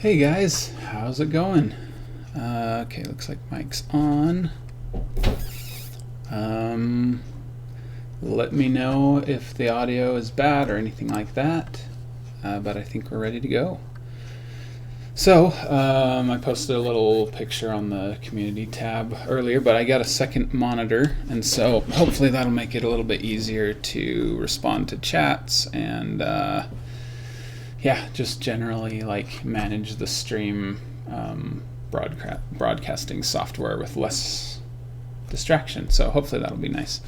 Hey guys, how's it going? Okay, looks like mic's on. Let me know if the audio is bad or anything like that, but I think we're ready to go. So, I posted a little picture on the community tab earlier, but I got a second monitor, and so hopefully that'll make it a little bit easier to respond to chats and yeah, just generally like manage the stream broadcasting software with less distraction. So hopefully that'll be nice.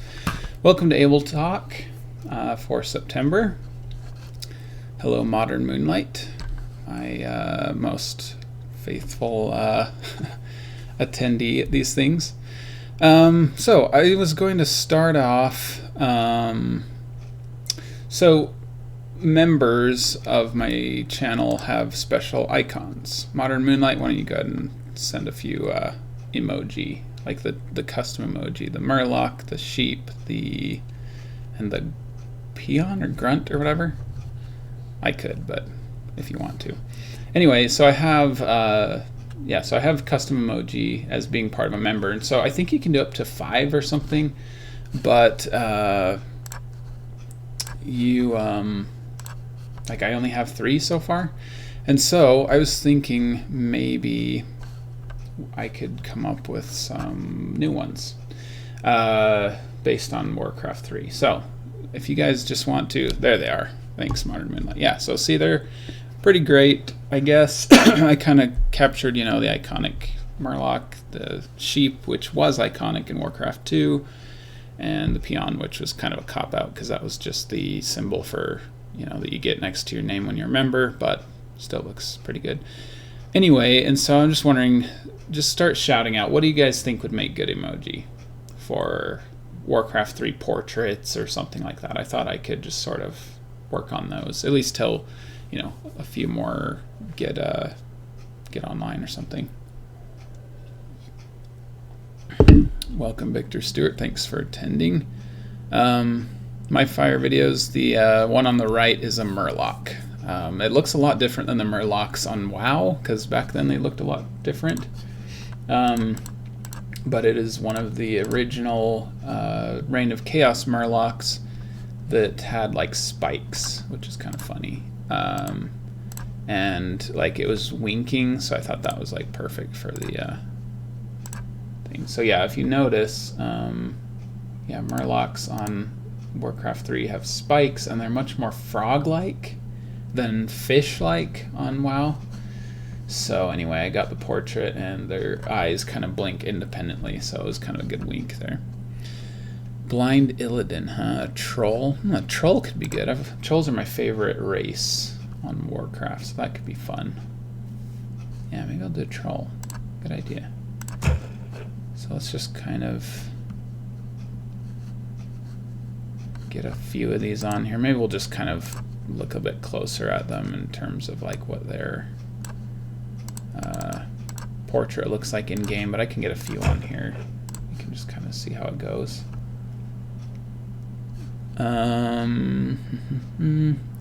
Welcome to AbelTalk for September. Hello, Modern Moonlight, my most faithful attendee at these things. So I was going to start off. So members of my channel have special icons. Modern Moonlight, why don't you go ahead and send a few emoji, like the custom emoji, the Murloc, the sheep, and the peon or grunt or whatever. I could, but if you want to. Anyway, so I have so I have custom emoji as being part of a member, and so I think you can do up to 5 or something, but like I only have 3 so far, and so I was thinking maybe I could come up with some new ones based on Warcraft 3. So if you guys just want to, there they are. Thanks, Modern Moonlight. Yeah, so see, they're pretty great, I guess. I kind of captured, the iconic Murloc, the sheep, which was iconic in Warcraft 2, and the peon, which was kind of a cop-out because that was just the symbol for that you get next to your name when you're a member, but still looks pretty good. Anyway, and so I'm just wondering, just start shouting out, what do you guys think would make good emoji for Warcraft 3 portraits or something like that? I thought I could just sort of work on those, at least till, a few more get online or something. Welcome, Victor Stewart. Thanks for attending. My fire videos, the one on the right is a Murloc. It looks a lot different than the Murlocs on WoW, because back then they looked a lot different. But it is one of the original Reign of Chaos Murlocs that had like spikes, which is kind of funny. And like it was winking, so I thought that was like perfect for the thing. So yeah, if you notice, Murlocs on Warcraft 3 have spikes, and they're much more frog-like than fish-like on WoW. So anyway, I got the portrait, and their eyes kind of blink independently, so it was kind of a good wink there. Blind Illidan, huh? A troll? A troll could be good. Trolls are my favorite race on Warcraft, so that could be fun. Yeah, maybe I'll do a troll. Good idea. So let's just kind of get a few of these on here. Maybe we'll just kind of look a bit closer at them in terms of like what their portrait looks like in game, but I can get a few on here. You can just kind of see how it goes.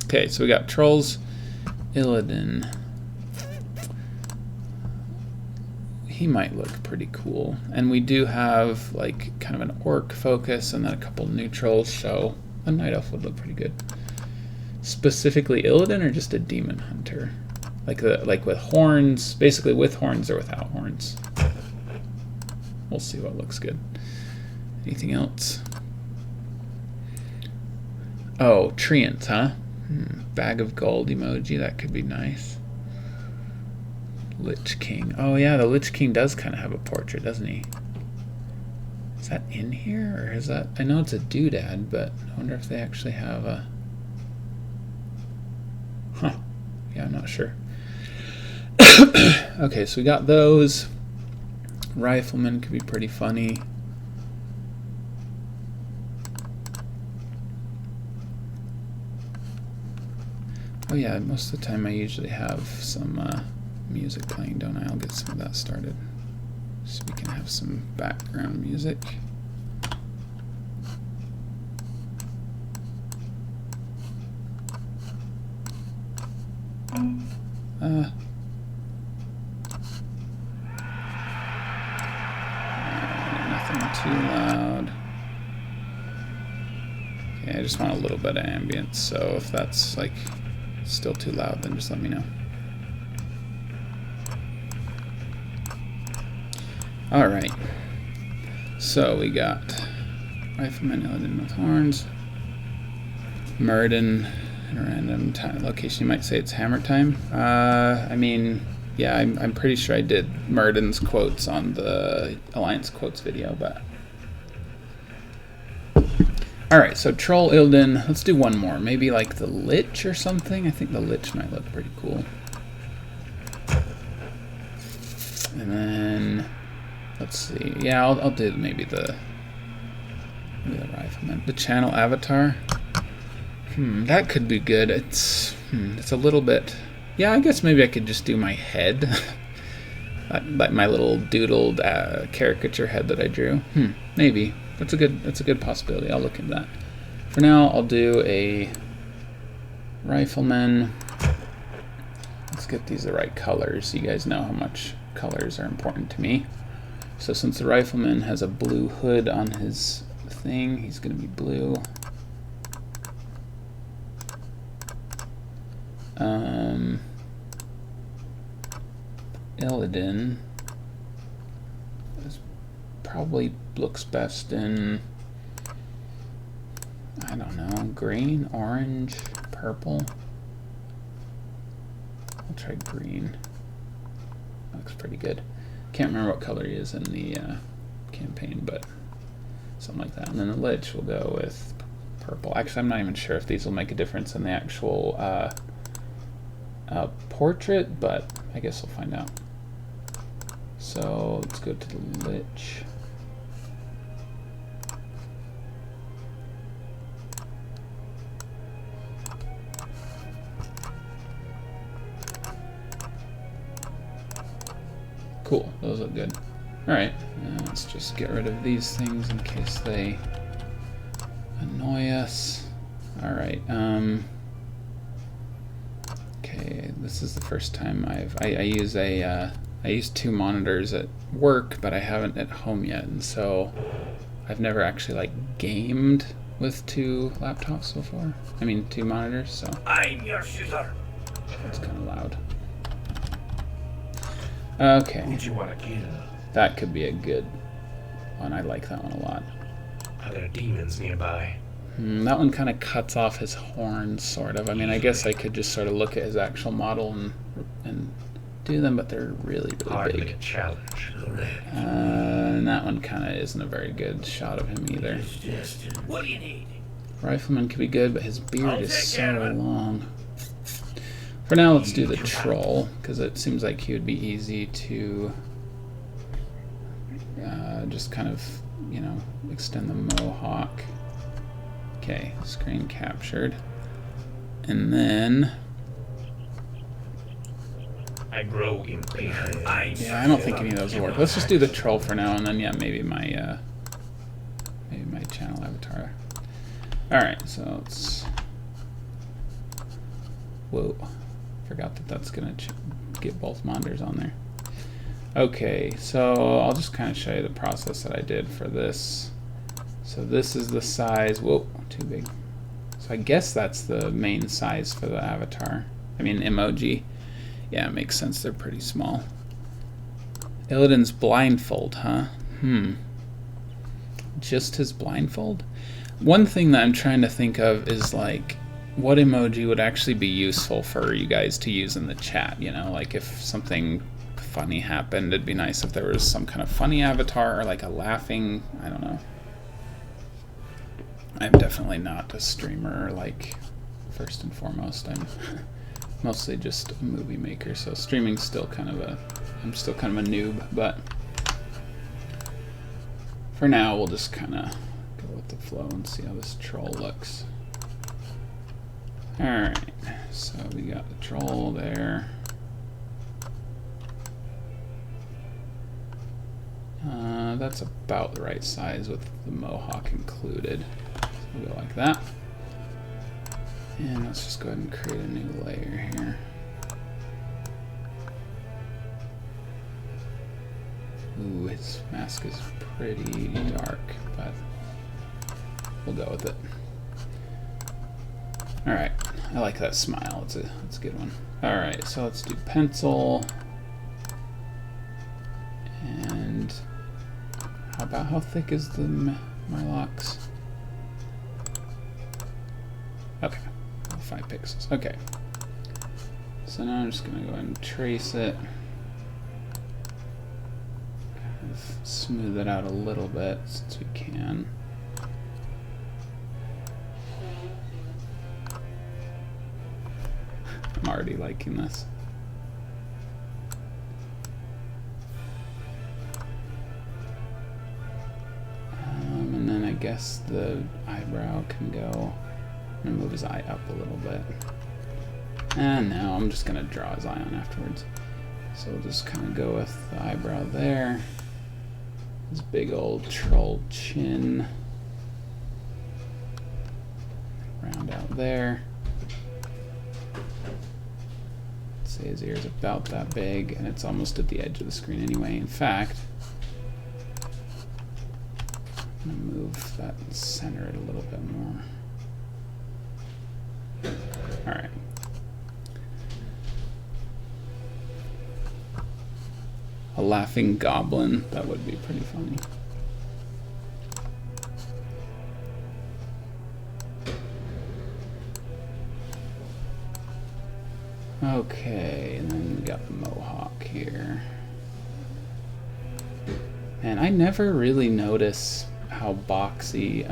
Okay, so we got trolls. Illidan. He might look pretty cool, and we do have like kind of an orc focus and then a couple neutrals, so a night elf would look pretty good. Specifically Illidan or just a demon hunter, like with horns, basically with horns or without horns. We'll see what looks good. Anything else? Oh, treants, huh? Bag of gold emoji, that could be nice. Lich King. Oh yeah, the Lich King does kind of have a portrait, doesn't he? Is that in here, or is that... I know it's a doodad, but I wonder if they actually have a... Huh. Yeah, I'm not sure. Okay, so we got those. Rifleman could be pretty funny. Oh yeah, most of the time I usually have some music playing, don't I? I'll get some of that started so we can have some background music. too loud. Okay, I just want a little bit of ambience, so if that's like still too loud, then just let me know. Alright, so we got Rifleman Illidan with horns, Muradin in a random time location. You might say it's hammer time. I mean, yeah, I'm pretty sure I did Muradin's quotes on the Alliance quotes video, but... Alright, so Troll Illidan, let's do one more. Maybe like the Lich or something? I think the Lich might look pretty cool. And then... let's see. Yeah, I'll do maybe the Rifleman. The channel avatar. That could be good. It's a little bit. Yeah, I guess maybe I could just do my head, like my little doodled caricature head that I drew. Maybe that's a good possibility. I'll look into that. For now, I'll do a Rifleman. Let's get these the right colors. You guys know how much colors are important to me. So since the Rifleman has a blue hood on his thing, he's going to be blue. Illidan probably looks best in, I don't know, green, orange, purple. I'll try green. Looks pretty good. Can't remember what color he is in the campaign, but something like that. And then the Lich will go with purple. Actually, I'm not even sure if these will make a difference in the actual portrait, but I guess we'll find out. So let's go to the Lich. Cool, those look good. Alright, let's just get rid of these things in case they annoy us. Alright, okay, this is the first time I use two monitors at work, but I haven't at home yet, and so I've never actually like gamed with two laptops before. I mean, two monitors, so I'm your shooter. It's kind of loud. Okay. Who'd you want to kill? That could be a good one. I like that one a lot. Are there demons nearby? That one kind of cuts off his horns, sort of. I mean, I guess I could just sort of look at his actual model and do them, but they're really, really Hardly big. a challenge. And that one kind of isn't a very good shot of him either. What do you need? Rifleman could be good, but his beard is so long. For now, let's do the Troll, because it seems like he would be easy to just kind of, you know, extend the mohawk. Okay, screen captured. And then... I grow impatient. yeah, I don't think any of those will work. Let's just do the Troll for now, and then, yeah, maybe my channel avatar. Alright, so let's... Whoa. Forgot that that's going to get both monitors on there. Okay, so I'll just kind of show you the process that I did for this. So this is the size. Whoa, too big. So I guess that's the main size for the avatar. I mean, emoji. Yeah, it makes sense. They're pretty small. Illidan's blindfold, huh? Just his blindfold? One thing that I'm trying to think of is like, what emoji would actually be useful for you guys to use in the chat, you know? Like if something funny happened, it'd be nice if there was some kind of funny avatar or like a laughing, I don't know. I'm definitely not a streamer, like, first and foremost. I'm mostly just a movie maker, so streaming's still kind of I'm still kind of a noob, but for now we'll just kind of go with the flow and see how this Troll looks. Alright, so we got the Troll there. That's about the right size with the mohawk included. So we'll go like that. And let's just go ahead and create a new layer here. Ooh, his mask is pretty dark, but we'll go with it. All right, I like that smile. It's a good one. All right, so let's do pencil. And how thick is the Warlocks? Okay, 5 pixels. Okay. So now I'm just gonna go ahead and trace it. Kind of smooth it out a little bit since we can. I'm already liking this. And then I guess the eyebrow can go. I'm gonna move his eye up a little bit. And now I'm just gonna draw his eye on afterwards. So we'll just kind of go with the eyebrow there. His big old troll chin. Round out there. Say his ear's about that big, and it's almost at the edge of the screen anyway. In fact, I'm gonna move that and center it a little bit more. All right. A laughing goblin, that would be pretty funny. Okay, and then we got the mohawk here. And I never really notice how boxy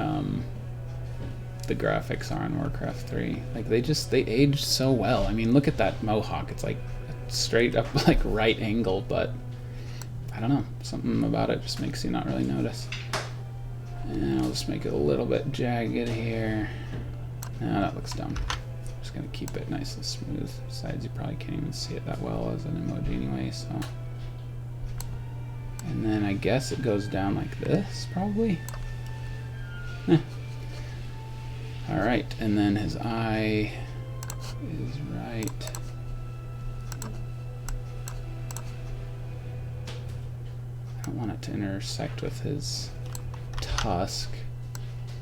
the graphics are in Warcraft 3. Like they aged so well. I mean, look at that mohawk. It's like straight up like right angle, but I don't know, something about it just makes you not really notice. And I'll just make it a little bit jagged here. No, that looks dumb. I'm just gonna keep it nice and smooth. Besides, you probably can't even see it that well as an emoji anyway, so. And then I guess it goes down like this, probably. All right, and then his eye is right. I don't want it to intersect with his tusk,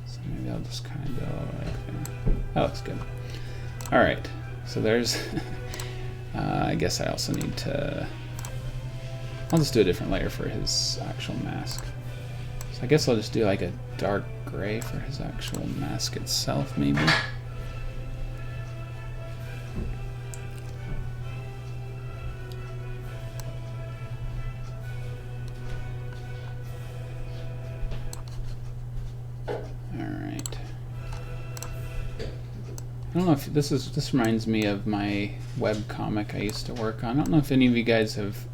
so maybe I'll just kind of go right there. That looks good. All right, so there's. I guess I also need to. I'll just do a different layer for his actual mask. So I guess I'll just do like a dark gray for his actual mask itself, maybe. Alright. I don't know if this reminds me of my webcomic I used to work on. I don't know if any of you guys have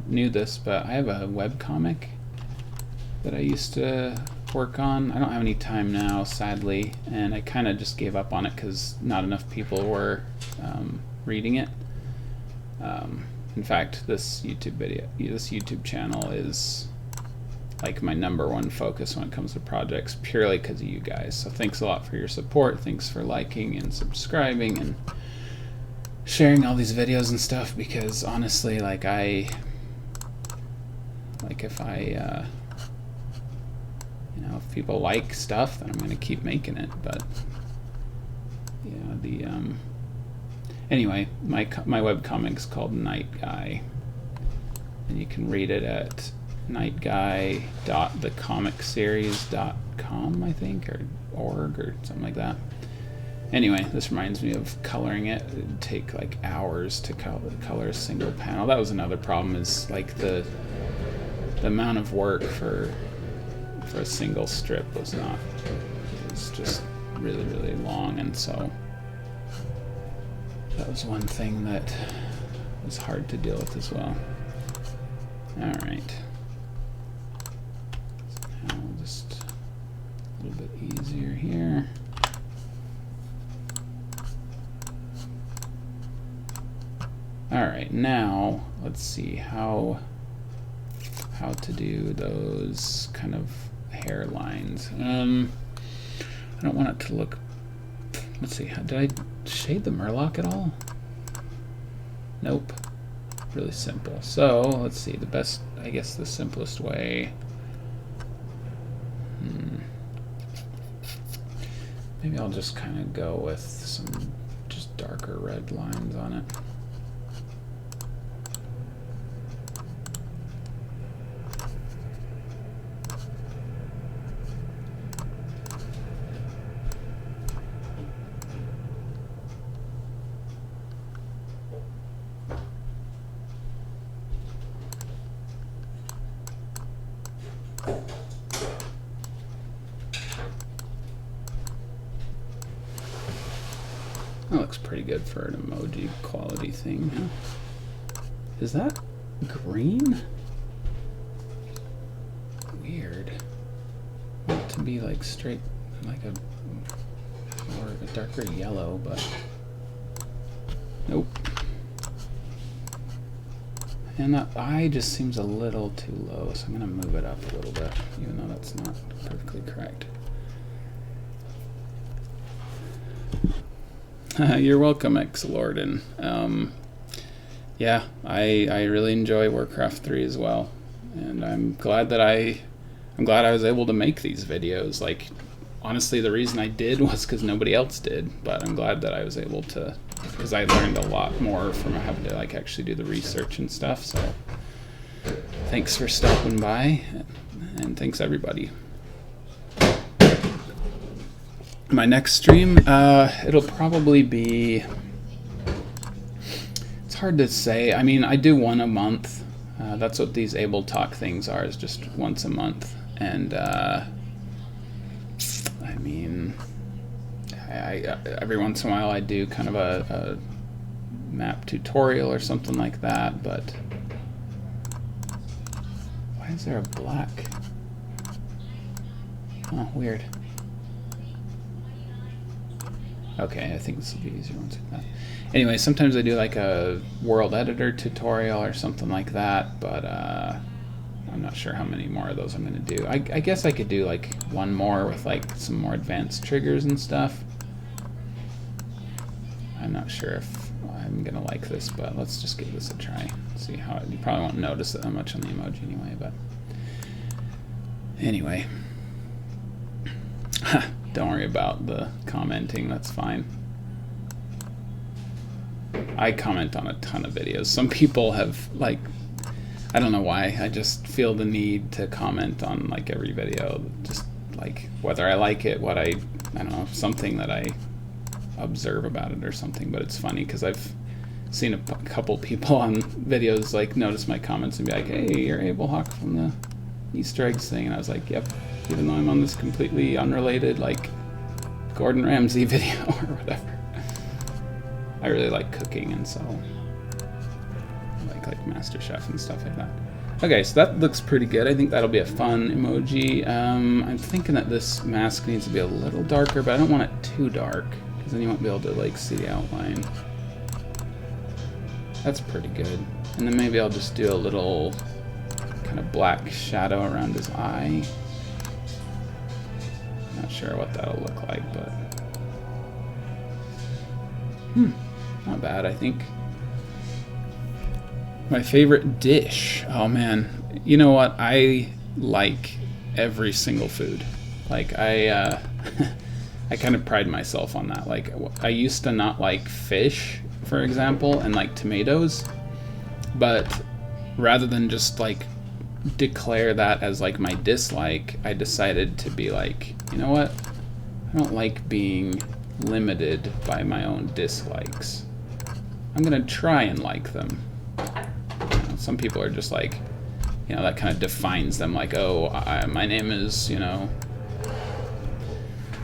knew this, but I have a webcomic that I used to work on. I don't have any time now, sadly, and I kind of just gave up on it because not enough people were reading it. In fact, this YouTube channel is like my #1 focus when it comes to projects, purely because of you guys. So thanks a lot for your support. Thanks for liking and subscribing and sharing all these videos and stuff, because honestly, like if I you know, if people like stuff, then I'm gonna keep making it. But yeah, anyway, my webcomic's called Night Guy, and you can read it at nightguy.thecomicseries.com, I think, or org or something like that. Anyway, this reminds me of coloring it. It'd take like hours to color a single panel. That was another problem, is like the amount of work for a single strip was just really, really long, and so that was one thing that was hard to deal with as well. All right. So now just a little bit easier here. All right, now let's see how to do those kind of hairlines. I don't want it to look. Let's see. Did I shade the Warlock at all? Nope. Really simple. So let's see. I guess the simplest way Maybe I'll just kind of go with some just darker red lines on it. That looks pretty good for an emoji quality thing. Huh? Is that green? Weird. I want it to be like straight, like a darker yellow, but nope. And that eye just seems a little too low, so I'm gonna move it up a little bit, even though that's not perfectly correct. You're welcome, Xlorden. Yeah, I really enjoy Warcraft 3 as well, and I'm glad I was able to make these videos. Like, honestly, the reason I did was because nobody else did, but I'm glad that I was able to, because I learned a lot more from having to like actually do the research and stuff. So thanks for stopping by, and thanks everybody. My next stream, it'll probably be, it's hard to say. I mean, I do one a month. That's what these AbelTalk things are, is just once a month. And I mean, I every once in a while I do kind of a map tutorial or something like that, but why is there a black? Oh, weird. Okay, I think this will be easier once like that. Anyway, sometimes I do like a world editor tutorial or something like that, but I'm not sure how many more of those I'm going to do. I guess I could do like one more with like some more advanced triggers and stuff. I'm not sure if I'm going to like this, but let's just give this a try. See how you probably won't notice it that much on the emoji anyway, but anyway. Don't worry about the commenting, that's fine. I comment on a ton of videos. Some people have, like, I don't know why, I just feel the need to comment on like every video, just like whether I like it, what I don't know, something that I observe about it or something. But it's funny because I've seen a couple people on videos like notice my comments and be like, hey, you're AbelTalk from the Easter eggs thing, and I was like, yep, even though I'm on this completely unrelated like Gordon Ramsay video or whatever. I really like cooking, and so I like MasterChef and stuff like that. Okay, so that looks pretty good. I think that'll be a fun emoji. I'm thinking that this mask needs to be a little darker, but I don't want it too dark, because then you won't be able to like see the outline. That's pretty good. And then maybe I'll just do a little kind of black shadow around his eye. Not sure what that'll look like, but not bad, I think. My favorite dish. Oh man, you know what? I like every single food. Like I kind of pride myself on that. Like I used to not like fish, for example, and like tomatoes, but rather than just like declare that as like my dislike, I decided to be like, you know what? I don't like being limited by my own dislikes. I'm gonna try and like them. You know, some people are just like, you know, that kind of defines them. Like, oh, my name is, you know,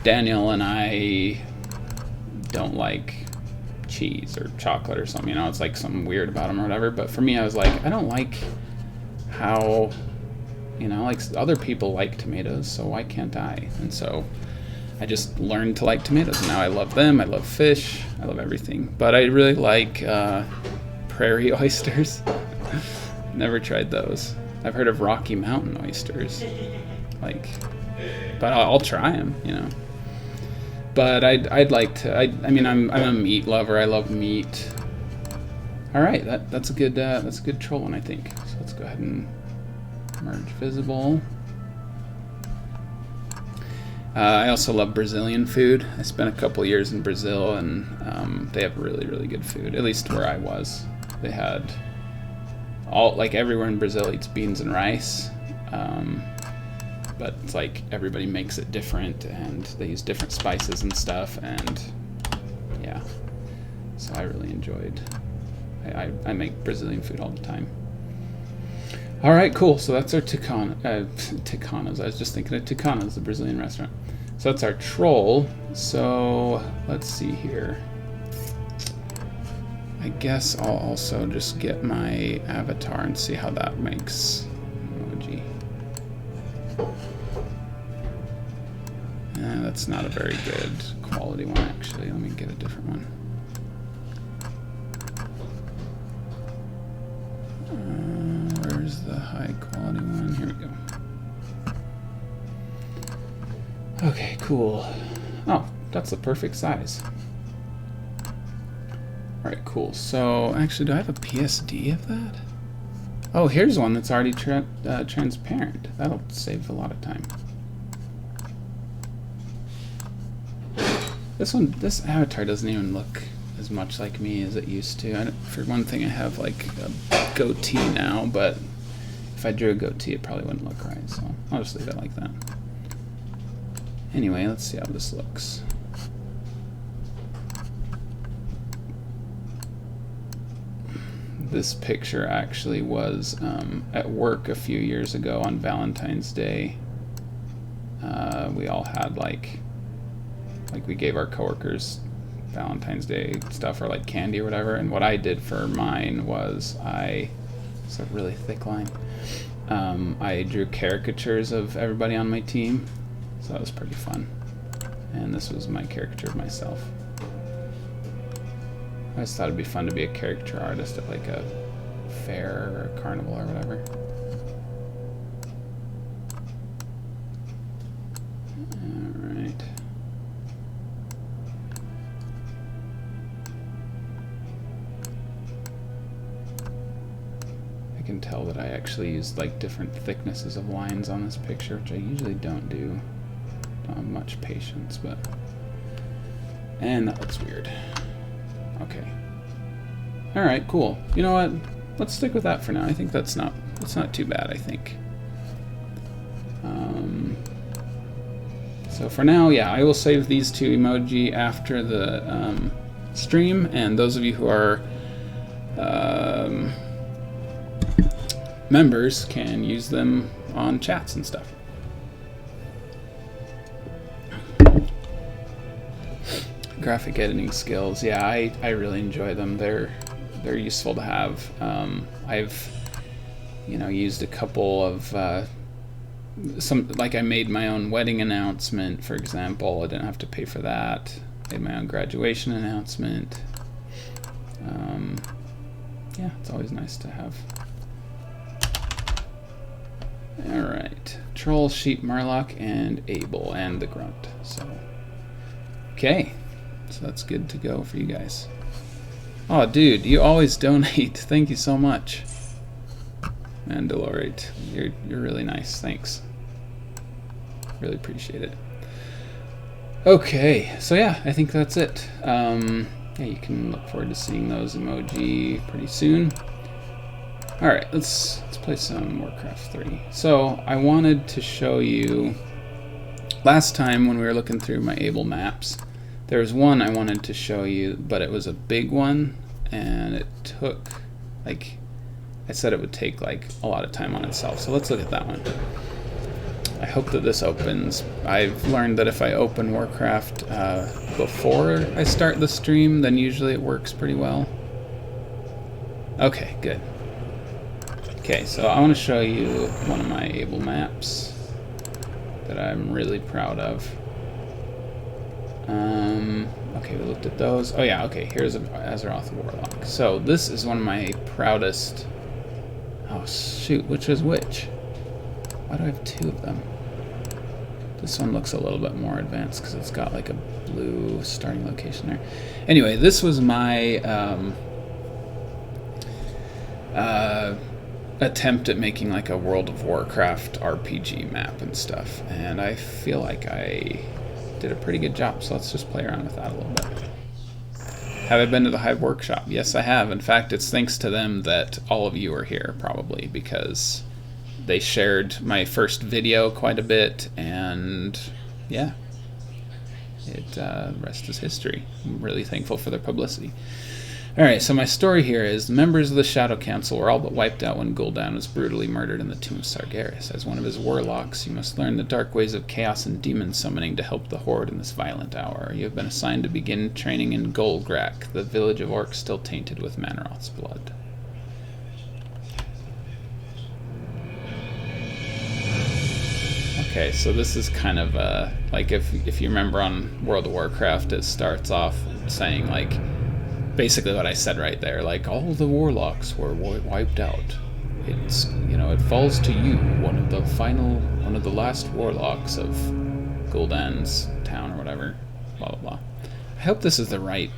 Daniel, and I don't like cheese or chocolate or something. You know, it's like something weird about them or whatever. But for me, I was like, I don't like how, you know, like other people like tomatoes, so why can't I? And so I just learned to like tomatoes, and now I love them. I love fish. I love everything. But I really like prairie oysters. Never tried those. I've heard of Rocky Mountain oysters. Like, but I'll try them, you know. But I'd like to. I mean, I'm a meat lover. I love meat. All right, that's a good troll one, I think. So let's go ahead and merge visible. I also love Brazilian food. I spent a couple years in Brazil, and they have really, really good food. At least where I was, they had everywhere in Brazil eats beans and rice, but it's like everybody makes it different, and they use different spices and stuff, and yeah. So I really enjoyed. I make Brazilian food all the time. All right, cool. So that's our Tucanos. I was just thinking of Tucanos, the Brazilian restaurant. So that's our troll. So let's see here. I guess I'll also just get my avatar and see how that makes emoji. That's not a very good quality one, actually. Let me get a different one. Where's the high quality one? Here we go. Okay, cool. Oh, that's the perfect size. Alright, cool. So, actually, do I have a PSD of that? Oh, here's one that's already transparent. That'll save a lot of time. This avatar doesn't even look as much like me as it used to. For one thing, I have like a goatee now, but if I drew a goatee, it probably wouldn't look right, so I'll just leave it like that. Anyway, let's see how this looks. This picture actually was at work a few years ago on Valentine's Day. We all had like we gave our coworkers Valentine's Day stuff or like candy or whatever, and what I did for mine was it's a really thick line. I drew caricatures of everybody on my team, so that was pretty fun. And this was my caricature of myself. I just thought it'd be fun to be a caricature artist at like a fair or a carnival or whatever. Alright. I can tell that I actually used like different thicknesses of lines on this picture, which I usually don't do. Don't have much patience, but... And that looks weird. Okay. Alright, cool. You know what? Let's stick with that for now. I think that's not too bad, I think. So for now, yeah, I will save these two emoji after the stream, and those of you who are members can use them on chats and stuff. Graphic editing skills, yeah, I really enjoy them. They're useful to have. I've used a couple of I made my own wedding announcement, for example. I didn't have to pay for that. Made my own graduation announcement. Yeah, it's always nice to have. All right, Troll, Sheep, Murloc, and Abel, and the Grunt. So, okay. So that's good to go for you guys. Oh, dude, you always donate. Thank you so much. Mandalorate, you're really nice. Thanks. Really appreciate it. Okay, so yeah, I think that's it. Yeah, you can look forward to seeing those emoji pretty soon. All right, let's play some Warcraft 3. So I wanted to show you. Last time when we were looking through my Abel maps, there was one I wanted to show you, but it was a big one, and it took, like, I said it would take like a lot of time on itself. So let's look at that one. I hope that this opens. I've learned that if I open Warcraft before I start the stream, then usually it works pretty well. Okay, good. Okay, so I want to show you one of my Abel maps that I'm really proud of. Okay, we looked at those. Oh yeah, okay, here's Azeroth Warlock. So this is one of my proudest... Oh shoot, which is which? Why do I have two of them? This one looks a little bit more advanced because it's got like a blue starting location there. Anyway, this was my attempt at making like a World of Warcraft RPG map and stuff, and I feel like I did a pretty good job, so let's just play around with that a little bit. Have I been to the Hive Workshop? Yes, I have. In fact, it's thanks to them that all of you are here, probably, because they shared my first video quite a bit, and yeah, rest is history. I'm really thankful for their publicity. Alright, so my story here is, the members of the Shadow Council were all but wiped out when Gul'dan was brutally murdered in the Tomb of Sargeras. As one of his warlocks, you must learn the dark ways of chaos and demon summoning to help the Horde in this violent hour. You have been assigned to begin training in Golgrak, the village of orcs still tainted with Manoroth's blood. Okay, so this is kind of like if you remember on World of Warcraft, it starts off saying like basically what I said right there, like all the warlocks were wiped out. It's, you know, it falls to you, one of the last warlocks of Gul'dan's town or whatever, blah blah blah. I hope this is the right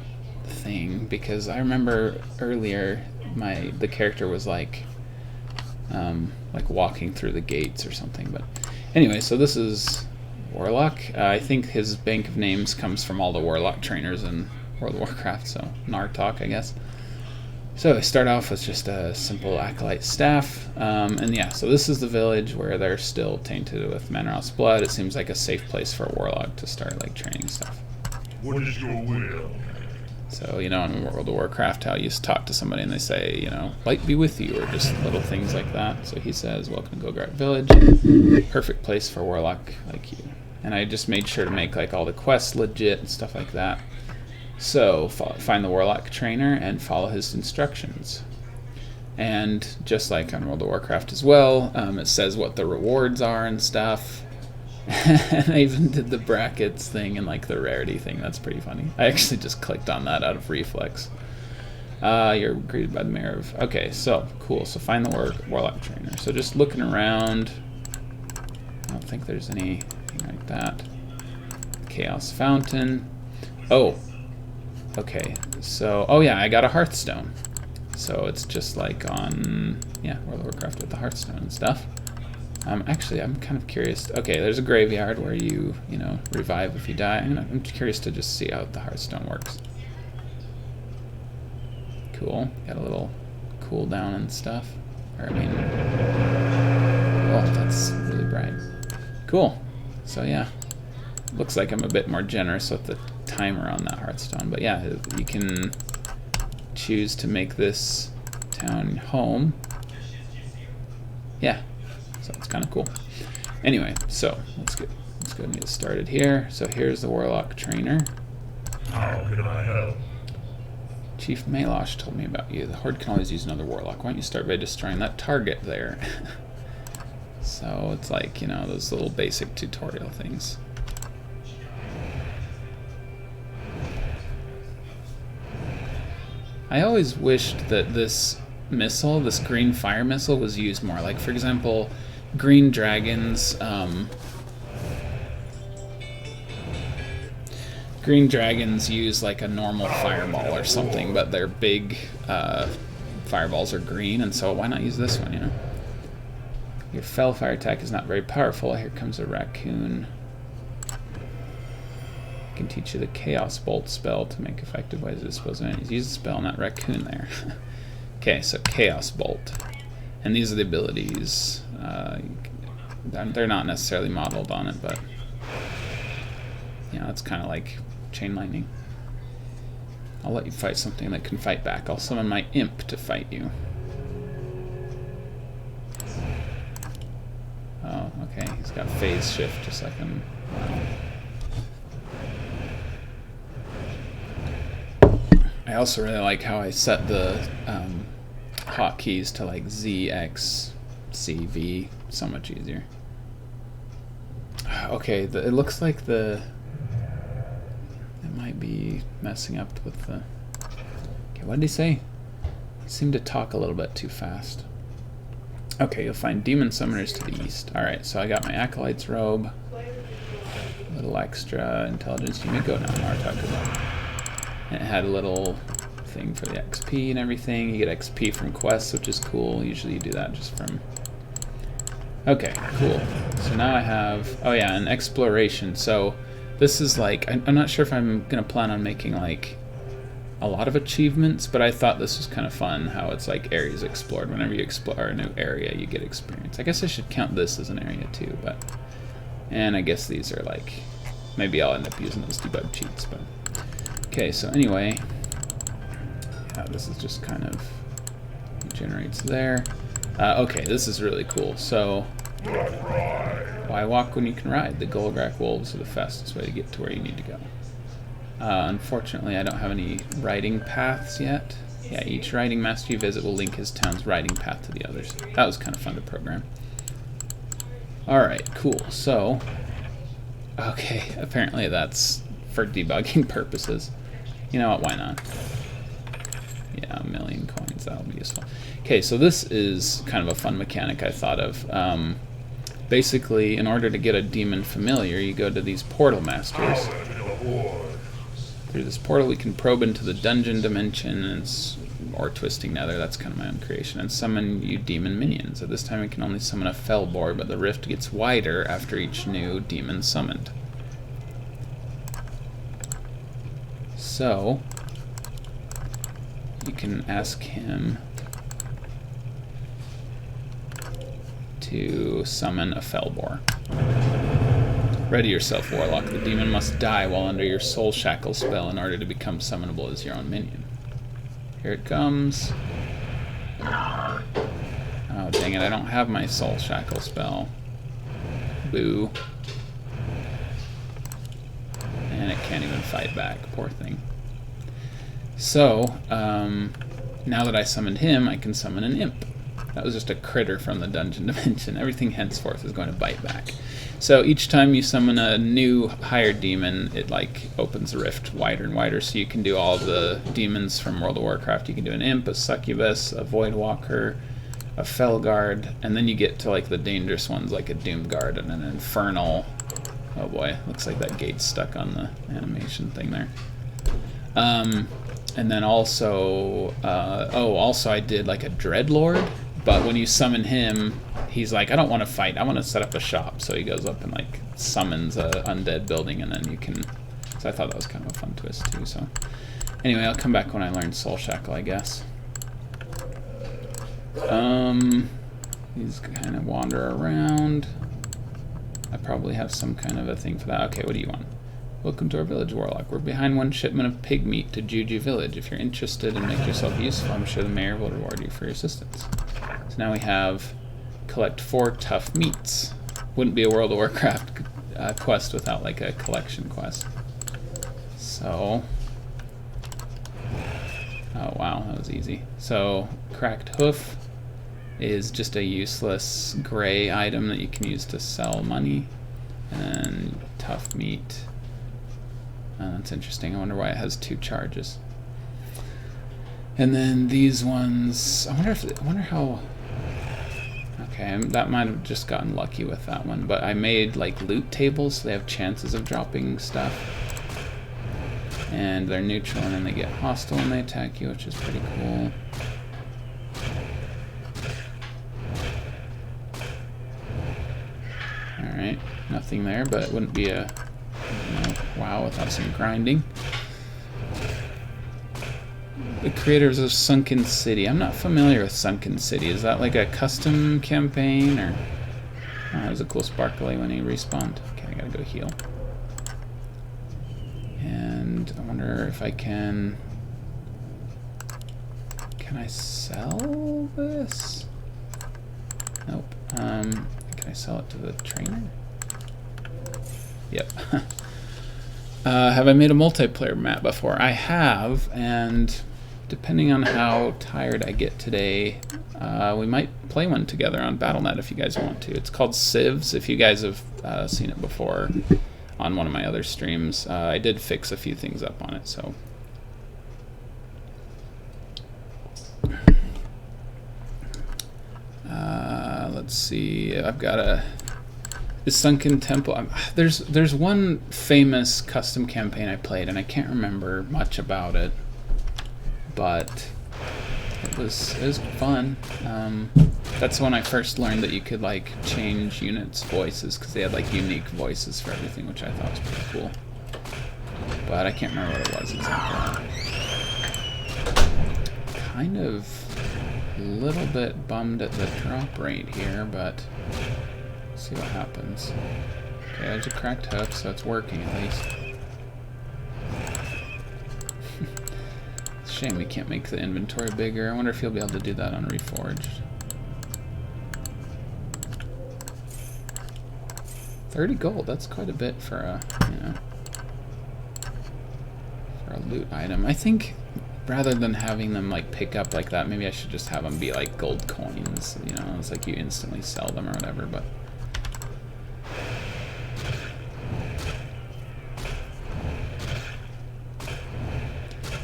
thing, because I remember earlier the character was like walking through the gates or something, but anyway, so this is Warlock. I think his bank of names comes from all the Warlock trainers in World of Warcraft, so Nartok, I guess. So I start off with just a simple acolyte staff, and yeah, so this is the village where they're still tainted with Manoroth's blood. It seems like a safe place for a warlock to start like training stuff. What is your will? So, you know, in World of Warcraft, how you talk to somebody and they say, you know, light be with you, or just little things like that. So he says, welcome to Golgrak Village. Perfect place for a warlock like you. And I just made sure to make like all the quests legit and stuff like that. So find the Warlock trainer and follow his instructions. And just like on World of Warcraft as well, it says what the rewards are and stuff. And I even did the brackets thing and like the rarity thing. That's pretty funny. I actually just clicked on that out of reflex. You're greeted by the mayor of... Okay, so cool. So find the Warlock trainer. So just looking around, I don't think there's anything like that. Chaos Fountain. Oh, okay. So, oh yeah, I got a Hearthstone. So it's just like on, yeah, World of Warcraft with the Hearthstone and stuff. Actually, I'm kind of curious. Okay, there's a graveyard where you know, revive if you die. I'm curious to just see how the Hearthstone works. Cool. Got a little cooldown and stuff. Or, I mean, oh, that's really bright. Cool. So yeah, looks like I'm a bit more generous with the timer on that Hearthstone. But yeah, you can choose to make this town home. Yeah. So it's kind of cool. Anyway, so let's go and get started here. So here's the Warlock trainer. How can I help? Chief Malosh told me about you. The Horde can always use another Warlock. Why don't you start by destroying that target there? So it's like, you know, those little basic tutorial things. I always wished that this missile, this green fire missile, was used more. Like, for example, green dragons, use like a normal fireball or something, but their big fireballs are green, and so why not use this one, you know? Your fell fire attack is not very powerful. Here comes a raccoon. I can teach you the Chaos Bolt spell to make effective ways to dispose of enemies. Use the spell on that raccoon there. Okay, so Chaos Bolt. And these are the abilities. They're not necessarily modeled on it, but you know, it's kind of like chain lightning. I'll let you fight something that can fight back. I'll summon my imp to fight you. Oh, okay. He's got phase shift just like him. I also really like how I set the hotkeys to like Z, X, C, V. So much easier. Okay, it looks like it might be messing up with the... Okay, what did he say? He seemed to talk a little bit too fast. Okay, you'll find demon summoners to the east. Alright, so I got my Acolyte's robe. A little extra intelligence. You may go now, Martok. And it had a little thing for the XP and everything. You get XP from quests, which is cool. Usually you do that just from... Okay, cool. So now I have... Oh yeah, an exploration. So this is like... I'm not sure if I'm going to plan on making like a lot of achievements, but I thought this was kind of fun, how it's like areas explored. Whenever you explore a new area, you get experience. I guess I should count this as an area too, but... And I guess these are like... Maybe I'll end up using those debug cheats, but... Okay, so anyway... Yeah, this is just kind of... It generates there. Okay, this is really cool. So... Why walk when you can ride? The Golgrak Wolves are the fastest way to get to where you need to go. Unfortunately, I don't have any riding paths yet. Yeah, each riding master you visit will link his town's riding path to the others. That was kind of fun to program. Alright, cool. So... Okay, apparently that's for debugging purposes. You know what, why not? Yeah, 1 million coins, that'll be useful. Okay, so this is kind of a fun mechanic I thought of. Basically, in order to get a demon familiar, you go to these portal masters. Through this portal we can probe into the dungeon dimension, or Twisting Nether, that's kind of my own creation, and summon you demon minions. At this time we can only summon a Fellbore, but the rift gets wider after each new demon summoned. So, you can ask him to summon a Fellbore. Ready yourself, Warlock. The demon must die while under your soul shackle spell in order to become summonable as your own minion. Here it comes. Oh, dang it, I don't have my soul shackle spell. Boo. And it can't even fight back, poor thing. So, now that I summoned him, I can summon an imp. That was just a critter from the dungeon dimension. Everything henceforth is going to bite back. So each time you summon a new higher demon, it like opens the rift wider and wider, so you can do all the demons from World of Warcraft. You can do an imp, a succubus, a voidwalker, a felguard, and then you get to like the dangerous ones like a doomguard and an infernal. Oh boy, looks like that gate's stuck on the animation thing there. And then also, also I did like a dreadlord. But when you summon him, he's like, I don't want to fight, I want to set up a shop. So he goes up and like summons a undead building, and then you can... So I thought that was kind of a fun twist too. So anyway, I'll come back when I learn Soul Shackle, I guess. These kind of wander around. I probably have some kind of a thing for that. Okay, what do you want? Welcome to our village, Warlock. We're behind one shipment of pig meat to Juju Village. If you're interested and make yourself useful, I'm sure the mayor will reward you for your assistance. So now we have collect 4 tough meats. Wouldn't be a World of Warcraft quest without like a collection quest. So, oh wow, that was easy. So, cracked hoof is just a useless gray item that you can use to sell money. And tough meat. That's interesting. I wonder why it has 2 charges. And then these ones, I wonder how. Okay, that might have just gotten lucky with that one, but I made like loot tables, so they have chances of dropping stuff. And they're neutral, and then they get hostile when they attack you, which is pretty cool. Alright, nothing there, but it wouldn't be a WoW without some grinding. The creators of Sunken City. I'm not familiar with Sunken City. Is that like a custom campaign, or... Oh, that was a cool sparkly when he respawned. Okay, I gotta go heal. And I wonder if I can... Can I sell this? Nope. Can I sell it to the trainer? Yep. Have I made a multiplayer map before? I have, and depending on how tired I get today, we might play one together on Battle.net if you guys want to. It's called Civs, if you guys have seen it before on one of my other streams. I did fix a few things up on it, so... let's see, I've got a... The Sunken Temple. There's one famous custom campaign I played, and I can't remember much about it. but it was fun. That's when I first learned that you could like change units' voices, because they had like unique voices for everything, which I thought was pretty cool. But I can't remember what it was exactly. Kind of a little bit bummed at the drop rate here, but let's see what happens. Okay, there's a cracked hook, so it's working at least. It's a shame we can't make the inventory bigger. I wonder if you'll be able to do that on Reforged. 30 gold, that's quite a bit for a, you know, for a loot item. I think rather than having them like pick up like that, maybe I should just have them be like gold coins, you know, it's like you instantly sell them or whatever, but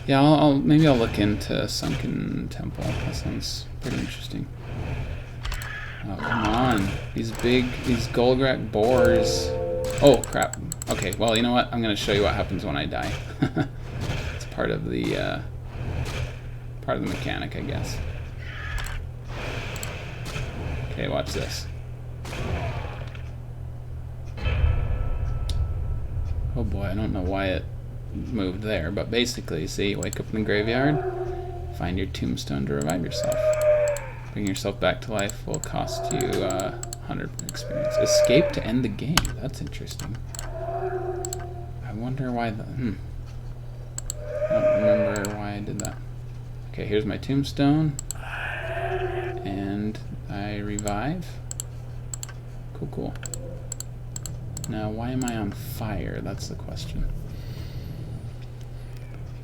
yeah, maybe I'll look into Sunken Temple. That sounds pretty interesting. Oh, come on. These Golgrak boars. Oh, crap. Okay, well, you know what? I'm going to show you what happens when I die. It's part of the mechanic, I guess. Okay, watch this. Oh boy, I don't know why it moved there, but basically, see, wake up in the graveyard, find your tombstone to revive yourself. Bring yourself back to life will cost you 100 experience. Escape to end the game. That's interesting. I wonder why the... I don't remember why I did that. Okay, here's my tombstone. And I revive. Cool, cool. Now, why am I on fire? That's the question.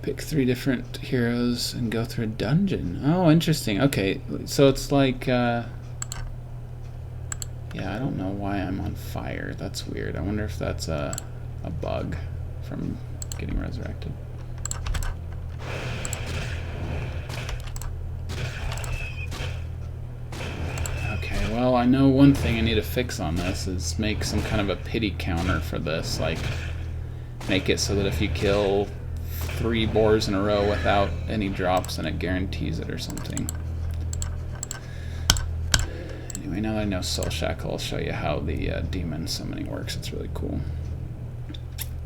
Pick 3 different heroes and go through a dungeon. Oh, interesting. Okay, so it's like, yeah, I don't know why I'm on fire. That's weird. I wonder if that's a bug from getting resurrected. Okay, well, I know one thing I need to fix on this is make some kind of a pity counter for this. Like, make it so that if you kill 3 boars in a row without any drops, and it guarantees it or something. Anyway, now that I know Soul Shackle, I'll show you how the demon summoning works. It's really cool.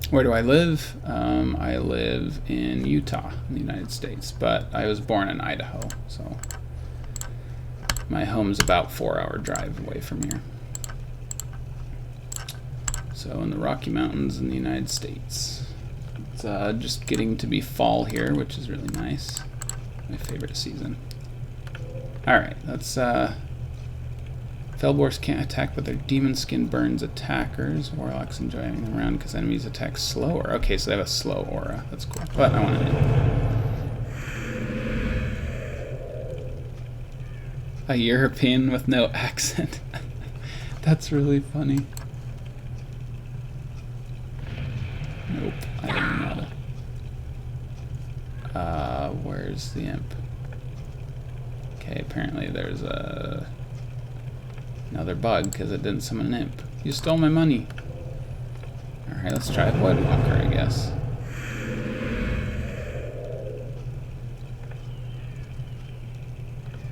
Where do I live? I live in Utah, in the United States, but I was born in Idaho, so my home's about 4-hour drive away from here. So in the Rocky Mountains in the United States. It's just getting to be fall here, which is really nice. My favorite season. Alright, that's Felboars can't attack, but their demon skin burns attackers. Warlocks enjoy having them around because enemies attack slower. Okay, so they have a slow aura. That's cool. But I want to a European with no accent. That's really funny. Nope, I didn't know that. Where's the imp? Okay, apparently there's another bug because it didn't summon an imp. You stole my money. Alright, let's try Voidwalker, I guess.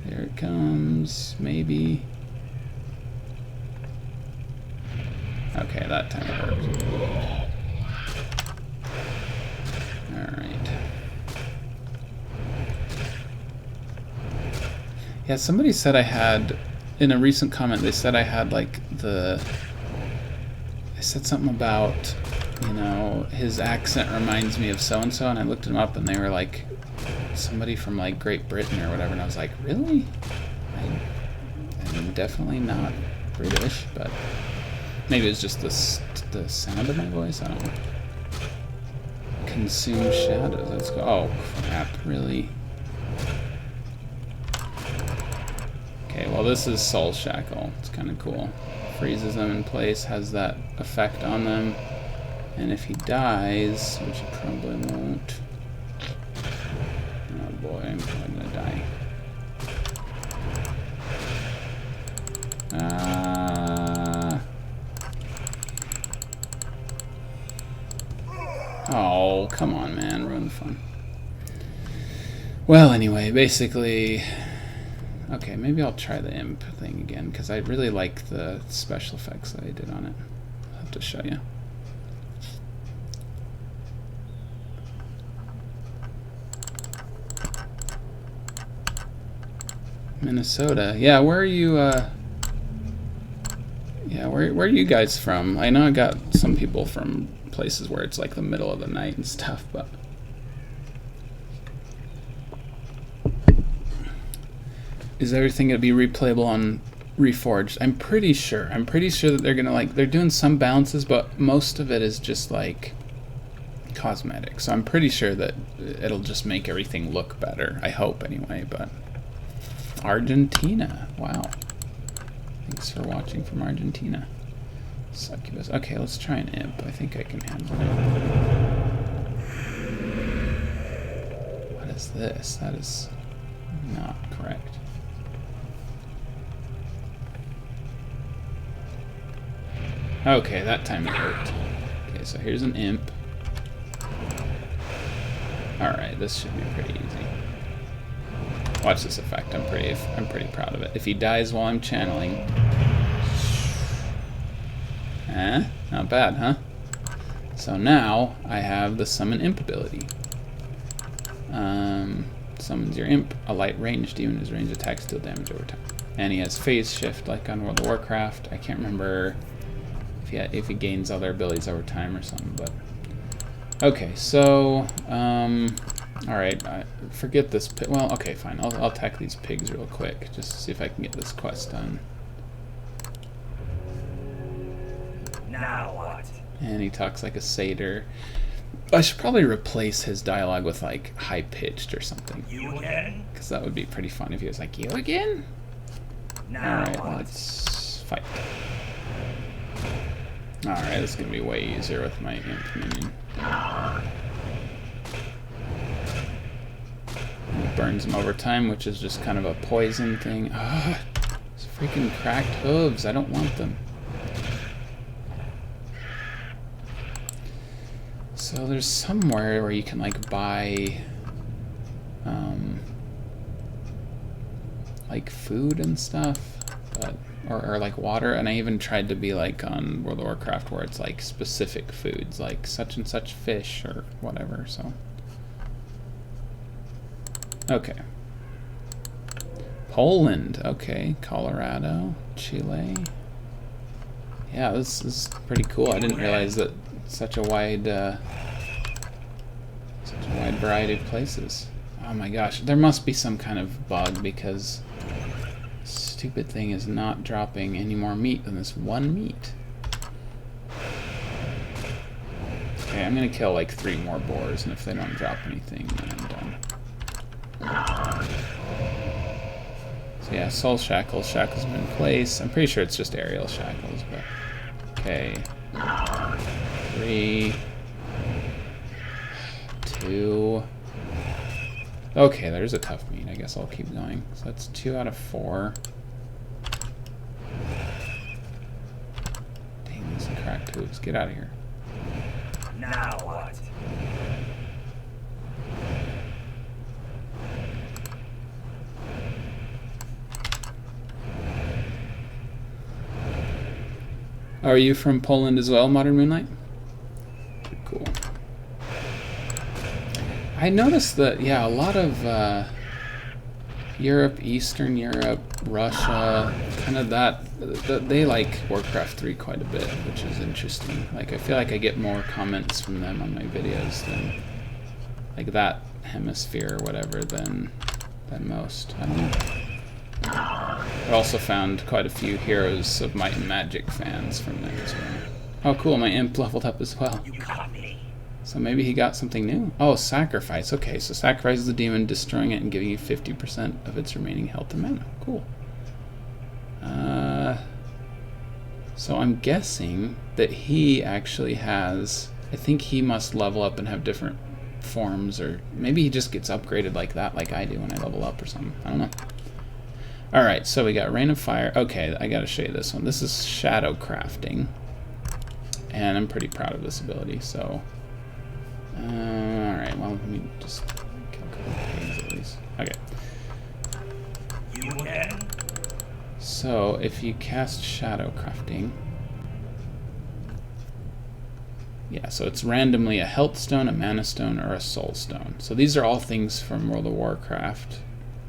There it comes, maybe. Okay, that time it worked. Alright. Yeah, somebody said I had, in a recent comment, they said I had like they said something about, you know, his accent reminds me of so-and-so, and I looked him up and they were like, somebody from like Great Britain or whatever, and I was like, really? I'm definitely not British, but maybe it's just the sound of my voice, I don't know. Consume shadows, let's go. Oh crap, really? Okay, well this is Soul Shackle. It's kind of cool. Freezes them in place, has that effect on them, and if he dies, which he probably won't. Oh boy, I'm probably gonna die. Oh, come on, man, ruin the fun. Well, anyway, basically, okay, maybe I'll try the imp thing again because I really like the special effects that I did on it. I'll have to show you. Minnesota. Yeah, where are you, yeah, where are you guys from? I know I got some people from places where it's like the middle of the night and stuff, but... Is everything going to be replayable on Reforged? I'm pretty sure. I'm pretty sure that they're going to, like, they're doing some balances, but most of it is just, like, cosmetic. So I'm pretty sure that it'll just make everything look better. I hope, anyway, but... Argentina. Wow. Thanks for watching from Argentina. Succubus. Okay, let's try an imp. I think I can handle it. What is this? That is not correct. Okay, that time it worked. Okay, so here's an imp. Alright, this should be pretty easy. Watch this effect. I'm pretty proud of it. If he dies while I'm channeling. Not bad, huh? So now I have the summon imp ability. Summons your imp. A light range demon whose range attacks deal damage over time. And he has phase shift like on World of Warcraft. I can't remember if he gains other abilities over time or something, but okay. So all right, forget this. Well, okay, fine. I'll attack these pigs real quick just to see if I can get this quest done. Now what? And he talks like a satyr. I should probably replace his dialogue with like high pitched or something. You again? Because that would be pretty fun if he was like, "You again?" Now all right, what? let's fight. All right, this is gonna be way easier with my imp minion. It burns them over time, which is just kind of a poison thing. Ah, these freaking cracked hooves. I don't want them. So there's somewhere where you can like buy like food and stuff, but or like water, and I even tried to be like on World of Warcraft where it's like specific foods, like such and such fish or whatever. So okay. Poland, okay. Colorado, Chile. Yeah, this is pretty cool. I didn't realize that such a wide variety of places. Oh my gosh, there must be some kind of bug because this stupid thing is not dropping any more meat than this one meat. Okay, I'm gonna kill like 3 more boars, and if they don't drop anything, then I'm done. So yeah, soul shackles. Shackles are in place. I'm pretty sure it's just aerial shackles, but okay. 3, 2. Okay, there's a tough meat. I guess I'll keep going. So that's 2 out of 4. Dang, these cracked hooves. Get out of here. Now what? Are you from Poland as well, Modern Moonlight? Cool. I noticed that, yeah, a lot of Europe, Eastern Europe, Russia, kind of that, they like Warcraft 3 quite a bit, which is interesting. Like, I feel like I get more comments from them on my videos than, like, that hemisphere or whatever than most. I don't know. I also found quite a few Heroes of Might and Magic fans from them as well. Oh, cool, my imp leveled up as well. You caught me. So maybe he got something new. Oh, sacrifice. Okay, so sacrifice is the demon, destroying it and giving you 50% of its remaining health and mana. Cool. So I'm guessing that he actually has... I think he must level up and have different forms, or maybe he just gets upgraded like that, like I do when I level up or something. I don't know. Alright, so we got Rain of Fire. Okay, I gotta show you this one. This is Shadow Crafting. And I'm pretty proud of this ability, so... Alright, well, let me just kill a couple of pigs at least. Okay. You again? So if you cast Shadow Crafting, yeah, so it's randomly a health stone, a mana stone, or a soul stone. So these are all things from World of Warcraft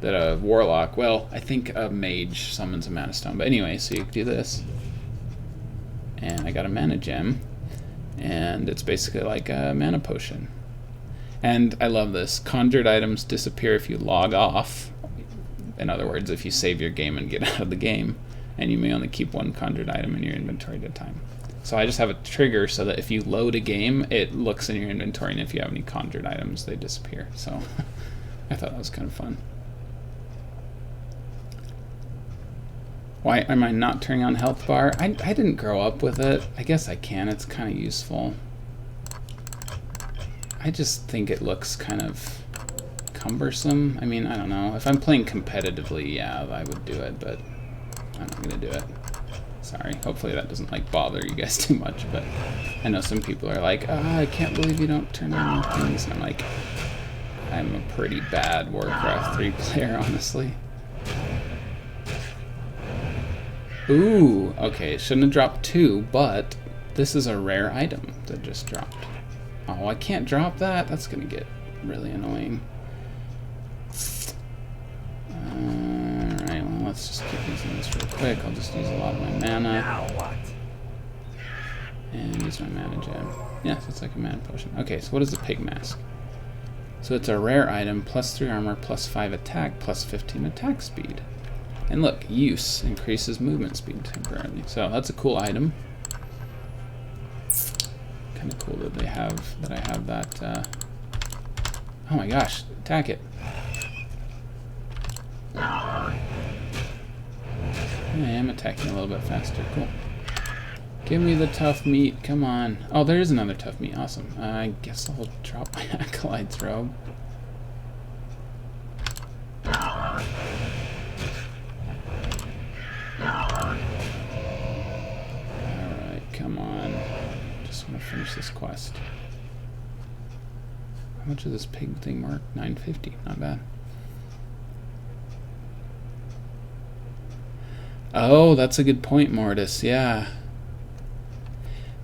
that a Warlock, well, I think a mage summons a mana stone. But anyway, so you do this. And I got a mana gem. And it's basically like a mana potion. And I love this. Conjured items disappear if you log off. In other words, if you save your game and get out of the game. And you may only keep one conjured item in your inventory at a time. So I just have a trigger so that if you load a game, it looks in your inventory, and if you have any conjured items, they disappear. So I thought that was kind of fun. Why am I not turning on health bar? I didn't grow up with it. I guess I can. It's kind of useful. I just think it looks kind of cumbersome. I mean, I don't know. If I'm playing competitively, yeah, I would do it, but I'm not going to do it. Sorry. Hopefully that doesn't like bother you guys too much, but I know some people are like, I can't believe you don't turn on things. And I'm like, I'm a pretty bad Warcraft 3 player, honestly. Ooh, okay, shouldn't have dropped 2, but this is a rare item that just dropped. Oh, I can't drop that? That's gonna get really annoying. Alright, well, let's just keep using this real quick. I'll just use a lot of my mana. Now what? And use my mana gem. Yes, it's like a mana potion. Okay, so what is the pig mask? So it's a rare item, plus 3 armor, plus 5 attack, plus 15 attack speed. And look, use increases movement speed temporarily. So that's a cool item. Kind of cool that I have that. Oh my gosh, attack it. I am attacking a little bit faster. Cool. Give me the tough meat. Come on. Oh, there is another tough meat. Awesome. I guess I'll drop my Acolyte's robe. Come on. Just want to finish this quest. How much does this pig thing work? 950. Not bad. Oh, that's a good point, Mortis. Yeah.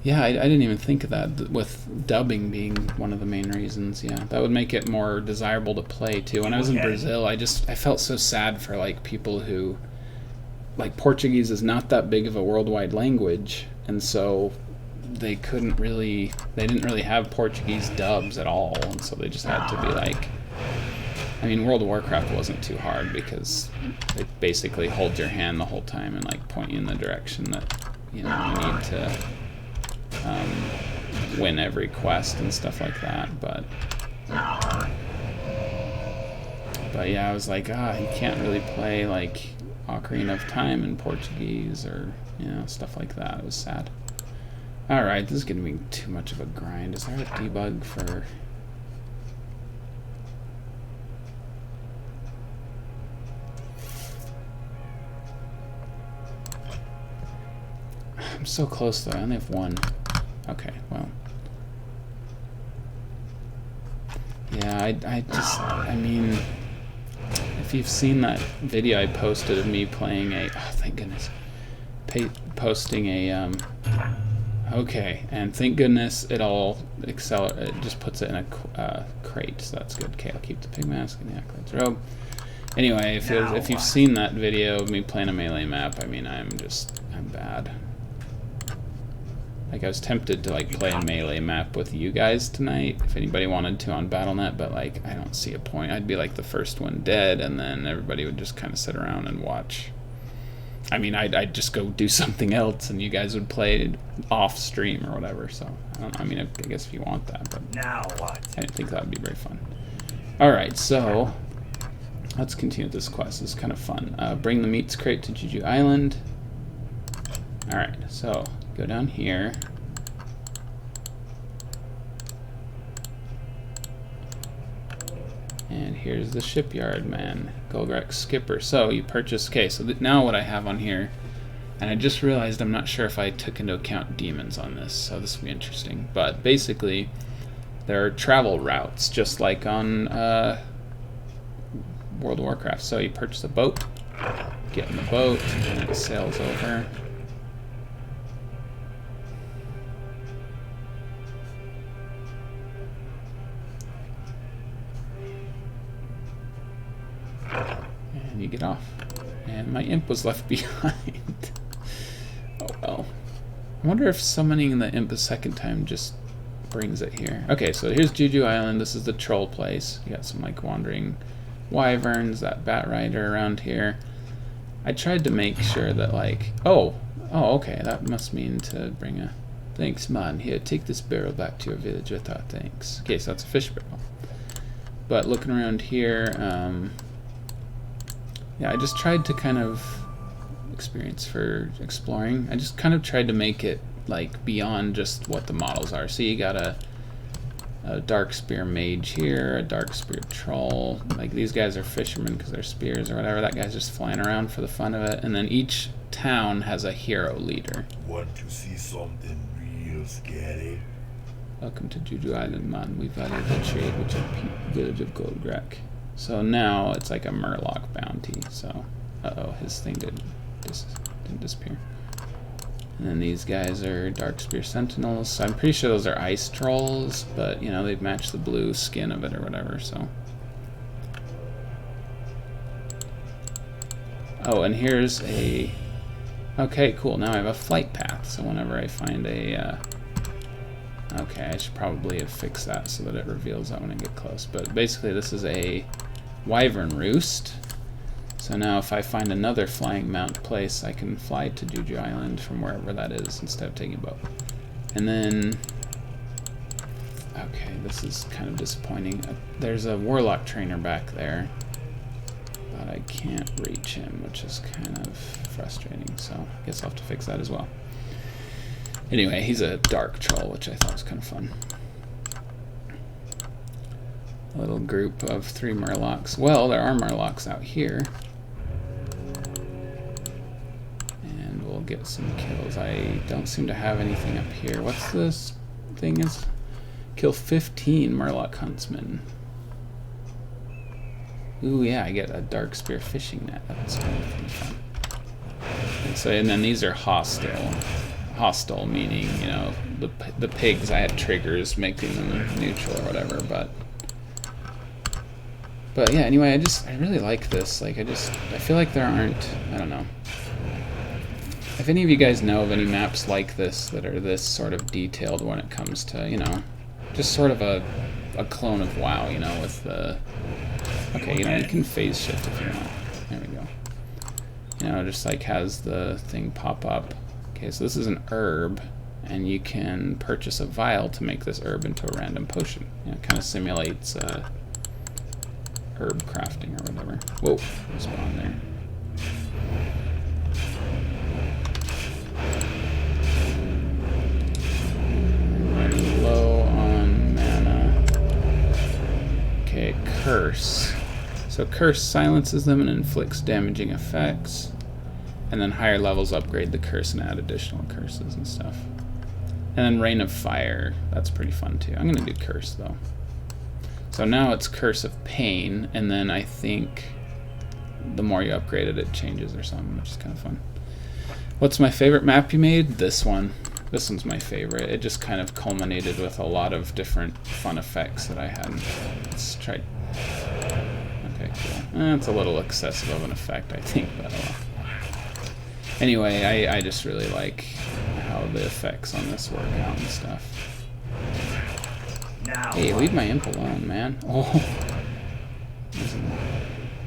Yeah, I didn't even think of that, with dubbing being one of the main reasons. Yeah, that would make it more desirable to play, too. When I was in Brazil, I felt so sad for, like, people who... Like, Portuguese is not that big of a worldwide language, and so they didn't really have Portuguese dubs at all, and so they just had to be like, I mean, World of Warcraft wasn't too hard because they basically hold your hand the whole time and like point you in the direction that, you know, you need to win every quest and stuff like that, but yeah, I was like, you can't really play like Ocarina of Time in Portuguese or, you know, stuff like that. It was sad. Alright, this is going to be too much of a grind. Is there a debug for... I'm so close though. I only have one. Okay, well. Yeah, I mean... If you've seen that video I posted of me playing a... Oh, thank goodness. Posting a... Okay, and thank goodness it just puts it in a crate, so that's good. Okay, I'll keep the pig mask and the Acolyte's robe. Anyway, if you've seen that video of me playing a melee map, I mean, I'm bad. Like, I was tempted to, like, play a melee map with you guys tonight, if anybody wanted to on Battle.net, but, like, I don't see a point. I'd be, like, the first one dead, and then everybody would just kind of sit around and watch. I mean, I'd just go do something else, and you guys would play off stream or whatever, so, I don't know. I mean, I guess if you want that, but now what? I didn't think that would be very fun. Alright, so, let's continue this quest. This is kind of fun. Bring the meats crate to Juju Island. Alright, so... Go down here. And here's the shipyard, man. Golgrek Skipper. So you purchase... Okay, so now what I have on here... And I just realized I'm not sure if I took into account demons on this, so this will be interesting. But basically, there are travel routes, just like on World of Warcraft. So you purchase a boat, get in the boat, and it sails over. And you get off. And my imp was left behind. Oh well. I wonder if summoning the imp a second time just brings it here. Okay, so here's Juju Island. This is the troll place. You got some like wandering wyverns, that bat rider around here. I tried to make sure that like, oh, okay, that must mean to bring a, thanks man, here, take this barrel back to your village with our thanks. Okay, so that's a fish barrel. But looking around here, yeah, I just tried to kind of experience for exploring. I just kind of tried to make it like beyond just what the models are. So you got a dark spear mage here, a dark spear troll. Like these guys are fishermen because they're spears or whatever. That guy's just flying around for the fun of it. And then each town has a hero leader. Want to see something real scary? Welcome to Juju Island, man. We value the trade with your village of Goldgrack. So now it's like a Murloc bounty. So, his thing didn't disappear. And then these guys are Darkspear Sentinels. So I'm pretty sure those are ice trolls, but you know, they've matched the blue skin of it or whatever, so. Oh, and here's a, okay, cool, now I have a flight path. So whenever I find a, okay, I should probably have fixed that so that it reveals that when I get close. But basically this is a wyvern roost. So now if I find another flying mount place, I can fly to Juju Island from wherever that is instead of taking a boat. And then, okay, this is kind of disappointing. There's a Warlock trainer back there, but I can't reach him, which is kind of frustrating. So I guess I'll have to fix that as well. Anyway, he's a dark troll, which I thought was kind of fun. A little group of 3 Murlocs. Well, there are Murlocs out here. Get some kills. I don't seem to have anything up here. What's this thing is? Kill 15 Murloc huntsmen. Ooh, yeah, I get a dark spear fishing net. That's kind of fun. And then these are hostile. Hostile meaning, you know, the pigs, I had triggers making them neutral or whatever, but yeah, anyway, I really like this. Like, I feel like there aren't, I don't know. If any of you guys know of any maps like this that are this sort of detailed when it comes to, you know, just sort of a clone of WoW, you know, with the, okay, you know, you can phase shift if you want. There we go. You know, just like has the thing pop up. Okay, so this is an herb, and you can purchase a vial to make this herb into a random potion. You know, it kind of simulates herb crafting or whatever. Whoa, spawn there. Low on mana. Okay, curse. So curse silences them and inflicts damaging effects. And then higher levels upgrade the curse and add additional curses and stuff. And then Rain of Fire. That's pretty fun too. I'm gonna do curse though. So now it's Curse of Pain, and then I think the more you upgrade it, it changes or something, which is kind of fun. What's my favorite map you made? This one. This one's my favorite. It just kind of culminated with a lot of different fun effects that I had. Let's try. Okay, cool. It's a little excessive of an effect, I think, but anyway, I just really like how the effects on this work out and stuff. Hey, leave my imp alone, man. Oh,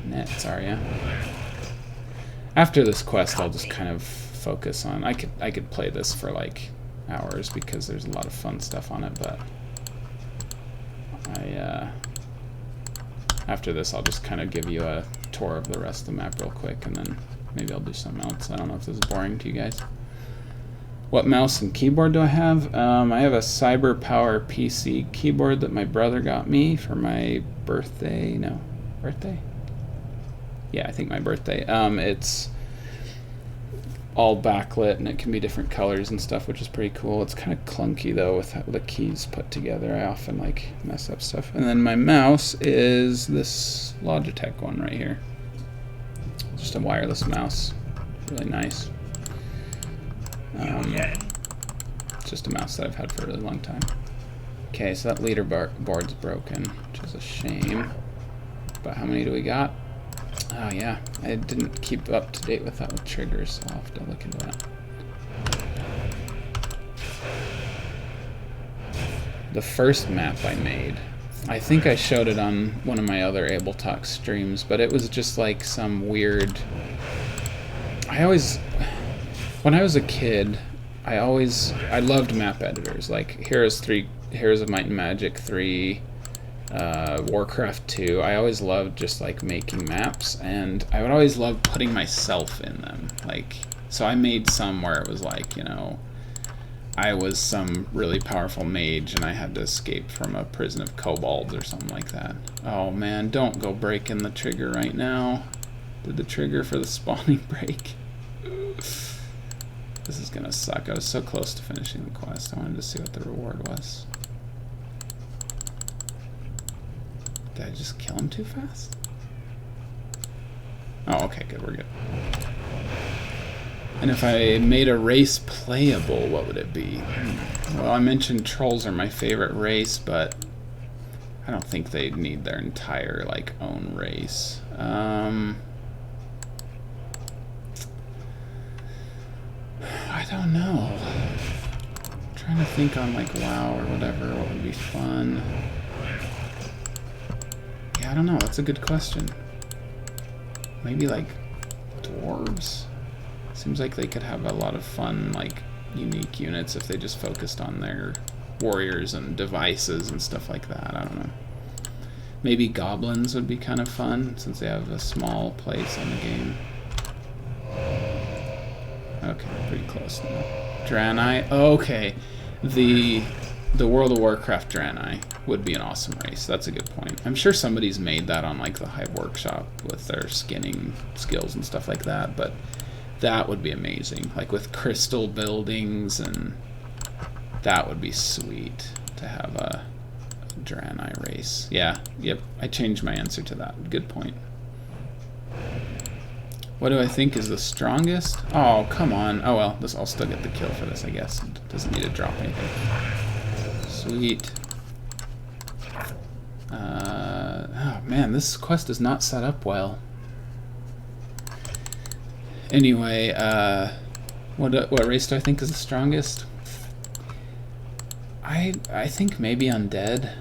nets, are ya? After this quest, I'll just kind of focus on. I could play this for like hours because there's a lot of fun stuff on it, but after this I'll just kind of give you a tour of the rest of the map real quick, and then maybe I'll do something else. I don't know if this is boring to you guys. What mouse and keyboard do I have? I have a Cyber Power PC keyboard that my brother got me for my birthday. No, birthday? Yeah, I think my birthday. all backlit, and it can be different colors and stuff, which is pretty cool. It's kind of clunky though with how the keys put together. I often like mess up stuff. And then my mouse is this Logitech one right here. Just a wireless mouse, really nice. It's just a mouse that I've had for a really long time. Okay, so that leaderboard's broken, which is a shame. But how many do we got? Oh yeah, I didn't keep up to date with that with triggers, so I'll have to look into that. The first map I made, I think I showed it on one of my other AbelTalk streams, but it was just like some weird... when I was a kid, I loved map editors, like Heroes of Might and Magic 3, Warcraft 2. I always loved just like making maps, and I would always love putting myself in them. Like, so I made some where it was like, you know, I was some really powerful mage and I had to escape from a prison of kobolds or something like that. Oh man, don't go breaking the trigger right now. Did the trigger for the spawning break? This is gonna suck. I was so close to finishing the quest. I wanted to see what the reward was. Did I just kill him too fast? Oh, okay, good, we're good. And if I made a race playable, what would it be? Well, I mentioned trolls are my favorite race, but I don't think they need their entire, like, own race. I don't know. I'm trying to think on, like, WoW or whatever, what would be fun. Yeah, I don't know. That's a good question. Maybe, like, dwarves? Seems like they could have a lot of fun, like, unique units if they just focused on their warriors and devices and stuff like that. I don't know. Maybe goblins would be kind of fun since they have a small place in the game. Okay, pretty close now. Draenei. Okay, the World of Warcraft Draenei would be an awesome race. That's a good point. I'm sure somebody's made that on like the Hive Workshop with their skinning skills and stuff like that, but that would be amazing. Like with crystal buildings, and that would be sweet to have a Draenei race. Yeah, yep, I changed my answer to that. Good point. What do I think is the strongest? Oh, come on. Oh well, I'll still get the kill for this, I guess. It doesn't need to drop anything. Sweet. Oh man, this quest is not set up well. Anyway, what race do I think is the strongest? I think maybe undead.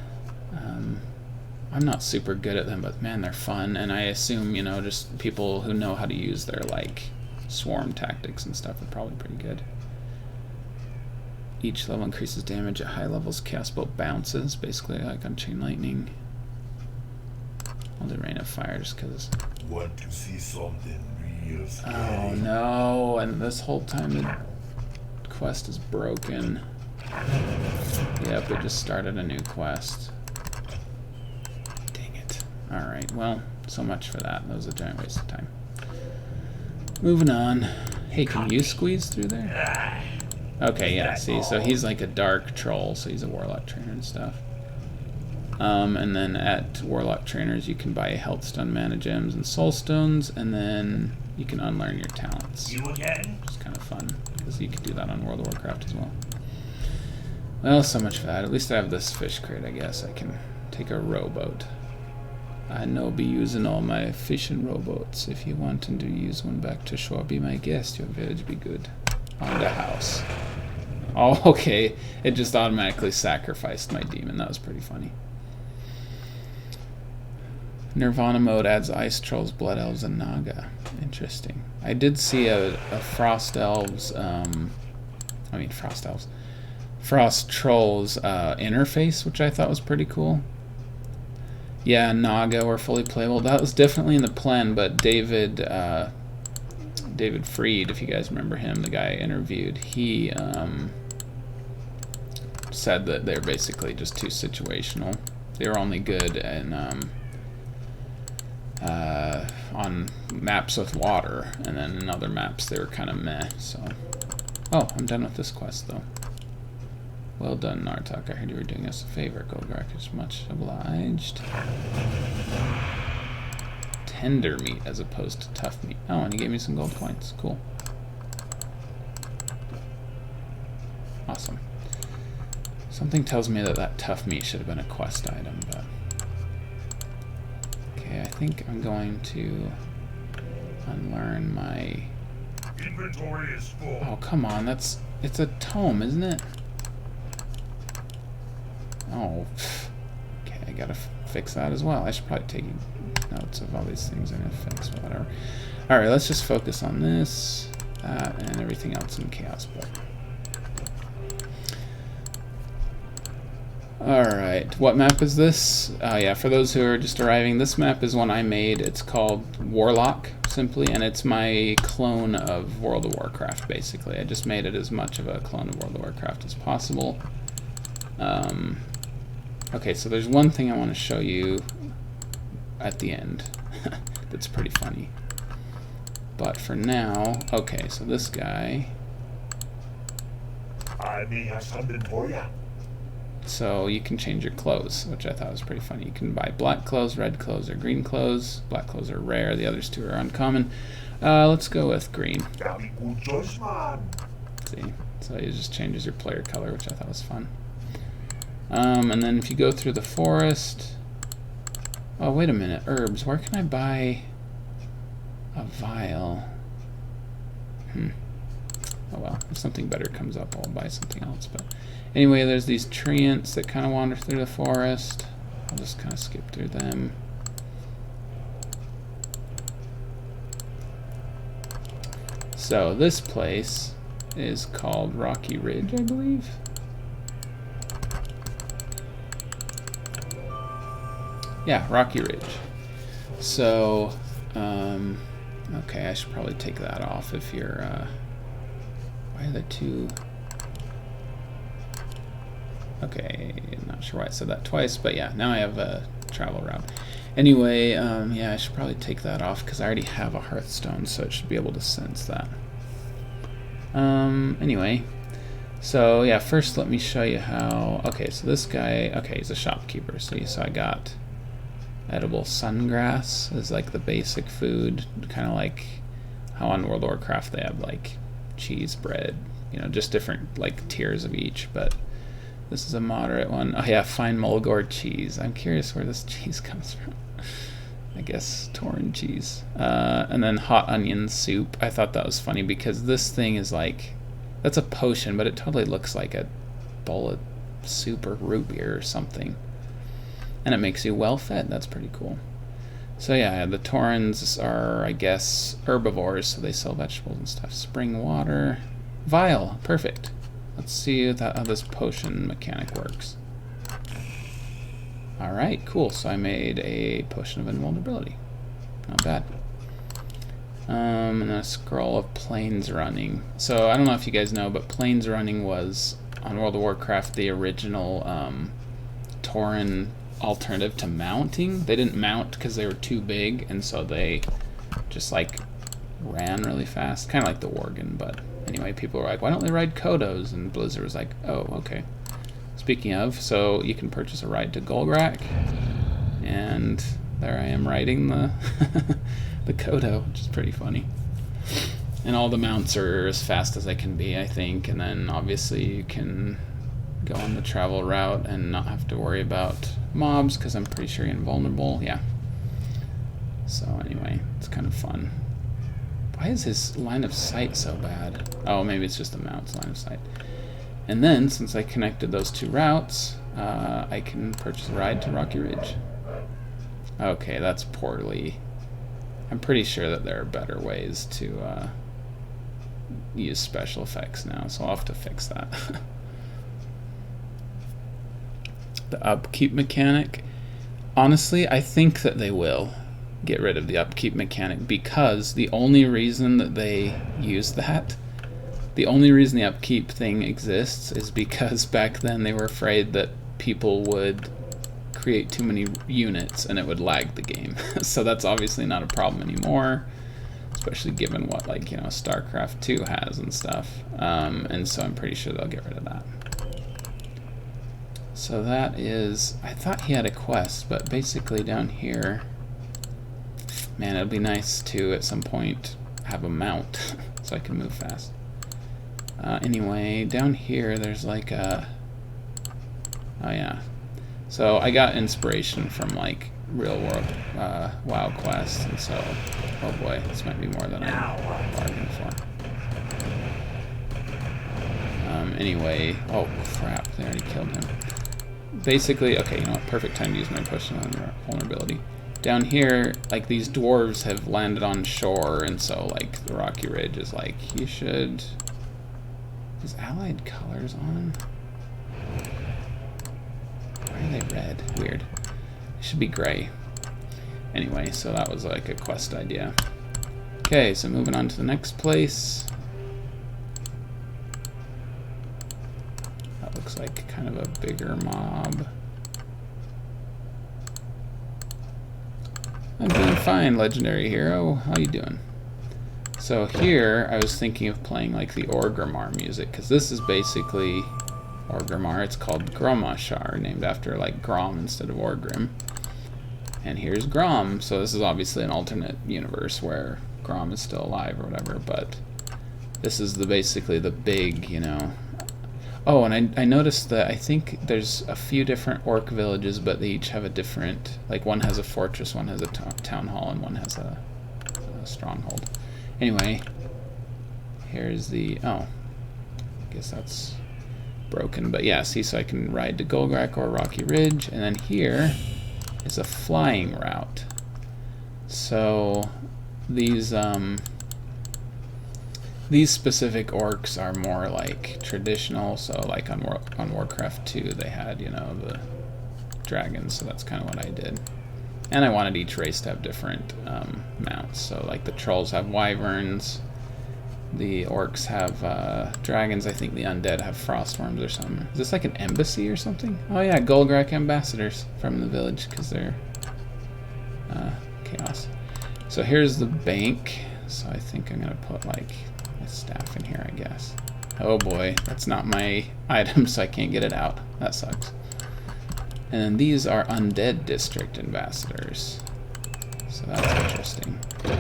I'm not super good at them, but man, they're fun, and I assume, you know, just people who know how to use their, like, swarm tactics and stuff are probably pretty good. Each level increases damage at high levels. Chaos Bolt bounces, basically like on Chain Lightning. I'll do Rain of Fire just because. Want to see something real scary? Oh no, and this whole time the quest is broken. Yep, it just started a new quest. Dang it. Alright, well, so much for that. That was a giant waste of time. Moving on. Hey, can you squeeze through there? Okay, yeah, see, so he's like a dark troll, so he's a Warlock trainer and stuff. And then at Warlock trainers you can buy health stone, mana gems, and soul stones, and then you can unlearn your talents. You again? It's kind of fun, because you can do that on World of Warcraft as well. Well, so much for that. At least I have this fish crate, I guess. I can take a rowboat. I know be using all my fishing rowboats. If you want to use one back to shore, be my guest. Your village be good. On the house. Oh, okay. It just automatically sacrificed my demon. That was pretty funny. Nirvana mode adds ice trolls, blood elves, and naga. Interesting. I did see a frost elves. Frost trolls interface, which I thought was pretty cool. Yeah, naga were fully playable. That was definitely in the plan, but David Freed, if you guys remember him, the guy I interviewed, he said that they're basically just too situational. They were only good in on maps with water, and then in other maps they were kind of meh. So, oh, I'm done with this quest though. Well done, Nartok. I heard you were doing us a favor. Golgrak is much obliged. Tender meat as opposed to tough meat. Oh, and he gave me some gold coins. Cool. Awesome. Something tells me that that tough meat should have been a quest item, but... Okay, I think I'm going to unlearn my... Inventory is full. Oh, come on. It's a tome, isn't it? Oh, okay, I gotta fix that as well. I should probably take notes of all these things I'm gonna fix, but whatever. Alright, let's just focus on this, that, and everything else in Chaos Book. Alright, what map is this? Yeah, for those who are just arriving, this map is one I made. It's called Warlock, simply, and it's my clone of World of Warcraft, basically. I just made it as much of a clone of World of Warcraft as possible. Okay, so there's one thing I want to show you at the end that's pretty funny. But for now, okay, so this guy... I may have something for ya. So you can change your clothes, which I thought was pretty funny. You can buy black clothes, red clothes, or green clothes. Black clothes are rare, the others two are uncommon. Let's go with green. Very good choice, man. See, so it just changes your player color, which I thought was fun. And then if you go through the forest... Oh, wait a minute. Herbs. Where can I buy a vial? Oh well, if something better comes up, I'll buy something else. But anyway, there's these treants that kind of wander through the forest. I'll just kind of skip through them. So this place is called Rocky Ridge, I believe. Yeah, Rocky Ridge. So, okay, I should probably take that off if you're, why are the two... Okay, I'm not sure why I said that twice, but yeah, now I have a travel route. Anyway, yeah, I should probably take that off because I already have a Hearthstone, so it should be able to sense that. Anyway, so yeah, first let me show you how... Okay, so this guy, okay, he's a shopkeeper, see, so I got... edible sungrass is like the basic food, kind of like how on World of Warcraft they have like cheese, bread, you know, just different like tiers of each, but this is a moderate one. Oh yeah, fine Mulgore cheese. I'm curious where this cheese comes from. I guess Tauren cheese. And then hot onion soup. I thought that was funny because this thing is like, that's a potion, but it totally looks like a bowl of soup or root beer or something. And it makes you well fed. That's pretty cool. So yeah, the Taurens are, I guess, herbivores, so they sell vegetables and stuff. Spring water. Vial. Perfect. Let's see how this potion mechanic works. Alright, cool. So I made a potion of invulnerability. Not bad. And then a scroll of plains running. So I don't know if you guys know, but plains running was, on World of Warcraft, the original Tauren alternative to mounting. They didn't mount because they were too big, and so they just like ran really fast, kind of like the Worgen. But anyway, people were like, why don't they ride Kodos? And Blizzard was like, oh, okay. Speaking of, so you can purchase a ride to Golgrak, and there I am riding the the Kodo, which is pretty funny. And all the mounts are as fast as they can be, I think, and then obviously you can go on the travel route and not have to worry about mobs because I'm pretty sure you're invulnerable. Yeah. So anyway, it's kind of fun. Why is his line of sight so bad? Oh, maybe it's just the mount's line of sight. And then, since I connected those two routes, I can purchase a ride to Rocky Ridge. Okay, that's poorly. I'm pretty sure that there are better ways to use special effects now, so I'll have to fix that. The upkeep mechanic. Honestly, I think that they will get rid of the upkeep mechanic because the only reason that they use that, the only reason the upkeep thing exists is because back then they were afraid that people would create too many units and it would lag the game. So that's obviously not a problem anymore, especially given what, like, you know, StarCraft 2 has and stuff. And so I'm pretty sure they'll get rid of that. So that is, I thought he had a quest, but basically down here, man, it'd be nice to at some point have a mount so I can move fast. Anyway, down here there's like a, oh yeah, so I got inspiration from like real world WoW quests, and so, oh boy, this might be more than I bargained for. Anyway, oh crap, they already killed him. Basically, okay, you know what, perfect time to use my push on vulnerability. Down here, like, these dwarves have landed on shore, and so, like, the Rocky Ridge is like, you should... Is allied colors on? Why are they red? Weird. It should be gray. Anyway, so that was like a quest idea. Okay, so moving on to the next place. That looks like kind of a bigger mob. I'm doing fine, legendary hero. How you doing? So here, I was thinking of playing like the Orgrimmar music, because this is basically Orgrimmar. It's called Gromashar, named after like Grom instead of Orgrim. And here's Grom, so this is obviously an alternate universe where Grom is still alive or whatever, but this is the basically the big, you know... Oh, and I noticed that I think there's a few different orc villages, but they each have a different... Like, one has a fortress, one has a town hall, and one has a stronghold. Anyway, here's the... Oh, I guess that's broken. But yeah, see, so I can ride to Golgrak or Rocky Ridge, and then here is a flying route. So these specific orcs are more like traditional, so like on Warcraft 2 they had, you know, the dragons, so that's kind of what I did. And I wanted each race to have different mounts, so like the trolls have wyverns, the orcs have dragons, I think the undead have frostworms or something. Is this like an embassy or something? Oh yeah, Golgrak ambassadors from the village, because they're chaos. So here's the bank, so I think I'm gonna put like my staff in here, I guess. Oh boy, that's not my item, so I can't get it out. That sucks. And then these are undead district ambassadors, so that's interesting. No,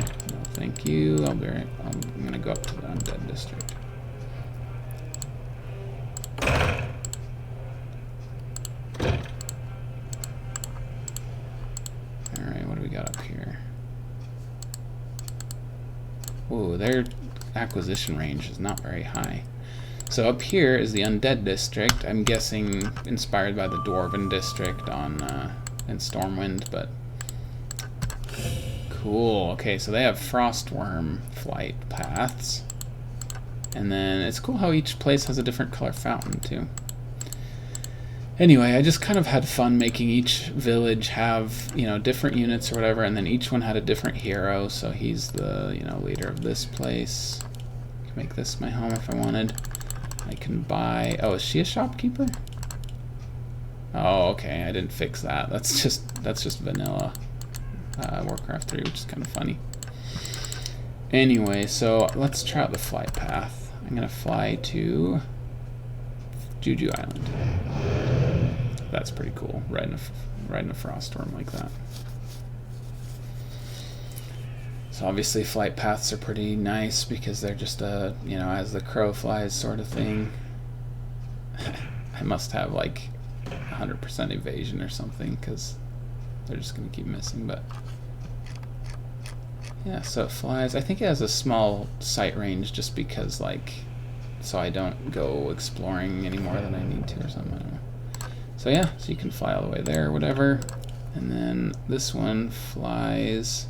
thank you. I'll be right. I'm gonna go up to the undead district. All right, what do we got up here? Ooh, their acquisition range is not very high. So up here is the undead district. I'm guessing inspired by the dwarven district on in Stormwind, but cool. Okay, so they have frostworm flight paths, and then it's cool how each place has a different color fountain too. Anyway, I just kind of had fun making each village have, you know, different units or whatever, and then each one had a different hero. So he's the, you know, leader of this place. I can make this my home if I wanted. I can buy... Oh, is she a shopkeeper? Oh, okay, I didn't fix that. That's just vanilla Warcraft 3, which is kind of funny. Anyway, so let's try out the flight path. I'm gonna fly to Juju Island. That's pretty cool, riding a froststorm like that. So obviously flight paths are pretty nice because they're just a, you know, as the crow flies sort of thing. I must have like 100% evasion or something because they're just going to keep missing, but yeah, so it flies. I think it has a small sight range just because, like, so I don't go exploring any more than I need to or something, I don't know. So yeah, so you can fly all the way there or whatever. And then this one flies...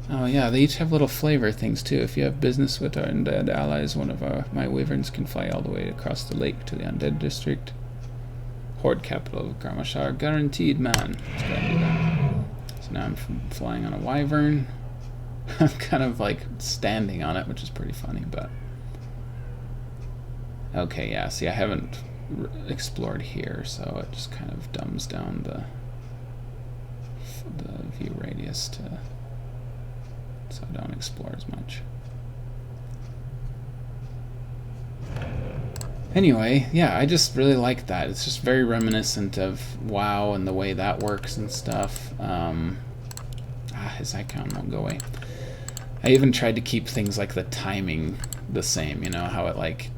Oh yeah, they each have little flavor things too. If you have business with our undead allies, one of my wyverns can fly all the way across the lake to the undead district. Horde capital of Gromashar, guaranteed, man. Let's go and do that. So now I'm flying on a wyvern. I'm kind of like standing on it, which is pretty funny, but... Okay, yeah, see, I haven't explored here, so it just kind of dumbs down the view radius so I don't explore as much. Anyway, yeah, I just really like that. It's just very reminiscent of WoW and the way that works and stuff. His icon won't go away. I even tried to keep things like the timing the same, you know, how it like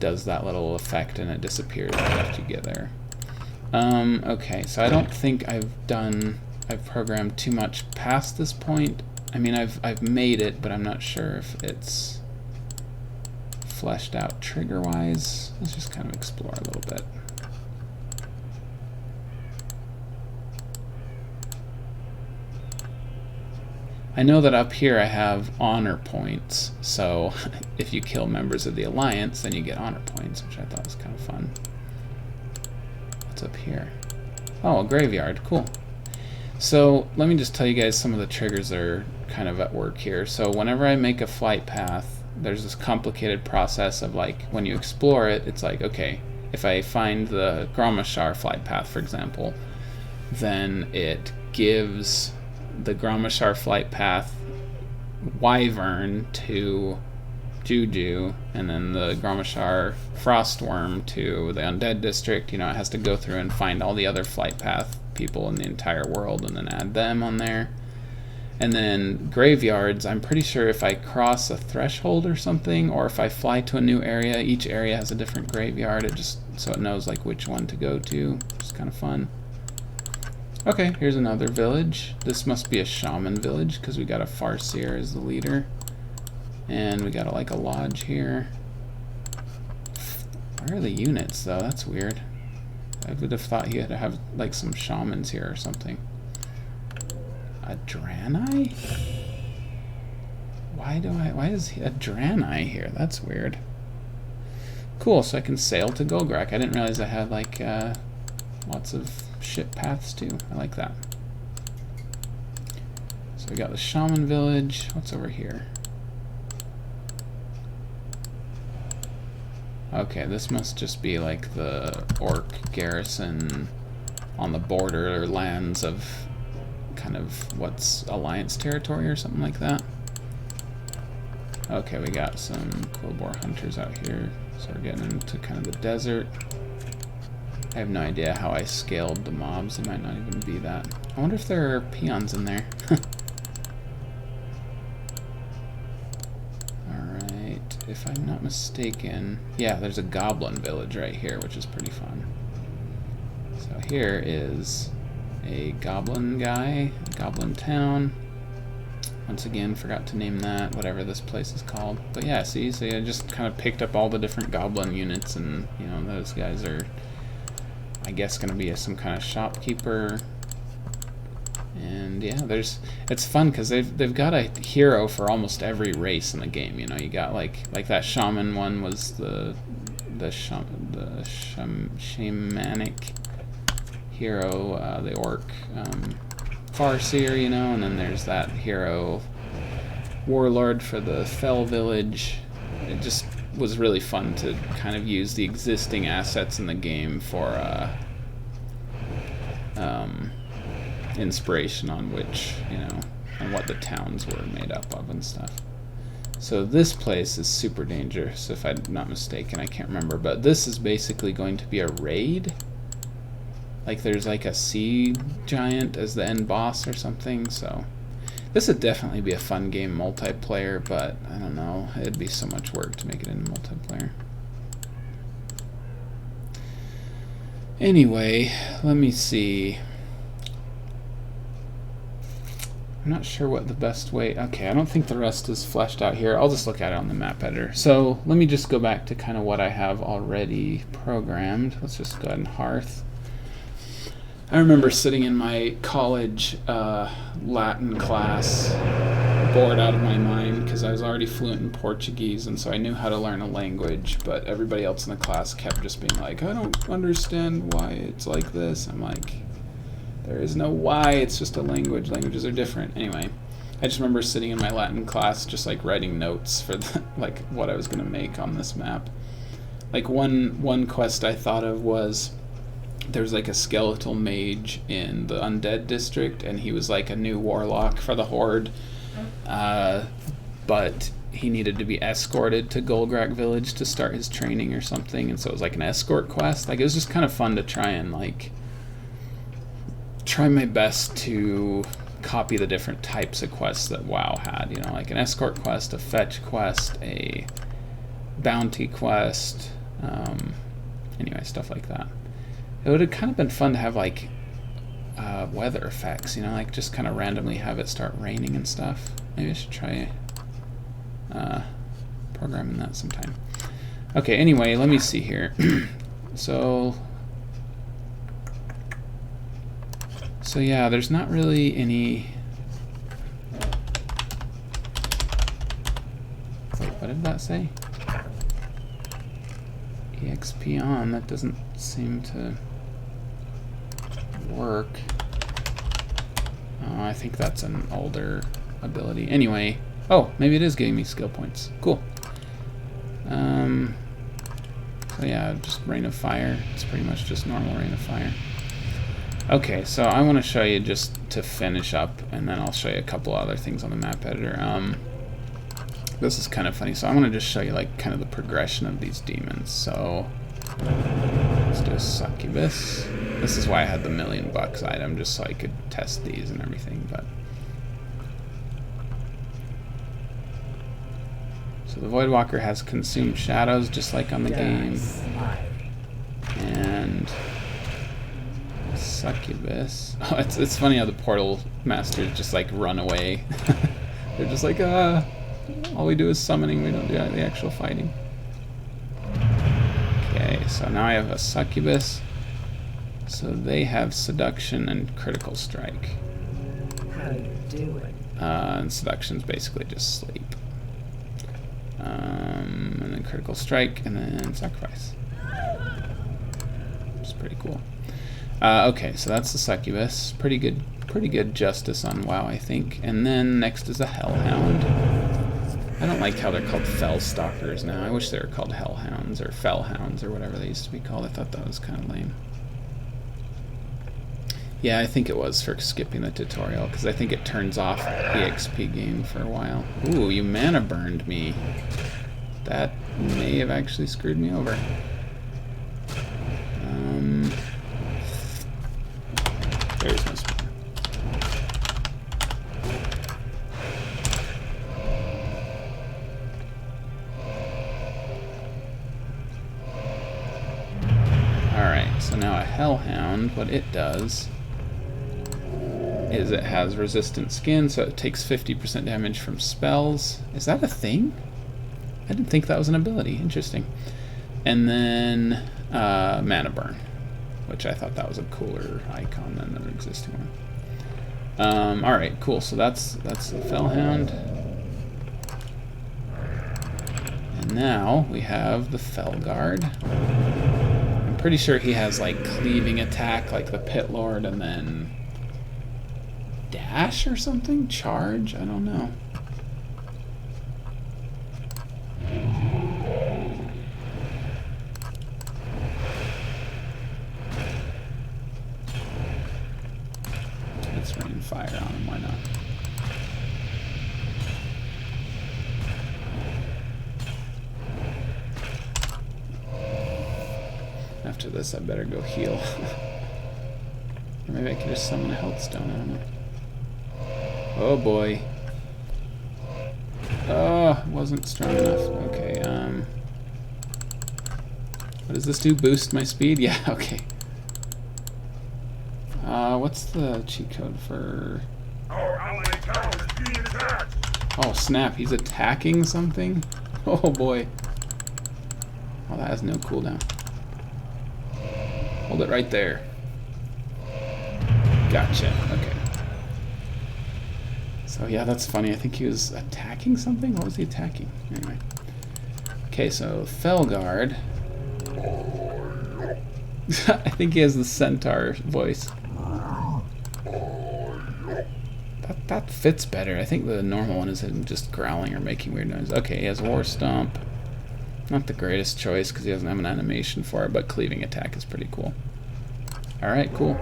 does that little effect and it disappears after you get there. Okay, so I don't think I've programmed too much past this point. I mean, I've made it, but I'm not sure if it's fleshed out trigger-wise. Let's just kind of explore a little bit. I know that up here I have honor points, so if you kill members of the Alliance, then you get honor points, which I thought was kind of fun. What's up here? Oh, a graveyard. Cool. So let me just tell you guys some of the triggers that are kind of at work here. So whenever I make a flight path, there's this complicated process of like when you explore it, it's like, okay, if I find the Gromashar flight path, for example, then it gives the Gromashar flight path Wyvern to Juju, and then the Gromashar Frostworm to the Undead District. You know, it has to go through and find all the other flight path people in the entire world and then add them on there. And then graveyards, I'm pretty sure if I cross a threshold or something, or if I fly to a new area, each area has a different graveyard. It just so it knows like which one to go to. It's kind of fun. Okay, here's another village. This must be a shaman village because we got a Farseer as the leader, and we got like a lodge here. Where are the units though? That's weird. I would have thought you had to have like some shamans here or something. A Draenei? Why is a Draenei here? That's weird. Cool, so I can sail to Golgrak. I didn't realize I had like lots of ship paths too. I like that. So we got the shaman village. What's over here? Okay, this must just be like the orc garrison on the border lands of kind of what's Alliance territory or something like that. Okay, we got some Quillboar hunters out here, so we're getting into kind of the desert. I have no idea how I scaled the mobs. It might not even be that. I wonder if there are peons in there. Alright, if I'm not mistaken, yeah, there's a goblin village right here, which is pretty fun. So here is a goblin guy, a goblin town. Once again, forgot to name that, whatever this place is called. But yeah, see, so I just kind of picked up all the different goblin units, and you know, those guys are, I guess, going to be some kind of shopkeeper. And yeah, it's fun because they've got a hero for almost every race in the game. You know, you got like that shaman one was the shamanic hero, the orc Farseer, you know, and then there's that hero warlord for the Fell village. It just was really fun to kind of use the existing assets in the game for inspiration on which, you know, and what the towns were made up of and stuff. So this place is super dangerous, if I'm not mistaken. I can't remember, but this is basically going to be a raid. Like there's like a sea giant as the end boss or something, so this would definitely be a fun game multiplayer, but I don't know, it'd be so much work to make it into multiplayer. Anyway, let me see. I'm not sure what the best way... Okay, I don't think the rest is fleshed out here. I'll just look at it on the map editor. So let me just go back to kind of what I have already programmed. Let's just go ahead and hearth. I remember sitting in my college Latin class, bored out of my mind because I was already fluent in Portuguese, and so I knew how to learn a language, but everybody else in the class kept just being like, I don't understand why it's like this. I'm like, there is no why, it's just a language. Languages are different. Anyway, I just remember sitting in my Latin class just like writing notes for the, like what I was going to make on this map. Like one quest I thought of was there's like a skeletal mage in the undead district, and he was like a new warlock for the horde, but he needed to be escorted to Golgrak village to start his training or something, and so it was like an escort quest. Like, it was just kind of fun to try and like try my best to copy the different types of quests that WoW had, you know, like an escort quest, a fetch quest, a bounty quest, anyway, stuff like that. It would have kind of been fun to have like weather effects, you know, like just kind of randomly have it start raining and stuff. Maybe I should try programming that sometime. Okay, anyway, let me see here. So yeah, there's not really any... Wait, what did that say? EXP on, that doesn't seem to work. Oh, I think that's an older ability. Anyway, oh, maybe it is giving me skill points. Cool. So yeah, just Rain of Fire. It's pretty much just normal Rain of Fire. Okay, so I want to show you just to finish up, and then I'll show you a couple other things on the map editor. This is kind of funny, so I want to just show you like kind of the progression of these demons. So let's do a succubus. This is why I had the $1,000,000 item, just so I could test these and everything. But so the Voidwalker has consumed shadows, just like on the game, and succubus. Oh, it's funny how the portal masters just like run away. They're just like, all we do is summoning, we don't do the actual fighting. Okay, so now I have a succubus. So they have seduction and critical strike. How you doing? And seduction's basically just sleep. And then critical strike, and then sacrifice. Which is pretty cool. Okay, so that's the succubus. Pretty good justice on WoW, I think. And then next is a hellhound. I don't like how they're called fell stalkers now. I wish they were called hellhounds or fellhounds or whatever they used to be called. I thought that was kind of lame. Yeah, I think it was for skipping the tutorial, because I think it turns off EXP game for a while. Ooh, you mana burned me. That may have actually screwed me over. There's my spear. Alright, so now a hellhound, what it does is it has resistant skin, so it takes 50% damage from spells. Is that a thing? I didn't think that was an ability. Interesting. And then mana burn, which I thought that was a cooler icon than the existing one. Alright, cool. So that's the Fellhound. And now we have the Felguard. I'm pretty sure he has like cleaving attack like the Pit Lord, and then dash or something? Charge? I don't know. Let's rain fire on him, why not? After this I better go heal. Or maybe I could just summon a health stone, I don't know. Oh boy. Oh, wasn't strong enough. Okay, what does this do? Boost my speed? Yeah, okay. What's the cheat code for... Our allied tower is being attacked! Oh snap, he's attacking something? Oh boy. Oh, that has no cooldown. Hold it right there. Gotcha, okay. So yeah, that's funny. I think he was attacking something? What was he attacking? Anyway. Okay, so Felguard. I think he has the centaur voice. That fits better. I think the normal one is him just growling or making weird noises. Okay, he has War Stomp. Not the greatest choice because he doesn't have an animation for it, but cleaving attack is pretty cool. Alright, cool.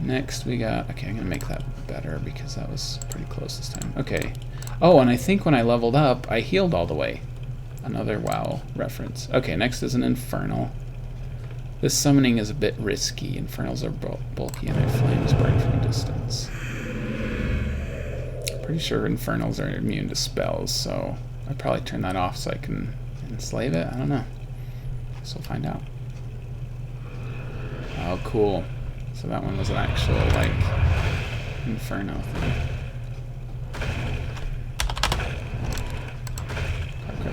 Next we got... Okay, I'm going to make that better because that was pretty close this time. Okay. Oh, and I think when I leveled up, I healed all the way. Another WoW reference. Okay, next is an Infernal. This summoning is a bit risky. Infernals are bulky and their flames burn from a distance. Pretty sure Infernals are immune to spells, so I'd probably turn that off so I can enslave it. I don't know. Guess we'll find out. Oh, cool. So that one was an actual, like, Inferno thing.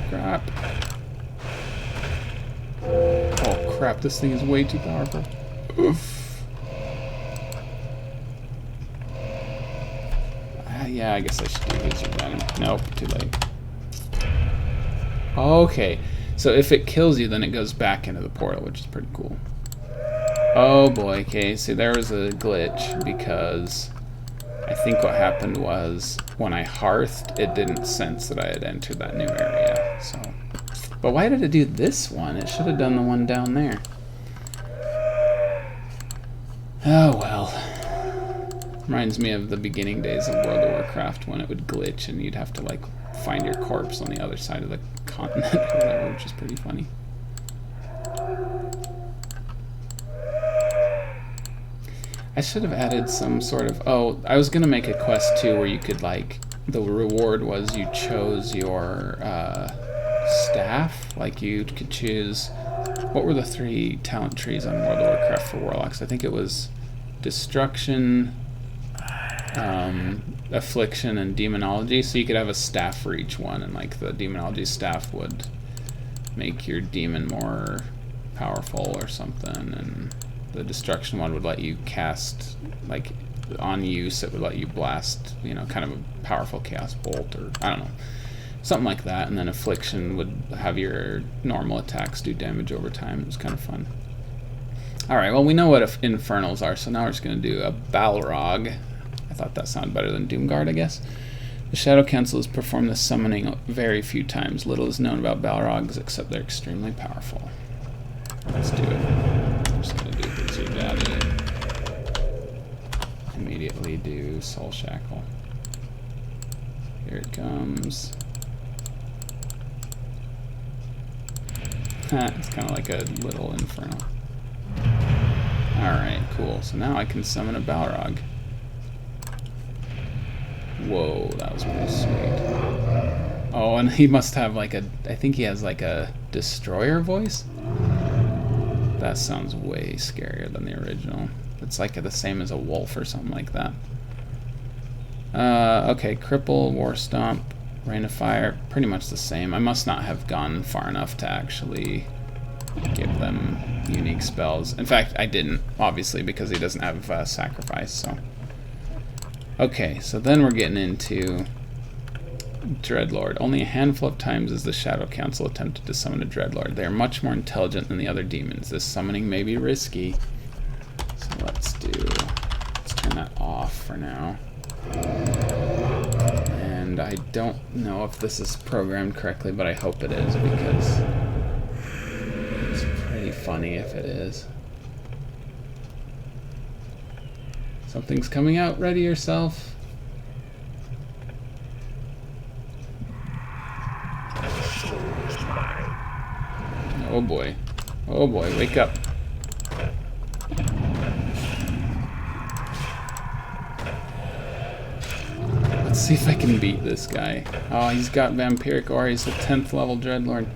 Crap. Oh crap, this thing is way too powerful. Oof. Yeah, I guess I should do laser gun. Nope, too late. Okay, so if it kills you, then it goes back into the portal, which is pretty cool. Oh boy, okay, see there was a glitch because I think what happened was when I hearthed, it didn't sense that I had entered that new area. So, but why did it do this one? It should have done the one down there. Oh well. Reminds me of the beginning days of World of Warcraft when it would glitch and you'd have to like find your corpse on the other side of the continent or whatever, which is pretty funny. I should have added some sort of... Oh, I was going to make a quest too where you could like... The reward was you chose your staff. Like you could choose... What were the 3 talent trees on World of Warcraft for Warlocks? I think it was Destruction, Affliction, and Demonology. So you could have a staff for each one, and like the Demonology staff would make your demon more powerful or something, and the Destruction one would let you cast, like on use, it would let you blast, you know, kind of a powerful chaos bolt, or I don't know, something like that. And then Affliction would have your normal attacks do damage over time. It was kind of fun. Alright, well we know what Infernals are, so now we're just going to do a Balrog. I thought that sounded better than Doomguard, I guess. The Shadow Council has performed this summoning very few times. Little is known about Balrogs except they're extremely powerful. Let's do it. I'm just going to do Blizzard Daddy. Immediately do Soul Shackle. Here it comes. It's kind of like a little Infernal. Alright, cool. So now I can summon a Balrog. Whoa, that was pretty sweet. Oh, and he must have like a... I think he has like a Destroyer voice? That sounds way scarier than the original. It's like the same as a wolf or something like that. Okay, Cripple, War Stomp, Rain of Fire, pretty much the same. I must not have gone far enough to actually give them unique spells. In fact, I didn't, obviously, because he doesn't have Sacrifice, so... Okay, so then we're getting into Dreadlord. Only a handful of times has the Shadow Council attempted to summon a Dreadlord. They are much more intelligent than the other demons. This summoning may be risky. So let's turn that off for now. And I don't know if this is programmed correctly, but I hope it is, because it's pretty funny if it is. Something's coming out. Ready yourself. Oh boy. Oh boy, wake up. Let's see if I can beat this guy. Oh, he's got Vampiric Aura. He's a 10th level Dreadlord.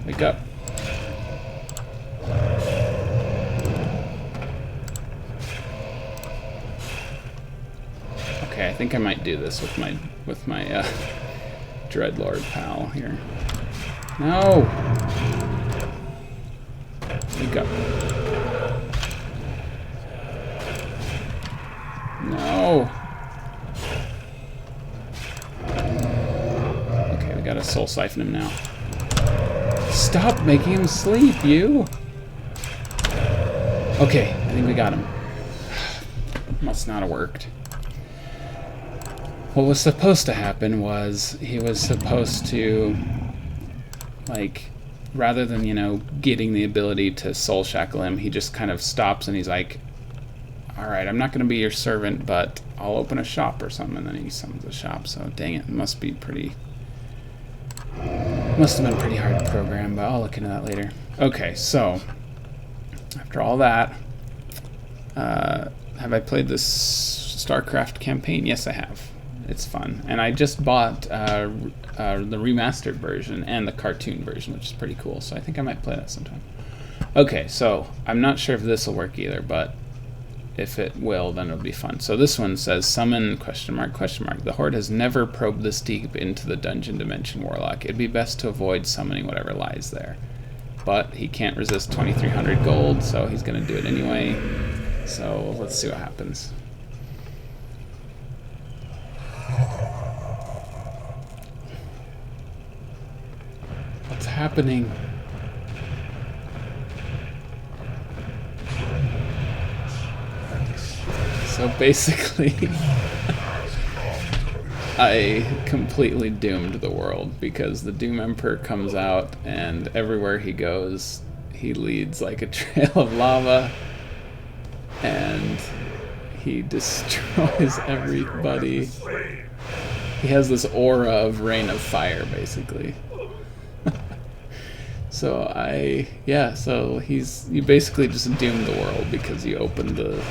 Wake up. Okay, I think I might do this with my Dreadlord pal here. No! Wake up. No! Okay, we gotta soul siphon him now. Stop making him sleep, you! Okay, I think we got him. Must not have worked. What was supposed to happen was he was supposed to, like, rather than, you know, getting the ability to soul shackle him, he just kind of stops and he's like, alright, I'm not going to be your servant, but I'll open a shop or something, and then he summons a shop, so dang it, must have been pretty hard to program, but I'll look into that later. Okay, so, after all that, have I played this StarCraft campaign? Yes, I have. It's fun. And I just bought the remastered version and the cartoon version, which is pretty cool, so I think I might play that sometime. Okay, so I'm not sure if this will work either, but if it will, then it'll be fun. So this one says, summon, question mark, question mark. The Horde has never probed this deep into the dungeon dimension, Warlock. It'd be best to avoid summoning whatever lies there. But he can't resist 2,300 gold, so he's going to do it anyway. So let's see what happens. What's happening? So basically, I completely doomed the world because the Doom Emperor comes out and everywhere he goes, he leads like a trail of lava and he destroys everybody. He has this aura of rain of fire, basically. So you basically just doomed the world because you opened the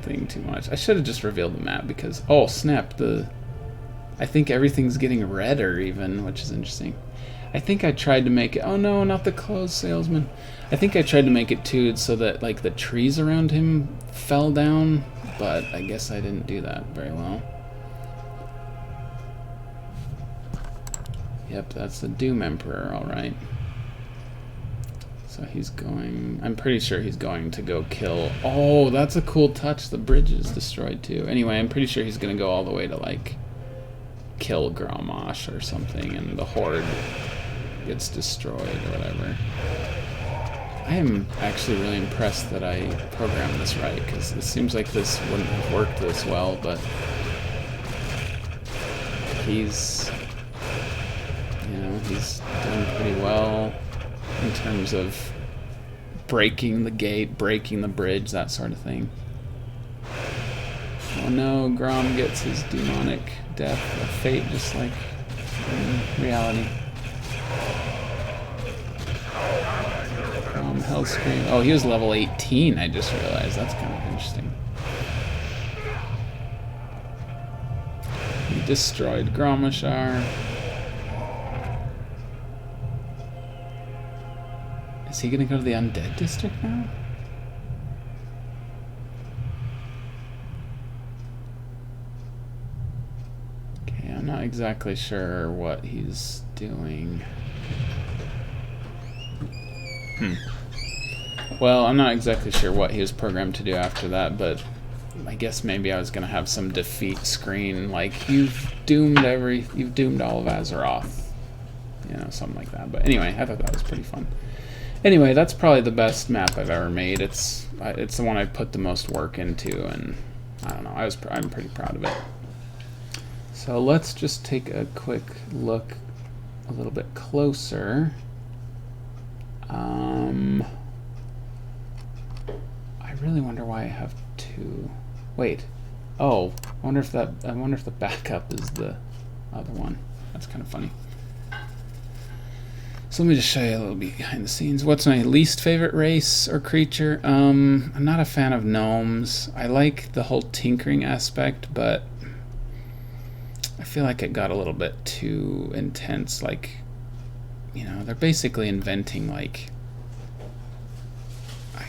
thing too much. I should have just revealed the map because, oh snap, I think everything's getting redder even, which is interesting. I think I tried to make it, oh no, not the clothes salesman. I think I tried to make it too so that like the trees around him fell down, but I guess I didn't do that very well. Yep, that's the Doom Emperor, alright. So he's going, I'm pretty sure he's going to go kill, oh, that's a cool touch, the bridge is destroyed too. Anyway, I'm pretty sure he's going to go all the way to like kill Grommash or something and the Horde gets destroyed or whatever. I am actually really impressed that I programmed this right because it seems like this wouldn't have worked this well, but he's doing pretty well in terms of breaking the gate, breaking the bridge, that sort of thing. Oh no, Grom gets his demonic death, a fate just like in reality. Grom Hellscream. Oh, he was level 18, I just realized. That's kind of interesting. He destroyed Gromashar. Is he gonna go to the Undead District now? Okay, I'm not exactly sure what he's doing. Well, I'm not exactly sure what he was programmed to do after that, but I guess maybe I was gonna have some defeat screen, like you've doomed all of Azeroth, you know, something like that. But anyway, I thought that was pretty fun. Anyway, that's probably the best map I've ever made. It's the one I put the most work into, and I don't know. I'm pretty proud of it. So let's just take a quick look, a little bit closer. I really wonder why I have two. Wait. Oh, I wonder if the backup is the other one. That's kind of funny. So let me just show you a little bit behind the scenes. What's my least favorite race or creature? I'm not a fan of gnomes. I like the whole tinkering aspect, but I feel like it got a little bit too intense. Like, you know, they're basically inventing like,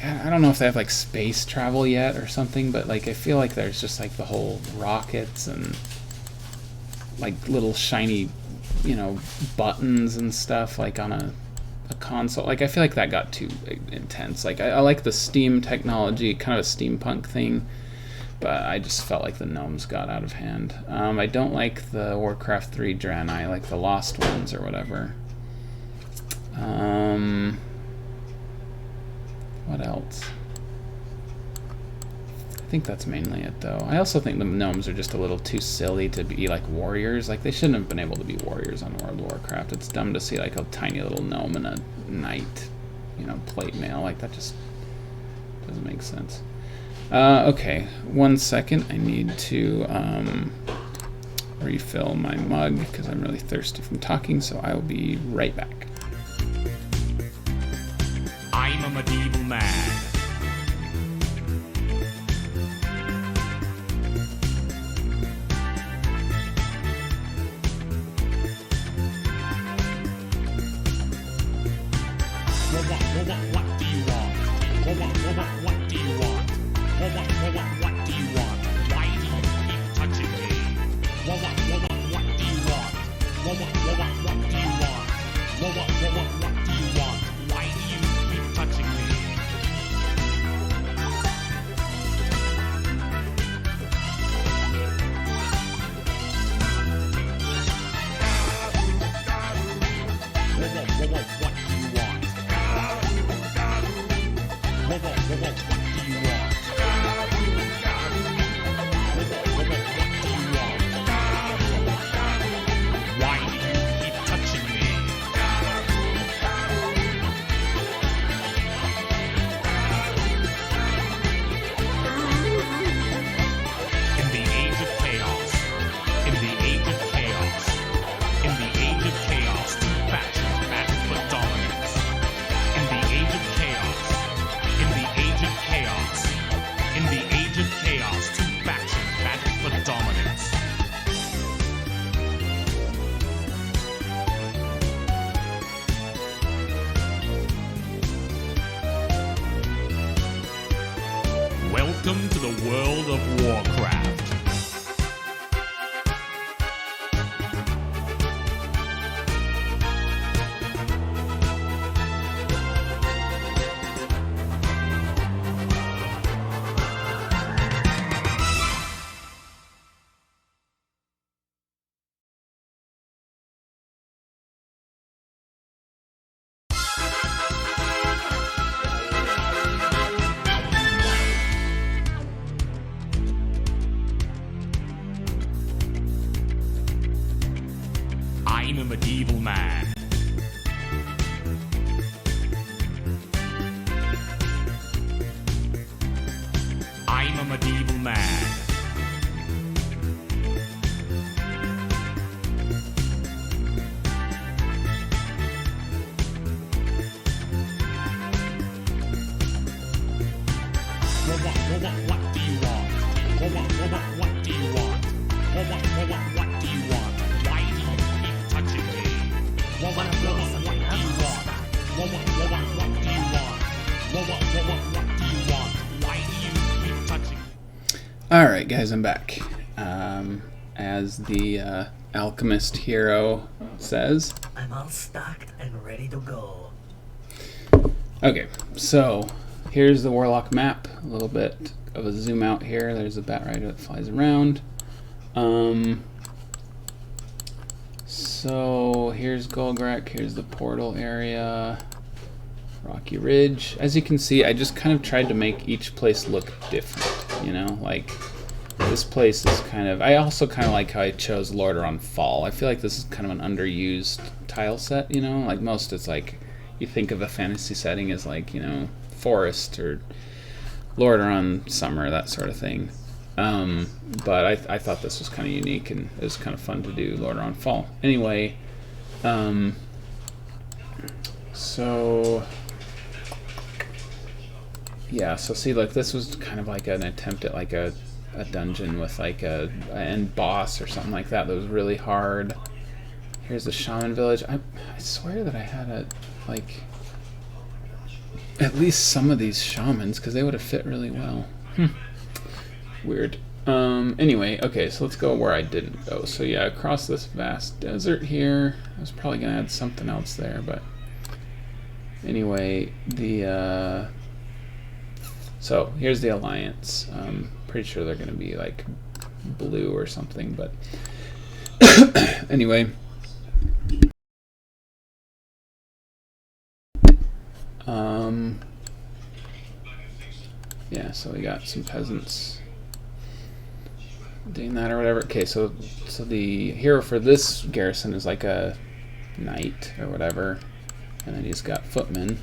I don't know if they have like space travel yet or something, but like I feel like there's just like the whole rockets and like little shiny, you know, buttons and stuff like on a console. Like I feel like that got too intense. Like I like the Steam technology, kind of a steampunk thing, but I just felt like the gnomes got out of hand. I don't like the Warcraft 3 Draenei, like the Lost Ones or whatever. What else? think that's mainly it, though. I also think the gnomes are just a little too silly to be like warriors. Like, they shouldn't have been able to be warriors on World of Warcraft. It's dumb to see like a tiny little gnome and a knight, you know, plate mail. Like, that just doesn't make sense. Okay, 1 second. I need to refill my mug because I'm really thirsty from talking, so I will be right back. I'm a medieval man. What do you want? What do you want? What do you want? Why do you keep touching me? What do you want? What do you want? What do you want? Why do you keep touching me? Welcome to the world of Warcraft. I'm a medieval man. I'm a medieval man. What do you want? What do you want? What do you want? Why do you keep touching me? What do you want? What do you want? What do you want? Why do you keep touching me? Alright guys, I'm back. As the alchemist hero says. I'm all stocked and ready to go. Okay, so here's the Warlock map. A little bit of a zoom out here. There's a bat rider that flies around. So here's Golgrek, here's the portal area, Rocky Ridge. As you can see, I just kind of tried to make each place look different, you know, like this place is kind of, I also kind of like how I chose Lordaeron Fall. I feel like this is kind of an underused tile set, you know, like most it's like, you think of a fantasy setting as like, you know, forest or Lordaeron Summer, that sort of thing. But I thought this was kind of unique and it was kind of fun to do Lordaeron Fall. Anyway, so yeah, so see, like this was kind of like an attempt at like a dungeon with like a end boss or something like that was really hard. Here's the shaman village. I swear that I had a like at least some of these shamans because they would have fit really well. Weird. Anyway, okay, so let's go where I didn't go. So yeah, across this vast desert here. I was probably gonna add something else there, but anyway, the so here's the Alliance. Pretty sure they're gonna be like blue or something, but anyway. Yeah, so we got some peasants doing that or whatever. Okay, so the hero for this garrison is like a knight or whatever, and then he's got footmen.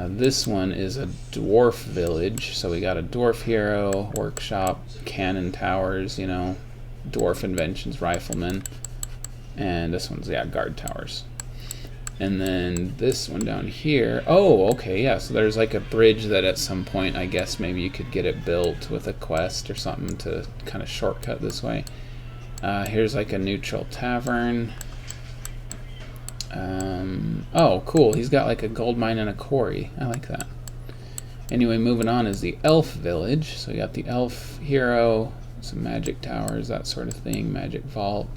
This one is a dwarf village, so we got a dwarf hero, workshop, cannon towers, you know, dwarf inventions, riflemen, and this one's, yeah, guard towers. And then this one down here, oh, okay, yeah, so there's like a bridge that at some point, I guess maybe you could get it built with a quest or something to kind of shortcut this way. Here's like a neutral tavern. Oh, cool, he's got like a gold mine and a quarry. I like that. Anyway, moving on is the elf village. So we got the elf hero, some magic towers, that sort of thing, magic vault.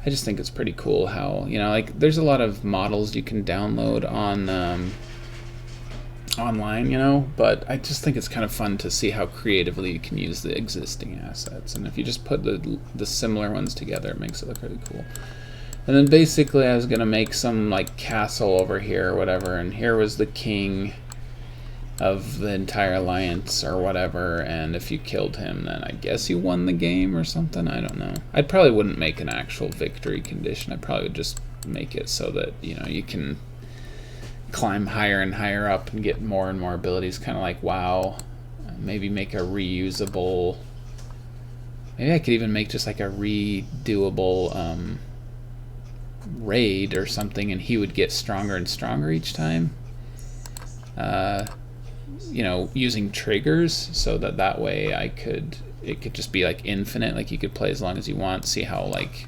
I just think it's pretty cool how, you know, like there's a lot of models you can download on online, you know, but I just think it's kind of fun to see how creatively you can use the existing assets. And if you just put the similar ones together, it makes it look really cool. And then basically I was going to make some like castle over here or whatever, and here was the king of the entire alliance or whatever, and if you killed him then I guess you won the game or something, I don't know. I probably wouldn't make an actual victory condition. I probably would just make it so that, you know, you can climb higher and higher up and get more and more abilities, kind of like WoW. Maybe make a reusable, maybe I could even make just like a redoable raid or something, and he would get stronger and stronger each time. You know, using triggers so that way it could just be like infinite, like you could play as long as you want, see how like,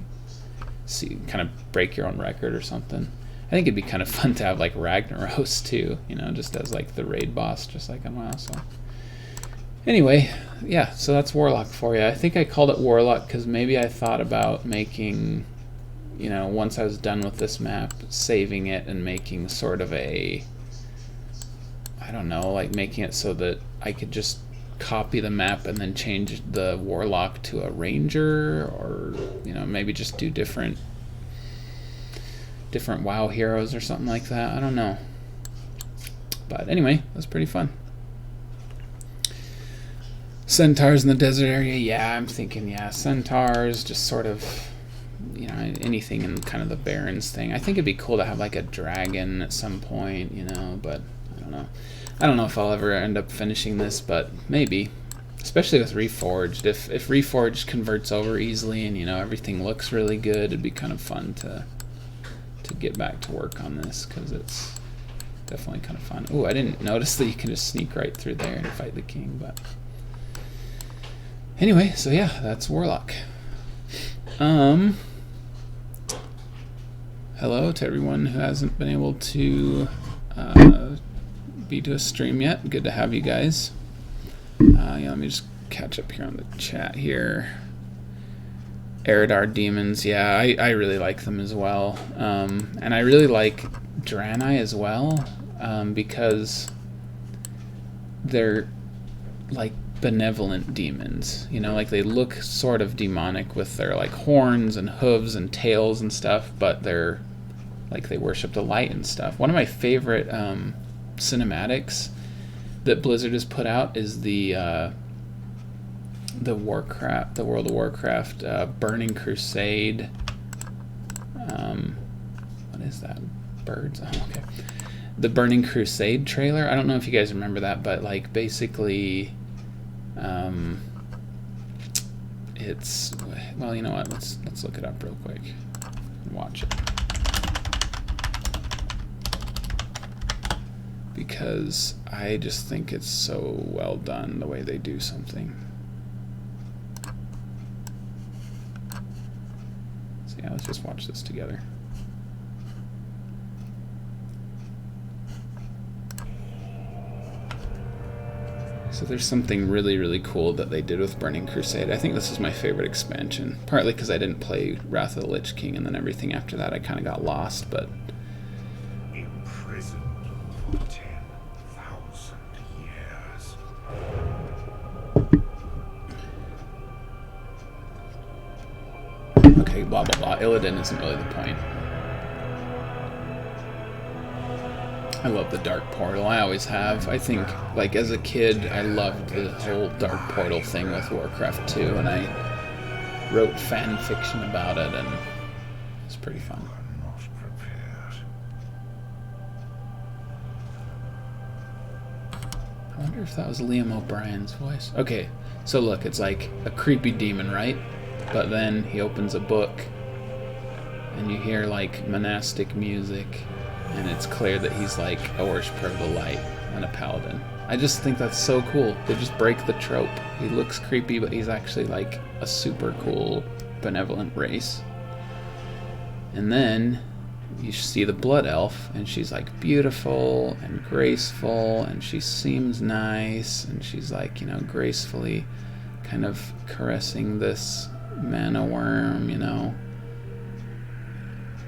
kind of break your own record or something. I think it'd be kind of fun to have like Ragnaros too, you know, just as like the raid boss, just like on WoW. So anyway, yeah, so that's Warlock for you. I think I called it Warlock because maybe I thought about making, you know, once I was done with this map, saving it and making sort of a, I don't know, like making it so that I could just copy the map and then change the Warlock to a Ranger, or, you know, maybe just do different WoW heroes or something like that. I don't know. But anyway, it was pretty fun. Centaurs in the desert area, yeah, I'm thinking, yeah, centaurs, just sort of, you know, anything in kind of the Barrens thing. I think it'd be cool to have like a dragon at some point, you know, but I don't know. I don't know if I'll ever end up finishing this, but maybe. Especially with Reforged. If Reforged converts over easily and, you know, everything looks really good, it'd be kind of fun to get back to work on this, because it's definitely kind of fun. Oh, I didn't notice that you can just sneak right through there and fight the king, but anyway, so yeah, that's Warlock. Hello to everyone who hasn't been able to be to a stream yet. Good to have you guys. Yeah, let me just catch up here on the chat here. Eridar demons, yeah, I really like them as well. And I really like Draenei as well, because they're like benevolent demons, you know, like they look sort of demonic with their like horns and hooves and tails and stuff, but they're like, they worship the light and stuff. One of my favorite cinematics that Blizzard has put out is the World of Warcraft Burning Crusade. What is that? Birds? Oh, okay. The Burning Crusade trailer. I don't know if you guys remember that, but like basically, it's, well, you know what? Let's look it up real quick and watch it, because I just think it's so well done the way they do something. So yeah, let's just watch this together. So there's something really, really cool that they did with Burning Crusade. I think this is my favorite expansion, partly because I didn't play Wrath of the Lich King, and then everything after that I kind of got lost, but Imprisoned for 10,000 years. okay, blah blah blah. Illidan isn't really the point. I love the Dark Portal. I always have. I think, like, as a kid, I loved the whole Dark Portal thing with Warcraft 2, and I wrote fan fiction about it, and it's pretty fun. Not prepared. I wonder if that was Liam O'Brien's voice. Okay, so look, it's like a creepy demon, right? But then he opens a book, and you hear, like, monastic music, and it's clear that he's like a worshiper of the light and a paladin. I just think that's so cool. They just break the trope. He looks creepy, but he's actually like a super cool, benevolent race. And then you see the blood elf, and she's like beautiful and graceful, and she seems nice, and she's like, you know, gracefully kind of caressing this mana worm, you know.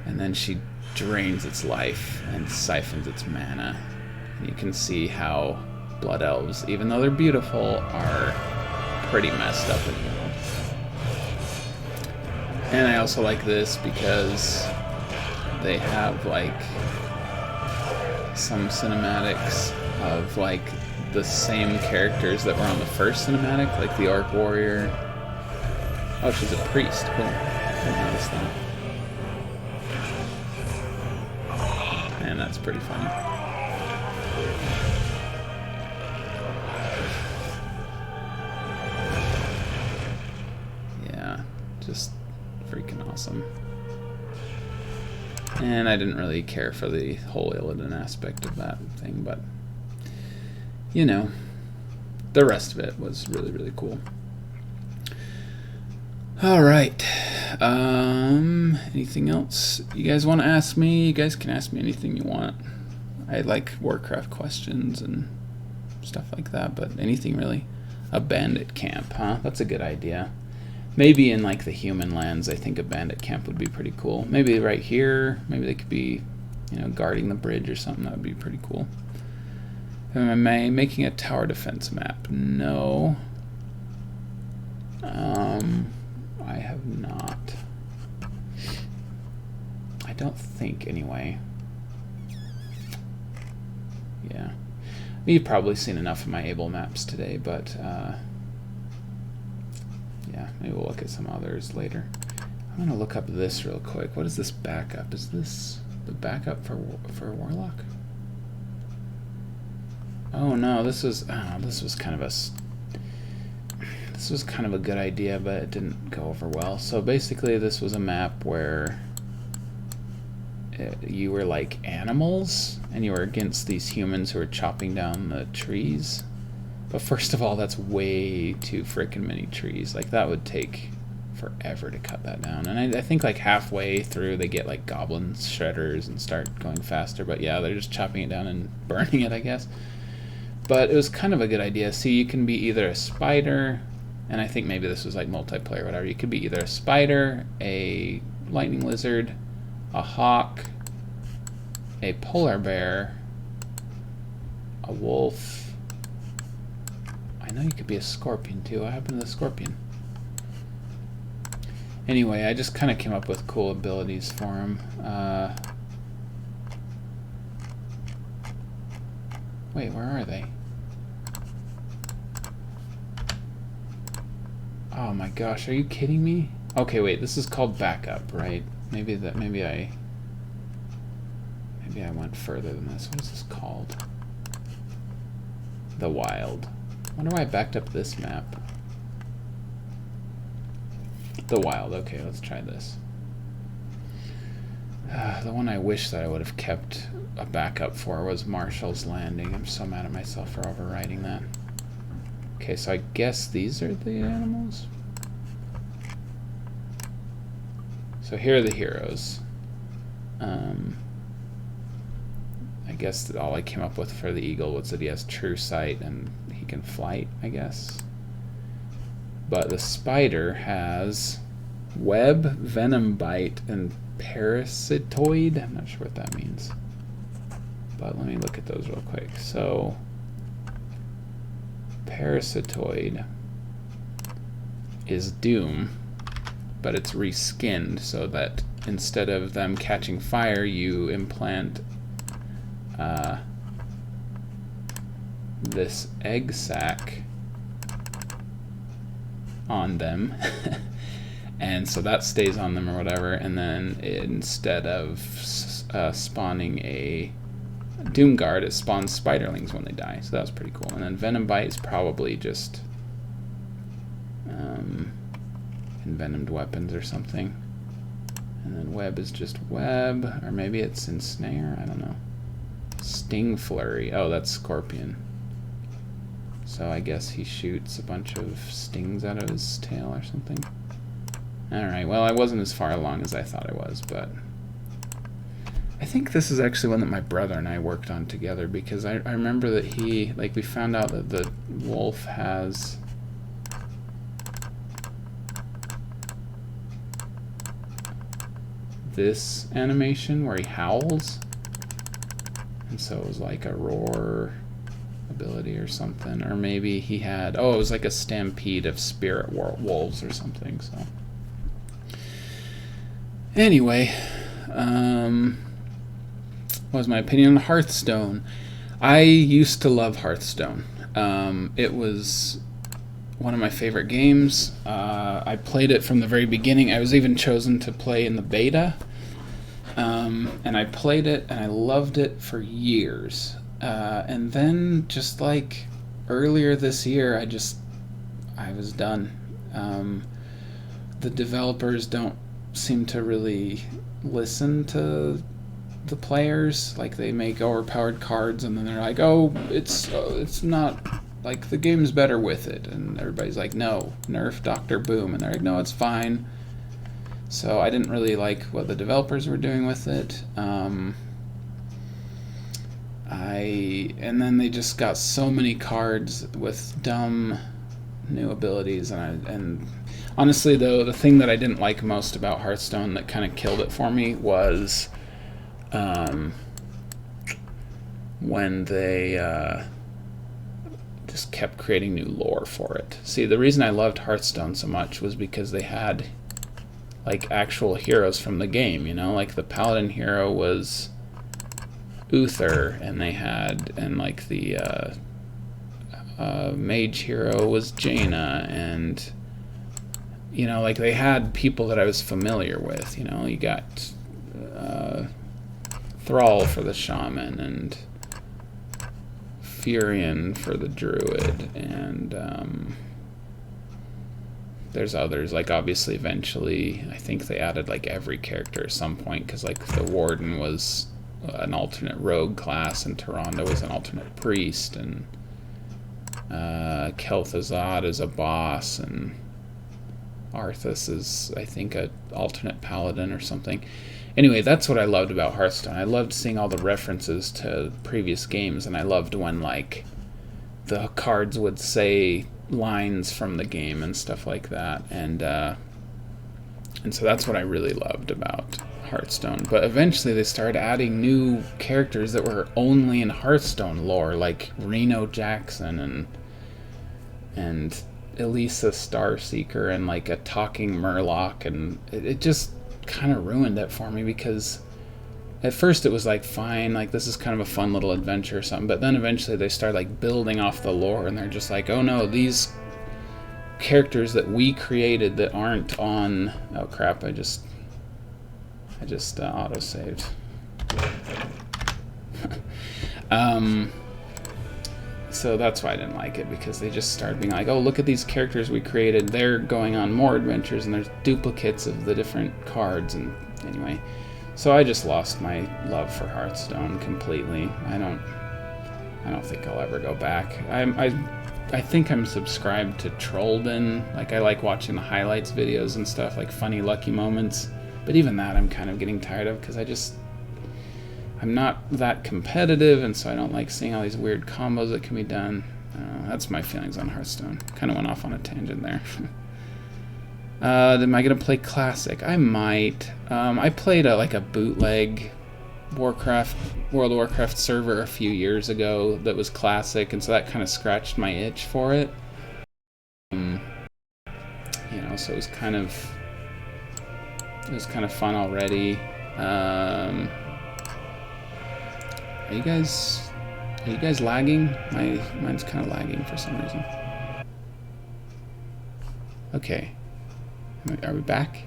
And then she drains its life and siphons its mana. And you can see how blood elves, even though they're beautiful, are pretty messed up and evil. And I also like this because they have like some cinematics of like the same characters that were on the first cinematic, like the Orc Warrior. Oh, she's a priest. Cool. I didn't notice that. And that's pretty funny. Yeah, just freaking awesome. And I didn't really care for the whole Illidan aspect of that thing, but you know, the rest of it was really, really cool. Alright. Anything else you guys want to ask me? You guys can ask me anything you want. I like Warcraft questions and stuff like that, but anything really. A bandit camp, huh? That's a good idea. Maybe in like the human lands, I think a bandit camp would be pretty cool. Maybe right here, maybe they could be, you know, guarding the bridge or something. That would be pretty cool. Am I making a tower defense map? No. I have not. I don't think, anyway. Yeah. You've probably seen enough of my Able maps today, but yeah, maybe we'll look at some others later. I'm going to look up this real quick. What is this backup? Is this the backup for Warlock? Oh no, this was kind of a good idea, but it didn't go over well. So basically this was a map where you were like animals and you were against these humans who were chopping down the trees. But first of all, that's way too frickin' many trees. Like that would take forever to cut that down. And I think like halfway through they get like goblin shredders and start going faster. But yeah, they're just chopping it down and burning it, I guess. But it was kind of a good idea. See, you can be either a spider, and I think maybe this was like multiplayer or whatever. You could be either a spider, a lightning lizard, a hawk, a polar bear, a wolf. I know you could be a scorpion too. What happened to the scorpion? Anyway, I just kind of came up with cool abilities for him. Wait, where are they? Oh my gosh, are you kidding me? Okay, wait, this is called backup, right? Maybe I went further than this. What is this called? The Wild. I wonder why I backed up this map. The Wild, okay, let's try this. The one I wish that I would have kept a backup for was Marshall's Landing. I'm so mad at myself for overwriting that. Okay, so I guess these are the animals. So here are the heroes. I guess that all I came up with for the eagle was that he has true sight and he can flight, I guess. But the spider has web, venom bite, and parasitoid. I'm not sure what that means. But let me look at those real quick. So parasitoid is doom, but it's reskinned so that instead of them catching fire, you implant this egg sac on them. And so that stays on them or whatever, and then instead of spawning a Doom Guard, it spawns spiderlings when they die, so that was pretty cool. And then Venom Bite is probably just envenomed weapons or something. And then Web is just Web, or maybe it's Ensnare, I don't know. Sting Flurry, oh, that's Scorpion. So I guess he shoots a bunch of stings out of his tail or something. Alright, well, I wasn't as far along as I thought I was, but I think this is actually one that my brother and I worked on together, because I remember that he, like, we found out that the wolf has this animation where he howls, and so it was like a roar ability or something, or maybe he had, oh, it was like a stampede of spirit wolves or something. So anyway, what was my opinion on Hearthstone? I used to love Hearthstone. It was one of my favorite games. I played it from the very beginning. I was even chosen to play in the beta, and I played it and I loved it for years. And then just like earlier this year, I was done. The developers don't seem to really listen to the players. Like, they make overpowered cards and then they're like, oh, it's not, like, the game's better with it, and everybody's like, no, nerf Dr. Boom, and they're like, no, it's fine. So I didn't really like what the developers were doing with it. And then they just got so many cards with dumb new abilities, and honestly, though, the thing that I didn't like most about Hearthstone that kind of killed it for me was when they just kept creating new lore for it. See, the reason I loved Hearthstone so much was because they had like actual heroes from the game, you know, like the paladin hero was Uther, and they had, and like the mage hero was Jaina, and you know, like they had people that I was familiar with. You know, you got Thrall for the shaman, and Furion for the druid, and there's others, like obviously eventually I think they added like every character at some point, because like the warden was an alternate rogue class, and Tyrande was an alternate priest, and Kel'Thuzad is a boss, and Arthas is, I think, an alternate paladin or something. Anyway, that's what I loved about Hearthstone. I loved seeing all the references to previous games, and I loved when like the cards would say lines from the game and stuff like that, and so that's what I really loved about Hearthstone. But eventually they started adding new characters that were only in Hearthstone lore, like Reno Jackson and Elisa Starseeker, and like a talking Murloc, and it just kind of ruined it for me, because at first it was like fine, like this is kind of a fun little adventure or something, but then eventually they started like building off the lore, and they're just like, oh no, these characters that we created that aren't on, oh crap, I just auto-saved. So that's why I didn't like it, because they just started being like, oh, look at these characters we created, they're going on more adventures, and there's duplicates of the different cards, and anyway. So I just lost my love for Hearthstone completely. I don't think I'll ever go back. I think I'm subscribed to Trollden. Like, I like watching the highlights videos and stuff, like funny lucky moments. But even that I'm kind of getting tired of, because I'm not that competitive, and so I don't like seeing all these weird combos that can be done. That's my feelings on Hearthstone. Kind of went off on a tangent there. Am I going to play Classic? I might. I played like a bootleg World of Warcraft server a few years ago that was Classic, and so that kind of scratched my itch for it. You know, so it was kind of fun already. Are you guys lagging? Mine's kind of lagging for some reason. Okay. Are we back?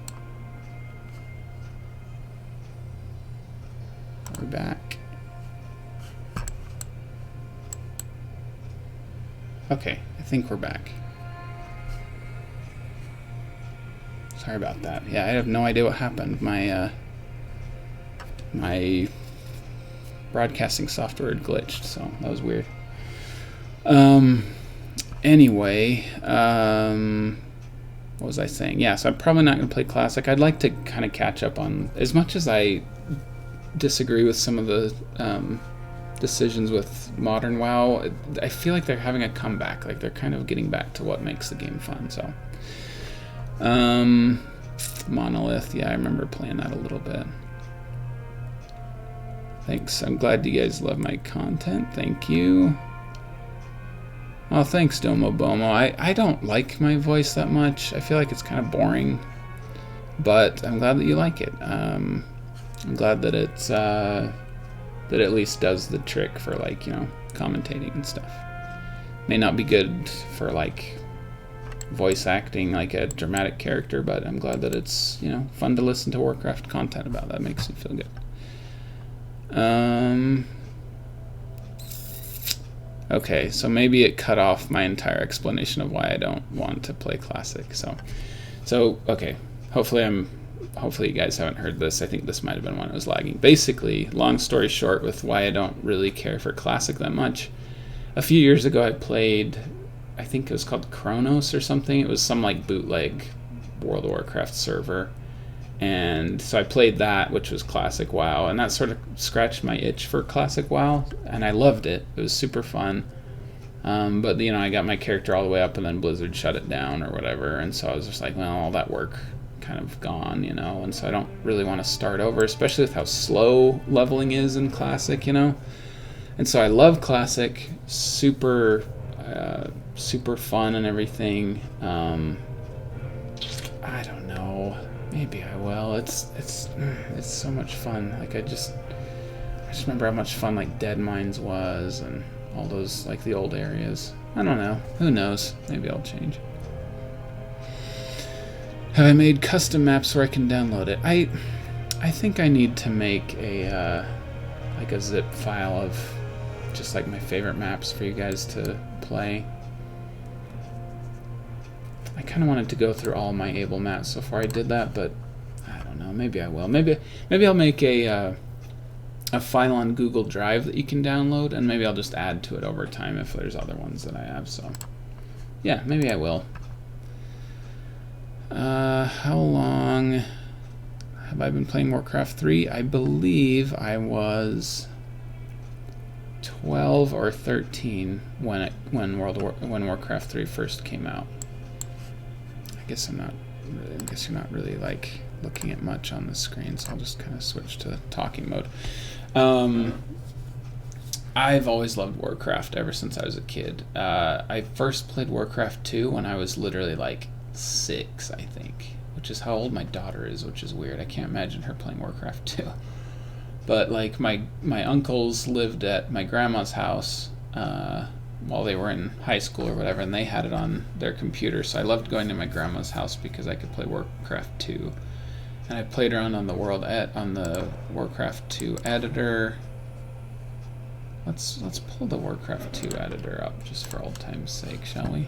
Are we back? Okay, I think we're back. Sorry about that. Yeah, I have no idea what happened. My my broadcasting software had glitched, so that was weird. Anyway, what was I saying? Yeah, so I'm probably not going to play Classic. I'd like to kind of catch up on, as much as I disagree with some of the decisions with Modern WoW, I feel like they're having a comeback. Like, they're kind of getting back to what makes the game fun, so. Monolith, yeah, I remember playing that a little bit. Thanks, I'm glad you guys love my content, thank you. Oh, thanks, Domo Bomo. I don't like my voice that much. I feel like it's kind of boring, but I'm glad that you like it. I'm glad that it's that at least does the trick for, like, you know, commentating and stuff. May not be good for, like, voice acting like a dramatic character, but I'm glad that it's, you know, fun to listen to Warcraft content about. That makes me feel good. Okay, so maybe it cut off my entire explanation of why I don't want to play Classic. So okay, hopefully you guys haven't heard this. I think this might have been when it was lagging. Basically, long story short, with why I don't really care for Classic that much. A few years ago, I played, I think it was called Chronos or something. It was some like bootleg World of Warcraft server. And so I played that, which was Classic WoW, and that sort of scratched my itch for Classic WoW, and I loved it. It was super fun. But, you know, I got my character all the way up, and then Blizzard shut it down or whatever, and so I was just like, well, all that work kind of gone, you know, and so I don't really want to start over, especially with how slow leveling is in Classic, you know. And so I love Classic, super fun and everything. I don't know. Maybe I will. It's so much fun. Like, I just remember how much fun, like, Dead Mines was, and all those, like, the old areas. I don't know. Who knows? Maybe I'll change. Have I made custom maps where I can download it? I think I need to make a like a zip file of just like my favorite maps for you guys to play. I kind of wanted to go through all my Able maps before I did that, but I don't know. Maybe I will. Maybe I'll make a file on Google Drive that you can download, and maybe I'll just add to it over time if there's other ones that I have. So, yeah, maybe I will. How long have I been playing Warcraft 3? I believe I was 12 or 13 when Warcraft 3 first came out. I guess you're not really like looking at much on the screen, so I'll just kind of switch to talking mode. I've always loved Warcraft ever since I was a kid. I first played Warcraft 2 when I was literally like 6, I think, which is how old my daughter is, which is weird. I can't imagine her playing Warcraft 2. But like my uncles lived at my grandma's house while they were in high school or whatever, and they had it on their computer, so I loved going to my grandma's house because I could play Warcraft 2. And I played around on the Warcraft 2 editor. Let's pull the Warcraft 2 editor up just for old time's sake, shall we?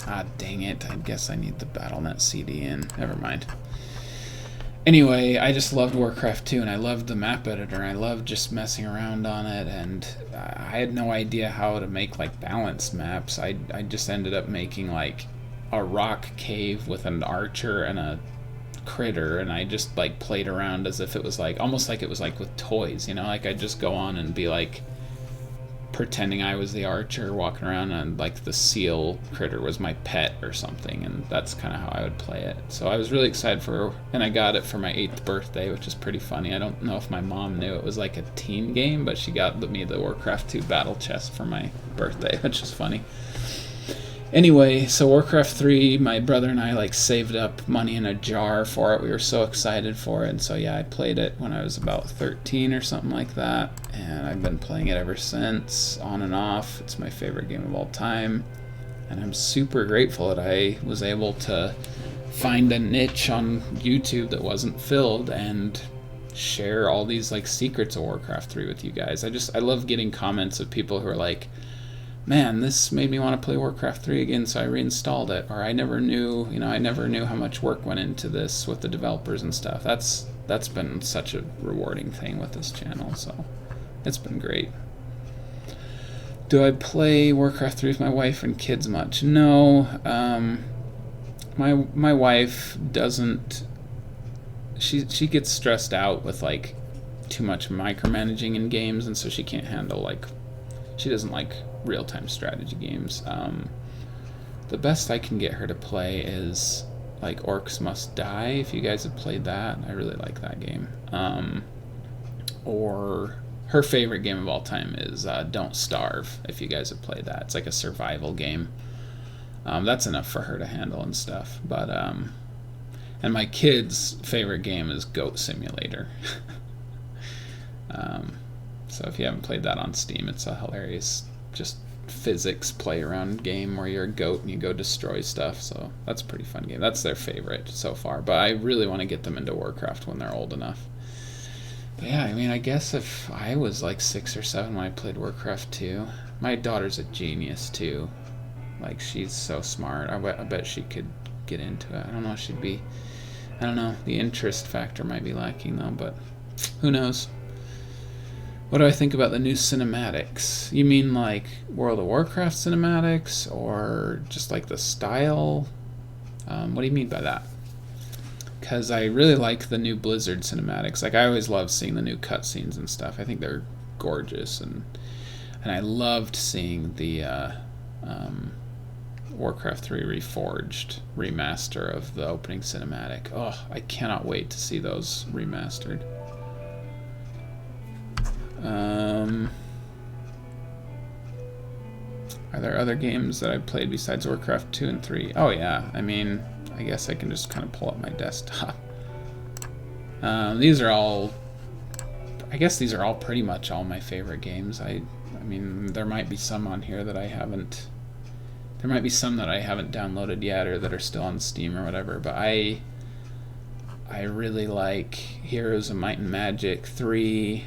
Ah, dang it. I guess I need the Battle.net CD in. Never mind. Anyway, I just loved Warcraft 2, and I loved the map editor, and I loved just messing around on it, and I had no idea how to make, like, balanced maps. I just ended up making, like, a rock cave with an archer and a critter, and I just, like, played around as if it was, like, almost like it was, like, with toys, you know? Like, I'd just go on and be, like, pretending I was the archer walking around, and like the seal critter was my pet or something, and that's kind of how I would play it. So I was really excited and I got it for my 8th birthday, which is pretty funny. I don't know if my mom knew it was like a teen game, but she got me the Warcraft 2 battle chest for my birthday, which is funny. Anyway, so Warcraft 3, my brother and I like saved up money in a jar for it. We were so excited for it. And so yeah, I played it when I was about 13 or something like that. And I've been playing it ever since, on and off. It's my favorite game of all time. And I'm super grateful that I was able to find a niche on YouTube that wasn't filled and share all these like secrets of Warcraft 3 with you guys. I love getting comments of people who are like, man, this made me want to play Warcraft 3 again, so I reinstalled it. Or I never knew how much work went into this with the developers and stuff. That's been such a rewarding thing with this channel, so it's been great. Do I play Warcraft 3 with my wife and kids much? No. My wife doesn't. She gets stressed out with like too much micromanaging in games, and so she can't handle like. She doesn't like real-time strategy games. The best I can get her to play is like Orcs Must Die, if you guys have played that. I really like that game. Or her favorite game of all time is Don't Starve, if you guys have played that. It's like a survival game. That's enough for her to handle and stuff. But and my kid's favorite game is Goat Simulator. So if you haven't played that on Steam, it's a hilarious just physics play around game where you're a goat and you go destroy stuff. So that's a pretty fun game. That's their favorite so far. But I really want to get them into Warcraft when they're old enough. But yeah, I mean, I guess if I was like 6 or 7 when I played Warcraft 2, my daughter's a genius too. Like, she's so smart. I bet she could get into it. I don't know if she'd be... I don't know. The interest factor might be lacking though, but who knows? What do I think about the new cinematics? You mean like World of Warcraft cinematics, or just like the style? What do you mean by that? Because I really like the new Blizzard cinematics. Like, I always love seeing the new cutscenes and stuff. I think they're gorgeous, and I loved seeing the Warcraft 3 Reforged remaster of the opening cinematic. Oh, I cannot wait to see those remastered. Are there other games that I've played besides Warcraft 2 and 3? Oh yeah, I mean, I guess I can just kind of pull up my desktop. These are all... I guess these are all pretty much all my favorite games. I mean, there might be some on here that I haven't... There might be some that I haven't downloaded yet or that are still on Steam or whatever, but I really like Heroes of Might and Magic 3.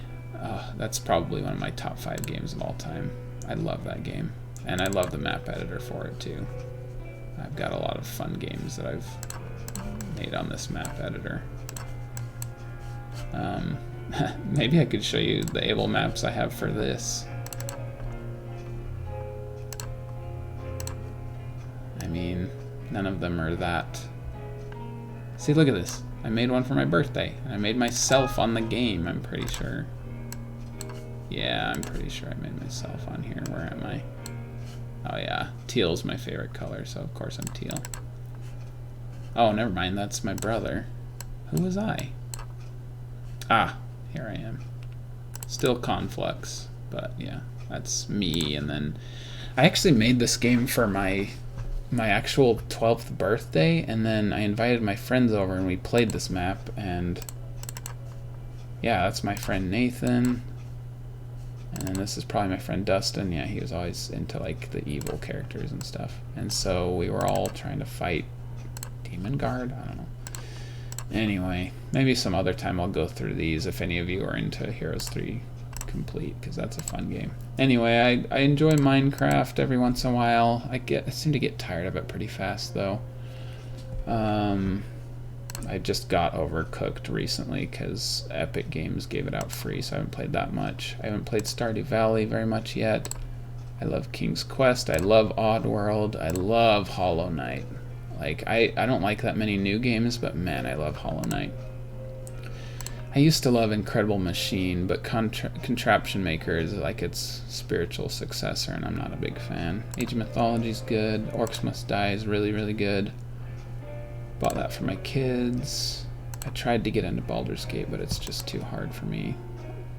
That's probably one of my top 5 games of all time. I love that game. And I love the map editor for it too. I've got a lot of fun games that I've made on this map editor. Maybe I could show you the Able maps I have for this. I mean, none of them are that... See, look at this. I made one for my birthday. I made myself on the game, I'm pretty sure. Yeah, I'm pretty sure I made myself on here. Where am I? Oh yeah, teal's my favorite color, so of course I'm teal. Oh, never mind, that's my brother. Who was I? Ah, here I am. Still Conflux, but yeah, that's me. And then I actually made this game for my actual 12th birthday, and then I invited my friends over and we played this map, and yeah, that's my friend Nathan. And then this is probably my friend Dustin. Yeah, he was always into like the evil characters and stuff. And so we were all trying to fight Demon Guard? I don't know. Anyway, maybe some other time I'll go through these if any of you are into Heroes 3 Complete, because that's a fun game. Anyway, I enjoy Minecraft every once in a while. I seem to get tired of it pretty fast though. I just got Overcooked recently because Epic Games gave it out free, so I haven't played that much. I haven't played Stardew Valley very much yet. I love King's Quest. I love Oddworld. I love Hollow Knight. Like, I don't like that many new games, but man, I love Hollow Knight. I used to love Incredible Machine, but Contraption Maker is like its spiritual successor, and I'm not a big fan. Age of Mythology is good. Orcs Must Die is really, really good. Bought that for my kids. I tried to get into Baldur's Gate, but it's just too hard for me,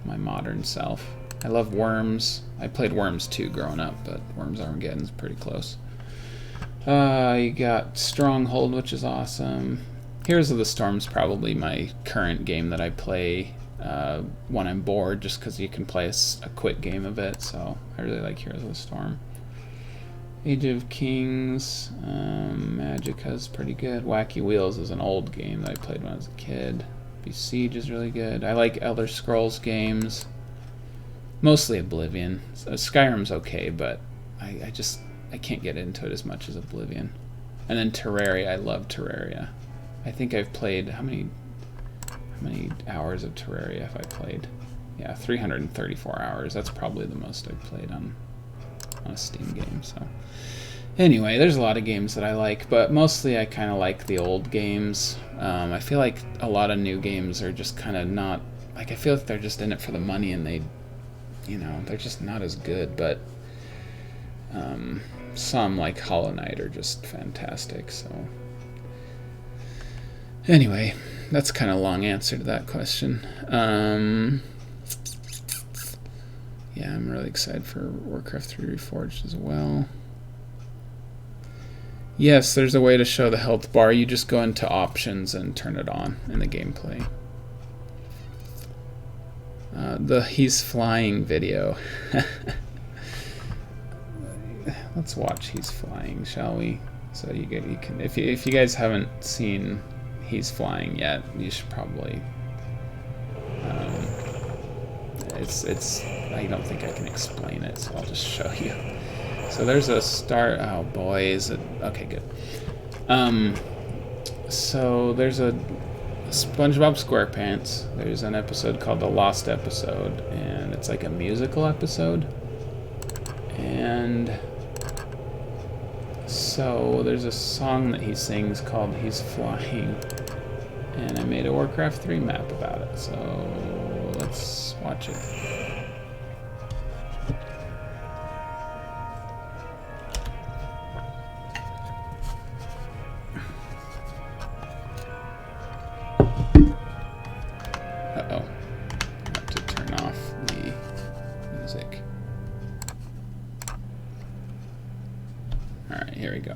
my modern self. I love Worms. I played Worms 2 growing up, but Worms Armageddon's pretty close. You got Stronghold, which is awesome. Heroes of the Storm's probably my current game that I play when I'm bored, just because you can play a quick game of it, so I really like Heroes of the Storm. Age of Kings, Magicka's pretty good. Wacky Wheels is an old game that I played when I was a kid. Siege is really good. I like Elder Scrolls games. Mostly Oblivion. Skyrim's okay, but I can't get into it as much as Oblivion. And then Terraria, I love Terraria. I think I've played, how many hours of Terraria have I played? Yeah, 334 hours. That's probably the most I've played on a Steam game. So anyway, there's a lot of games that I like, but mostly I kind of like the old games. I feel like a lot of new games are just kind of not, like, I feel like they're just in it for the money, and they're just not as good, but some, like Hollow Knight, are just fantastic. So anyway, that's kind of a long answer to that question. Yeah, I'm really excited for Warcraft 3 Reforged as well. Yes, there's a way to show the health bar. You just go into options and turn it on in the gameplay. The He's Flying video. Let's watch He's Flying, shall we? So you can, if you guys haven't seen He's Flying yet, you should probably. I don't think I can explain it, so I'll just show you. So there's a start. Oh boy, is it okay? Good. So there's a SpongeBob SquarePants. There's an episode called The Lost Episode, and it's like a musical episode. And so there's a song that he sings called He's Flying, and I made a Warcraft 3 map about it. So let's watch it. Uh-oh. I have to turn off the music. Alright, here we go.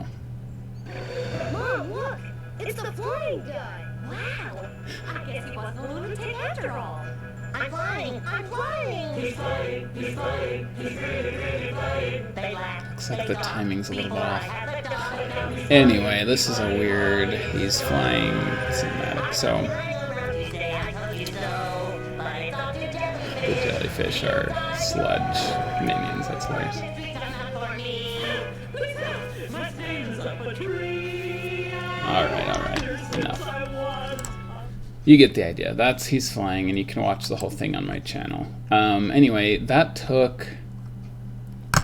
Mom, look! It's the flying guy! Wow! I guess he wasn't a lunatic after all. I'm flying! I'm flying! He's flying! He's flying! He's really flying! They laugh. Looks like the timing's a little bit off. Anyway, this is a weird He's Flying cinematic. So the jellyfish are sludge minions. That's hilarious. Alright, enough. You get the idea. That's He's Flying, and you can watch the whole thing on my channel. Anyway, that took...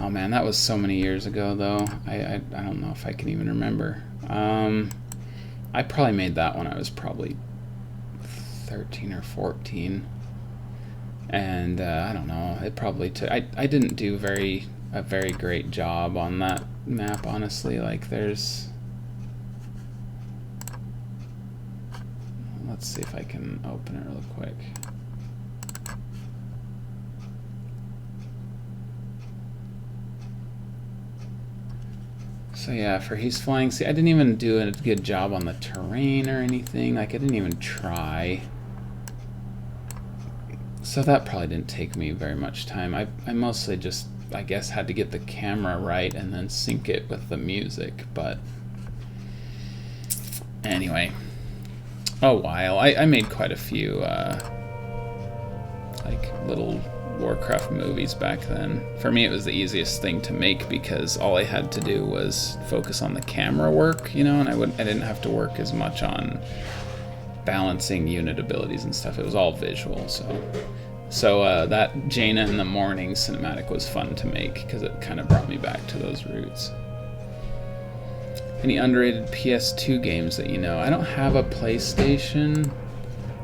Oh man, that was so many years ago, though. I don't know if I can even remember. I probably made that when I was probably 13 or 14. And I don't know, it probably took... I didn't do a very great job on that map, honestly. Like, there's... Let's see if I can open it real quick. So yeah, for He's Flying, see, I didn't even do a good job on the terrain or anything. Like, I didn't even try. So that probably didn't take me very much time. I mostly just, I guess, had to get the camera right and then sync it with the music. But anyway, a while. I made quite a few like little Warcraft movies back then. For me, it was the easiest thing to make because all I had to do was focus on the camera work, you know, and I didn't have to work as much on balancing unit abilities and stuff. It was all visual. So that Jaina in the Morning cinematic was fun to make because it kind of brought me back to those roots. Any underrated PS2 games that you know? I don't have a PlayStation.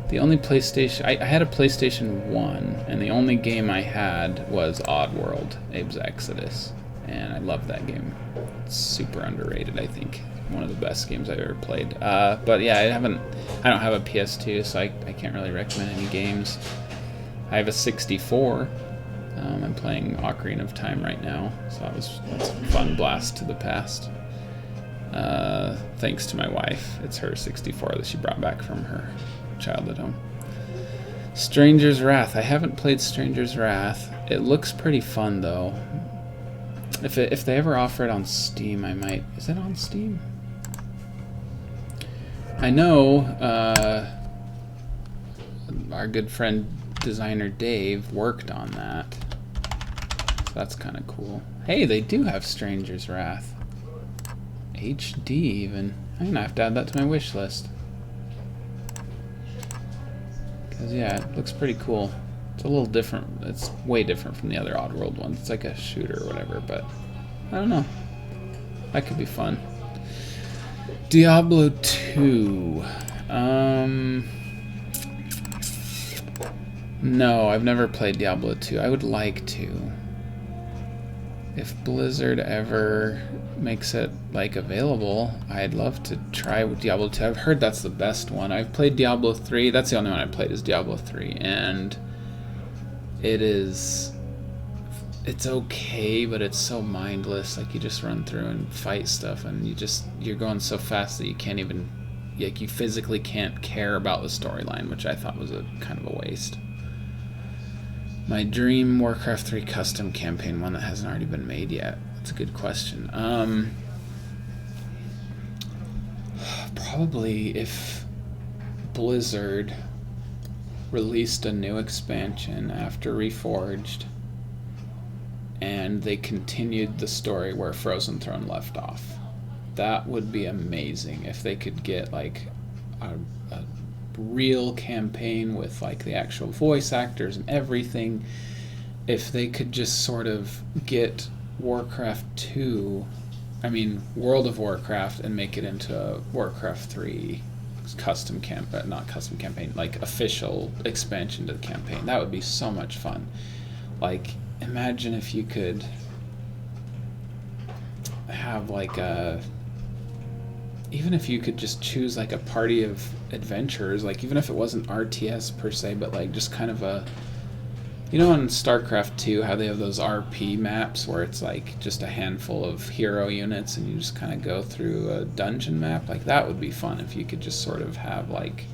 The only PlayStation... I had a PlayStation 1, and the only game I had was Oddworld, Abe's Exodus. And I love that game. It's super underrated, I think. One of the best games I've ever played. But yeah, I don't have a PS2, so I can't really recommend any games. I have a 64. I'm playing Ocarina of Time right now, so that's a fun blast to the past. Thanks to my wife. It's her 64 that she brought back from her childhood home. Stranger's Wrath. I haven't played Stranger's Wrath. It looks pretty fun though. If they ever offer it on Steam, I might. Is it on Steam? I know our good friend designer Dave worked on that. So that's kind of cool. Hey, they do have Stranger's Wrath. HD even. I'm gonna have to add that to my wish list. Cause yeah, it looks pretty cool. It's a little different. It's way different from the other Oddworld ones. It's like a shooter or whatever, but I don't know. That could be fun. Diablo 2. No, I've never played Diablo 2. I would like to. If Blizzard ever makes it like available, I'd love to try with Diablo 2. I've heard that's the best one. I've played Diablo 3. That's the only one I played is Diablo 3, and it's okay, but it's so mindless. Like you just run through and fight stuff, and you're going so fast that you can't even, like, you physically can't care about the storyline, which I thought was a kind of a waste. My dream Warcraft 3 custom campaign, one that hasn't already been made yet. That's a good question. Probably if Blizzard released a new expansion after Reforged and they continued the story where Frozen Throne left off. That would be amazing if they could get like a real campaign with like the actual voice actors and everything. If they could just sort of get Warcraft 2, I mean World of Warcraft, and make it into a Warcraft 3 custom not custom campaign, like official expansion to the campaign. That would be so much fun. Like imagine if you could have like even if you could just choose like a party of adventurers, like even if it wasn't RTS per se, but like just kind of a, you know, in StarCraft 2 how they have those RP maps where it's like just a handful of hero units and you just kind of go through a dungeon map. Like that would be fun if you could just sort of have like,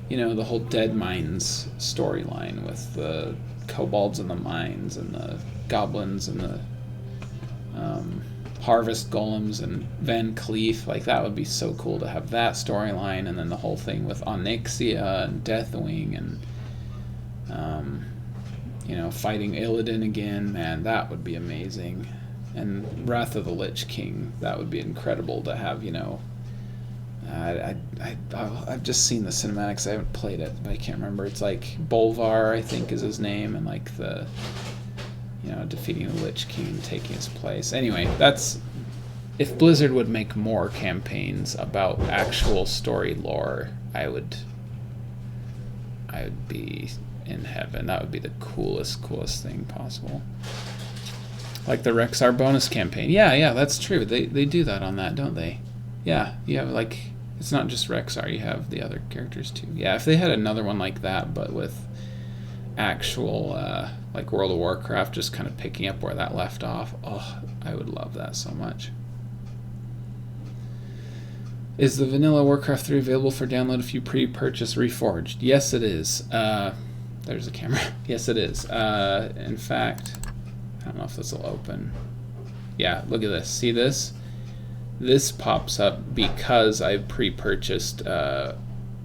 you know, the whole Dead Mines storyline with the kobolds in the mines and the goblins and the harvest golems and Van Cleef. Like that would be so cool to have that storyline, and then the whole thing with Onyxia and Deathwing and you know, fighting Illidan again. Man, that would be amazing. And Wrath of the Lich King, that would be incredible to have. You know, I've just seen the cinematics. I haven't played it, but I can't remember. It's like Bolvar, I think, is his name, and like the, you know, defeating the Lich King and taking his place. Anyway, that's, if Blizzard would make more campaigns about actual story lore, I would be in heaven. That would be the coolest thing possible. Like the Rexar bonus campaign. Yeah, that's true. They do that on that, don't they? Yeah, you have like, it's not just Rexar, you have the other characters too. Yeah, if they had another one like that, but with actual like World of Warcraft, just kind of picking up where that left off, oh, I would love that so much. Is the vanilla Warcraft 3 available for download if you pre-purchase Reforged? Yes, it is. There's a camera. Yes, it is. In fact, I don't know if this will open. Yeah, look at this. See this? This pops up because I pre-purchased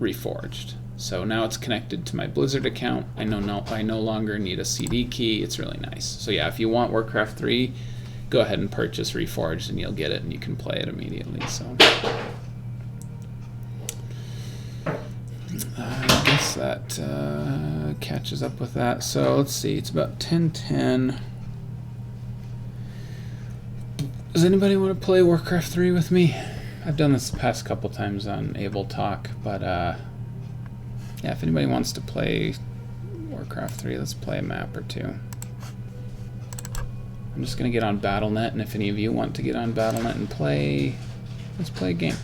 Reforged. So now it's connected to my Blizzard account. I no longer need a CD key. It's really nice. So yeah, if you want Warcraft 3, go ahead and purchase Reforged and you'll get it and you can play it immediately. So I guess that catches up with that. So let's see, it's about 10:10. Does anybody want to play Warcraft 3 with me? I've done this the past couple times on AbelTalk, but yeah, if anybody wants to play Warcraft 3, let's play a map or two. I'm just going to get on Battle.net, and if any of you want to get on Battle.net and play, let's play a game.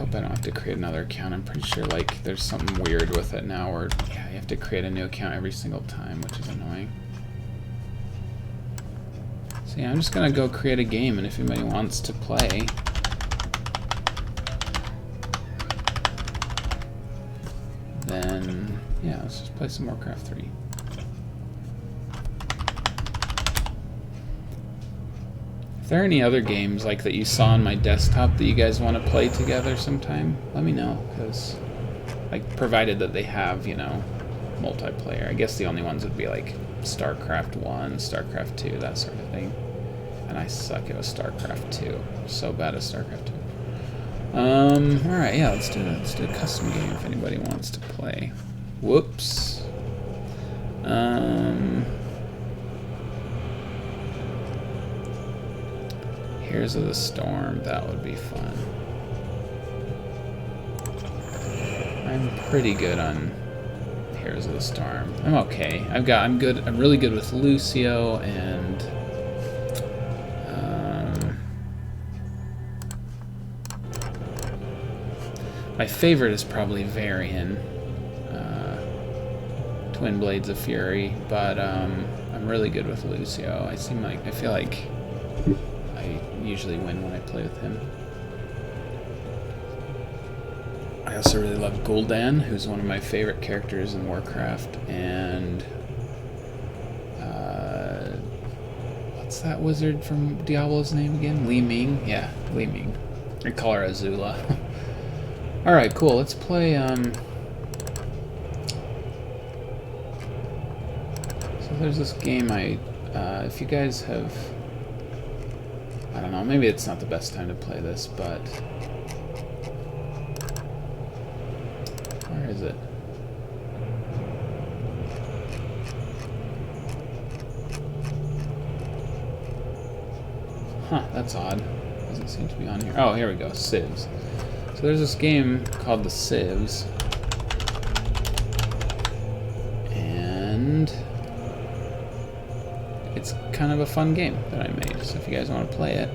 hope I don't have to create another account. I'm pretty sure like there's something weird with it now where yeah, you have to create a new account every single time, which is annoying. So yeah, I'm just gonna go create a game, and if anybody wants to play, then yeah, let's just play some Warcraft 3. If there are any other games like that you saw on my desktop that you guys want to play together sometime, let me know, because like provided that they have, you know, multiplayer. I guess the only ones would be like StarCraft 1, StarCraft 2, that sort of thing. And I suck at StarCraft 2. So bad at StarCraft 2. Alright, yeah, let's do it. Let's do a custom game if anybody wants to play. Whoops. Heroes of the Storm, that would be fun. I'm pretty good on Heroes of the Storm. I'm okay. I'm good. I'm really good with Lucio and my favorite is probably Varian, Twin Blades of Fury, but I'm really good with Lucio. I feel like I usually win when I play with him. I also really love Gul'dan, who's one of my favorite characters in Warcraft, and what's that wizard from Diablo's name again? Li Ming? Yeah, Li Ming. I call her Azula. Alright, cool. Let's play, so there's this game if you guys have, I don't know, maybe it's not the best time to play this, but where is it? Huh, that's odd. Doesn't seem to be on here. Oh, here we go, Civs. So there's this game called the Civs, and it's kind of a fun game that I made. So if you guys want to play it,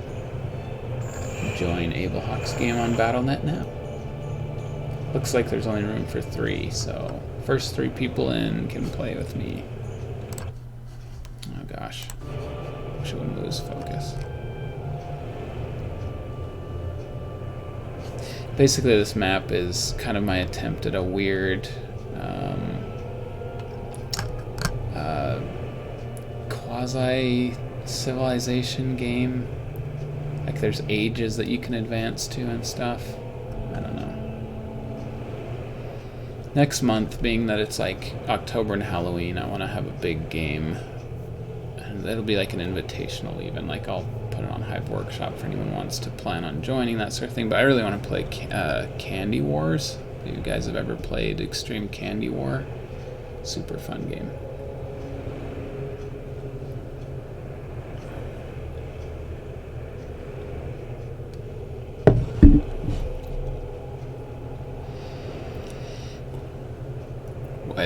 join AbelTalk's game on Battle.net now. Looks like there's only room for 3, so first 3 people in can play with me. Oh gosh, wish I wouldn't lose focus. Basically, this map is kind of my attempt at a weird quasi-civilization game. Like there's ages that you can advance to and stuff. I don't know. Next month, being that it's like October and Halloween, I want to have a big game. And it'll be like an invitational even. Like I'll put it on Hive Workshop for anyone who wants to plan on joining, that sort of thing. But I really want to play Candy Wars. If you guys have ever played Extreme Candy War, super fun game.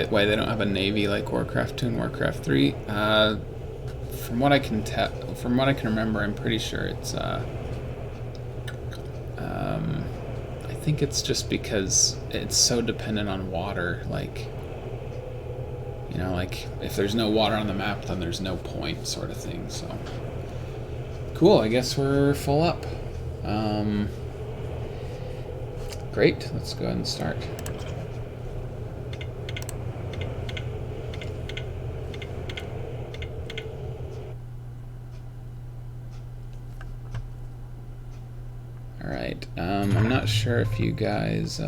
Why they don't have a navy like Warcraft 2 and Warcraft 3? From what I can remember, I'm pretty sure it's I think it's just because it's so dependent on water. Like, you know, like if there's no water on the map, then there's no point, sort of thing. So cool. I guess we're full up. Great. Let's go ahead and start. Alright, I'm not sure if you guys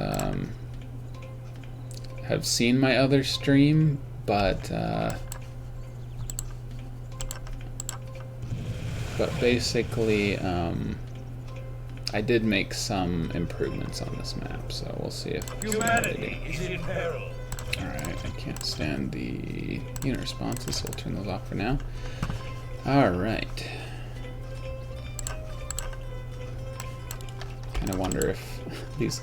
have seen my other stream, but basically I did make some improvements on this map, so we'll see if Humanity is in peril. Alright, I can't stand the unit responses, so we'll turn those off for now. Alright. I wonder if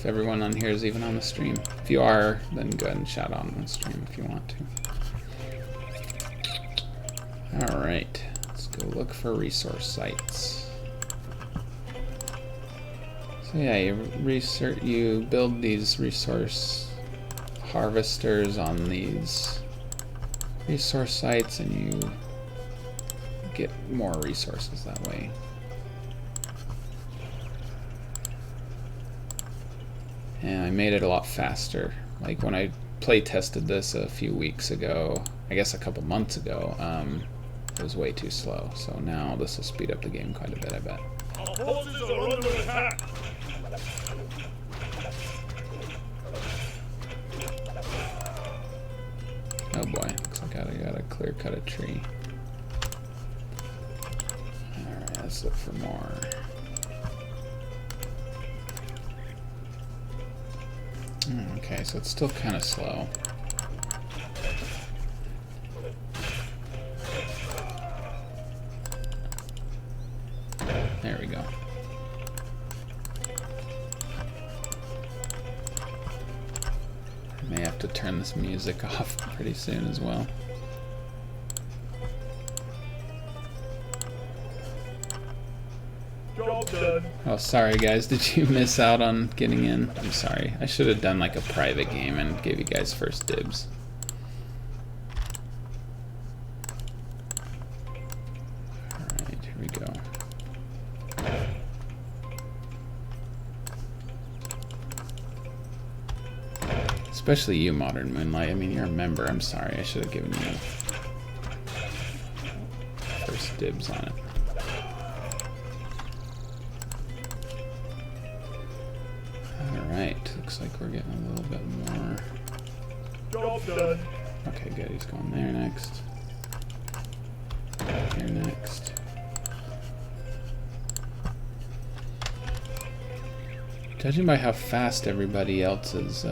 everyone on here is even on the stream. If you are, then go ahead and shout out on the stream if you want to. Alright, let's go look for resource sites. So So yeah, you build these resource harvesters on these resource sites, and you get more resources that way. And I made it a lot faster. Like when I play tested this a few weeks ago, I guess a couple months ago, it was way too slow. So now this will speed up the game quite a bit, I bet. Our forces are under attack. Oh boy, looks like I gotta clear cut a tree. Alright, let's look for more. Okay, so it's still kind of slow. There we go. I may have to turn this music off pretty soon as well. Job done. Oh, sorry guys, did you miss out on getting in? I'm sorry. I should have done like a private game and gave you guys first dibs. Alright, here we go. Especially you, Modern Moonlight. I mean, you're a member. I'm sorry. I should have given you first dibs on it. Alright, looks like we're getting a little bit more. Job done. Okay, good. He's going there next. There next. Judging by how fast everybody else is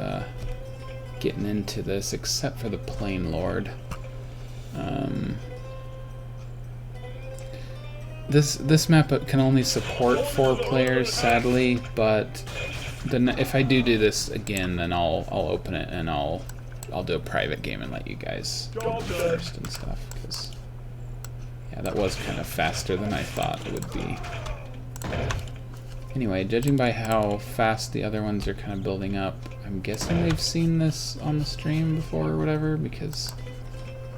getting into this, except for the Plain Lord. This map can only support 4 players, sadly, but then if I do this again, then I'll open it and I'll do a private game and let you guys go in first and stuff. Because yeah, that was kind of faster than I thought it would be. Anyway, judging by how fast the other ones are kind of building up, I'm guessing they've seen this on the stream before or whatever, because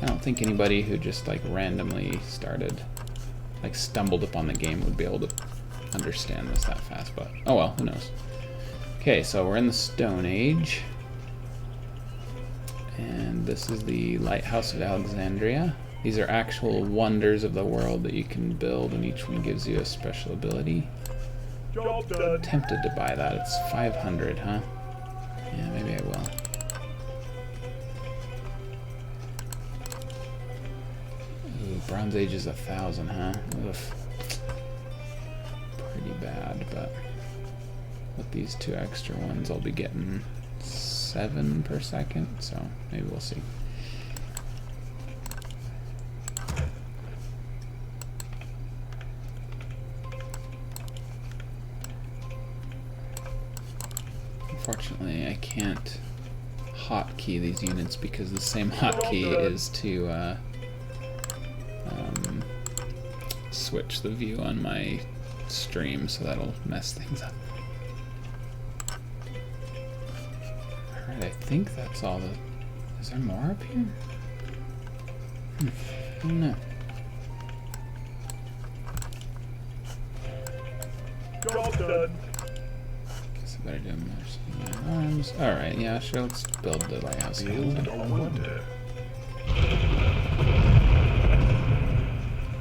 I don't think anybody who just like randomly started, like stumbled upon the game would be able to understand this that fast, but oh well, who knows. Okay, so we're in the Stone Age, and this is the Lighthouse of Alexandria. These are actual wonders of the world that you can build, and each one gives you a special ability. Job done. Tempted to buy that. It's 500, huh? Yeah, maybe I will. Ooh, Bronze Age is 1,000, huh? Oof. Pretty bad, but with these 2 extra ones, I'll be getting 7 per second, so maybe we'll see. Unfortunately, I can't hotkey these units because the same hotkey is to switch the view on my stream, so that'll mess things up. Alright, I think that's all the... Is there more up here? I don't know. Job done. Guess I better do more arms. Alright, yeah, sure, let's build the lighthouse. Build a wonder.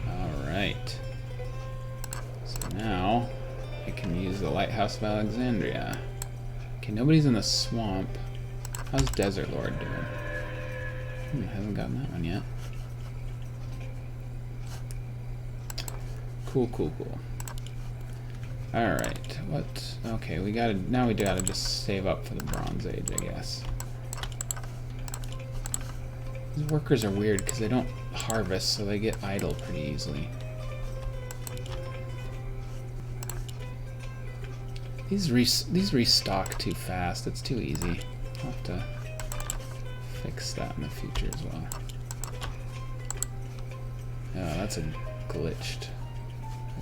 Alright. So now I can use the Lighthouse of Alexandria. Okay, nobody's in the swamp. How's Desert Lord doing? Hasn't gotten that one yet. Cool, cool, cool. Alright, what? Okay, now we gotta just save up for the Bronze Age, I guess. These workers are weird because they don't harvest, so they get idle pretty easily. These restock too fast. It's too easy. I'll have to fix that in the future as well. Oh, that's a glitched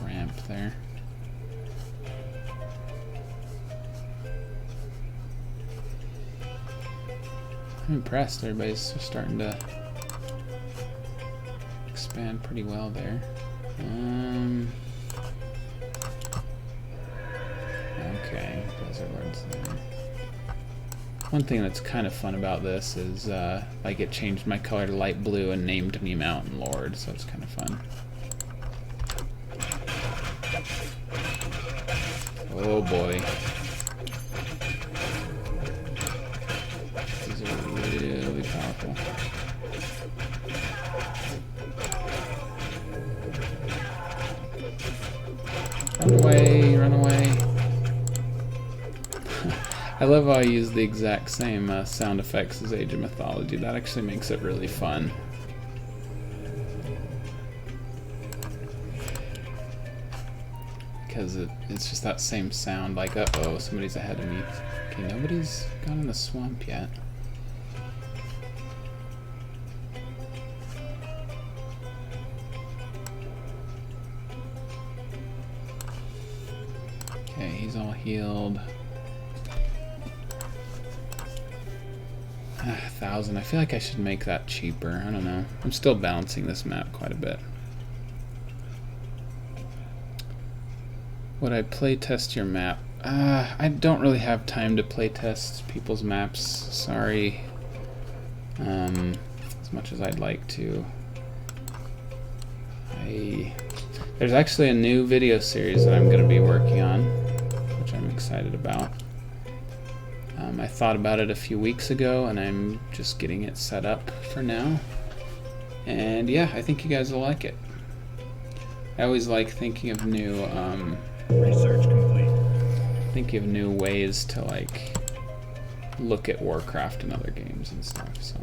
ramp there. I'm impressed. Everybody's starting to expand pretty well there. Okay, Desert Lord's there. One thing that's kind of fun about this is like it changed my color to light blue and named me Mountain Lord, so it's kind of fun. Oh boy. These are really powerful. Run away, run away. I love how I use the exact same sound effects as Age of Mythology. That actually makes it really fun. Because it's just that same sound, like, uh-oh, somebody's ahead of me. Okay, nobody's gone in the swamp yet. Okay, he's all healed. 1,000. I feel like I should make that cheaper. I don't know. I'm still balancing this map quite a bit. Would I playtest your map? I don't really have time to playtest people's maps. Sorry. As much as I'd like to. There's actually a new video series that I'm going to be working on, which I'm excited about. I thought about it a few weeks ago, and I'm just getting it set up for now. And yeah, I think you guys will like it. I always like thinking of new Research complete. thinking of new ways to like look at Warcraft and other games and stuff. So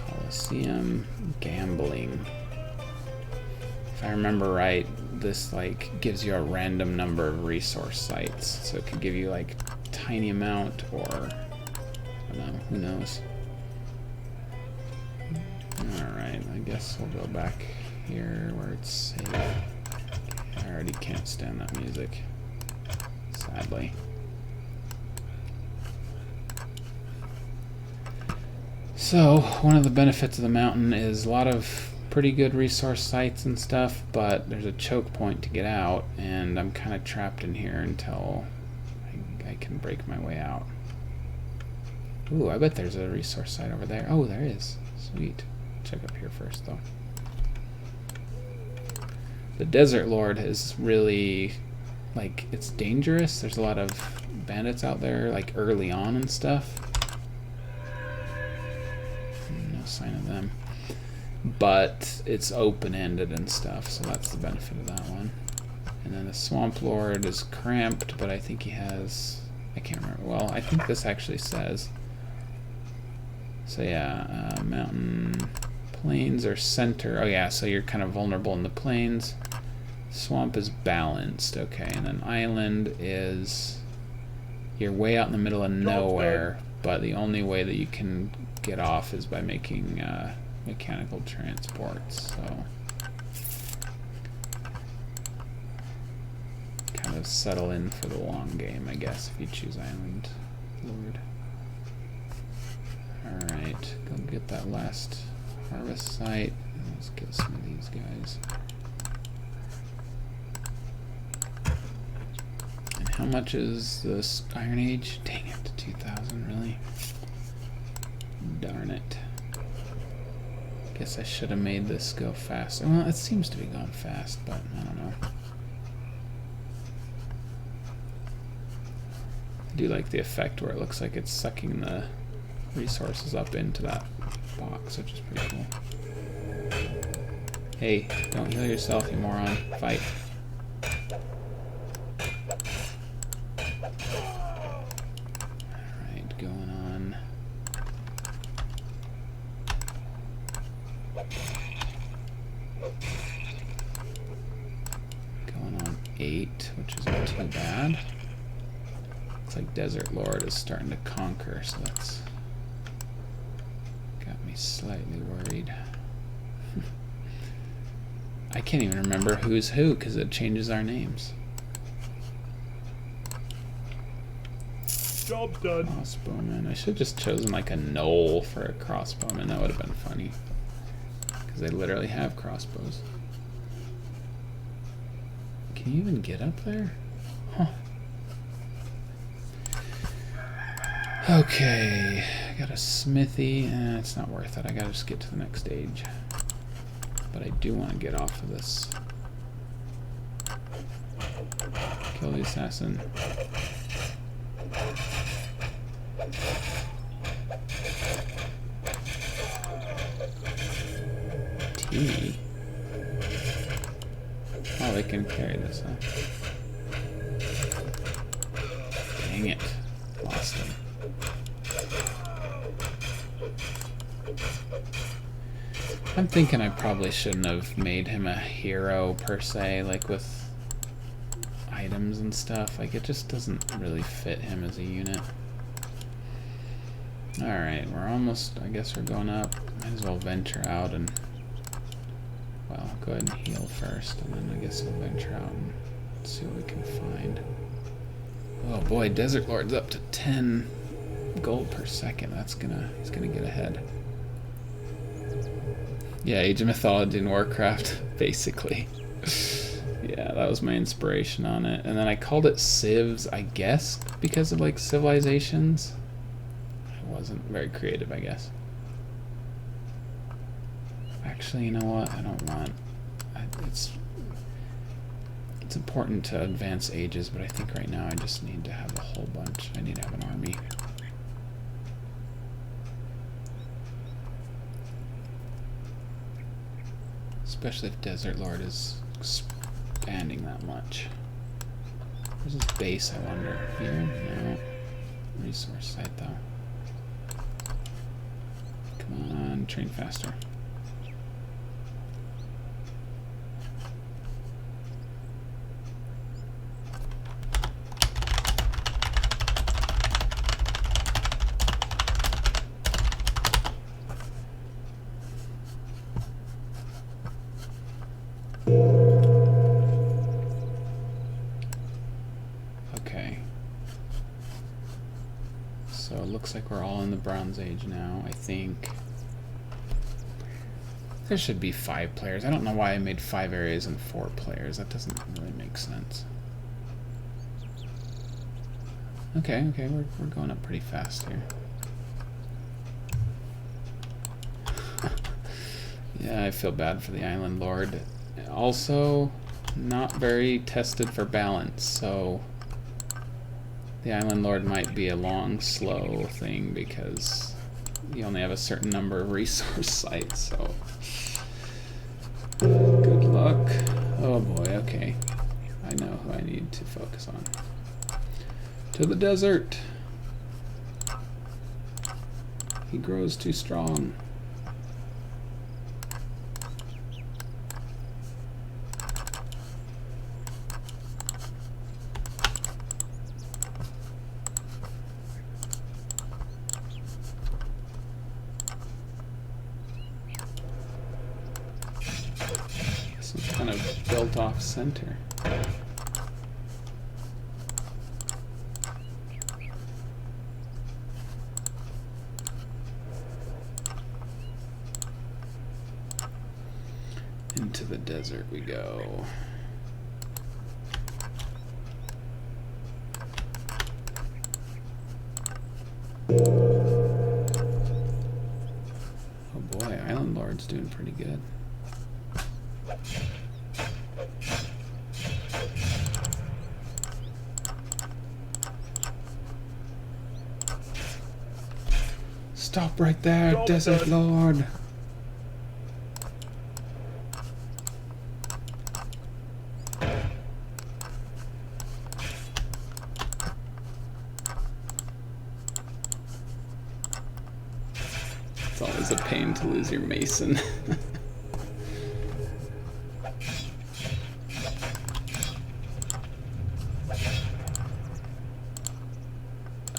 Coliseum gambling. If I remember right, this like gives you a random number of resource sites, so it could give you like tiny amount, or I don't know, who knows. Alright, I guess we'll go back here where it's safe. I already can't stand that music, sadly. So, one of the benefits of the mountain is a lot of pretty good resource sites and stuff, but there's a choke point to get out, and I'm kind of trapped in here until I can break my way out. Ooh, I bet there's a resource site over there. Oh, there is. Sweet. Check up here first, though. The Desert Lord is really, like, it's dangerous. There's a lot of bandits out there, like, early on and stuff. No sign of them. But it's open-ended and stuff, so that's the benefit of that one. And then the Swamp Lord is cramped, but I think he has, I can't remember. Well, I think this actually says, so yeah, mountain, plains are center. Oh yeah, so you're kind of vulnerable in the plains. Swamp is balanced, okay. And then island is, you're way out in the middle of nowhere, but the only way that you can get off is by making mechanical transports, so kind of settle in for the long game, I guess, if you choose Island Lord. Alright, go get that last harvest site, and let's get some of these guys. And how much is this Iron Age? Dang it, 2,000, really? Darn it. Guess I should have made this go faster. Well, it seems to be going fast, but I don't know. I do like the effect where it looks like it's sucking the resources up into that box, which is pretty cool. Hey, don't heal yourself, you moron. Fight. Alright, going on. Going on 8, which isn't too bad. Looks like Desert Lord is starting to conquer, so that's got me slightly worried. I can't even remember who's who because it changes our names. Job done. Crossbowman. I should have just chosen like a knoll for a crossbowman. That would have been funny. Because they literally have crossbows. Can you even get up there? Huh. Okay. I got a smithy. It's not worth it. I gotta just get to the next stage. But I do want to get off of this. Kill the assassin. T. Oh, they can carry this, huh? Dang it. Lost him. I'm thinking I probably shouldn't have made him a hero per se, like with items and stuff. Like, it just doesn't really fit him as a unit. Alright, we're almost, I guess we're going up. Might as well venture out and, well, go ahead and heal first, and then I guess we'll venture out and see what we can find. Oh boy, Desert Lord's up to 10 gold per second. He's gonna get ahead. Yeah, Age of Mythology and Warcraft, basically. Yeah, that was my inspiration on it. And then I called it Civs, I guess, because of like civilizations. I wasn't very creative, I guess. Actually, you know what? I don't want... It's important to advance ages, but I think right now I just need to have a whole bunch. I need to have an army. Especially if Desert Lord is expanding that much. Where's his base, I wonder? Here? No. Resource site, though. Come on, train faster. Looks like we're all in the Bronze Age now, I think. There should be 5 players. I don't know why I made 5 areas and 4 players. That doesn't really make sense. Okay, we're going up pretty fast here. Yeah, I feel bad for the Island Lord. Also, not very tested for balance, so... The Island Lord might be a long, slow thing because you only have a certain number of resource sites, so... Good luck. Oh boy, okay. I know who I need to focus on. To the desert! He grows too strong. Kind of built off center. Into the desert we go. Oh boy, Island Lord's doing pretty good. Stop right there, Job Desert done. Lord. It's always a pain to lose your Mason.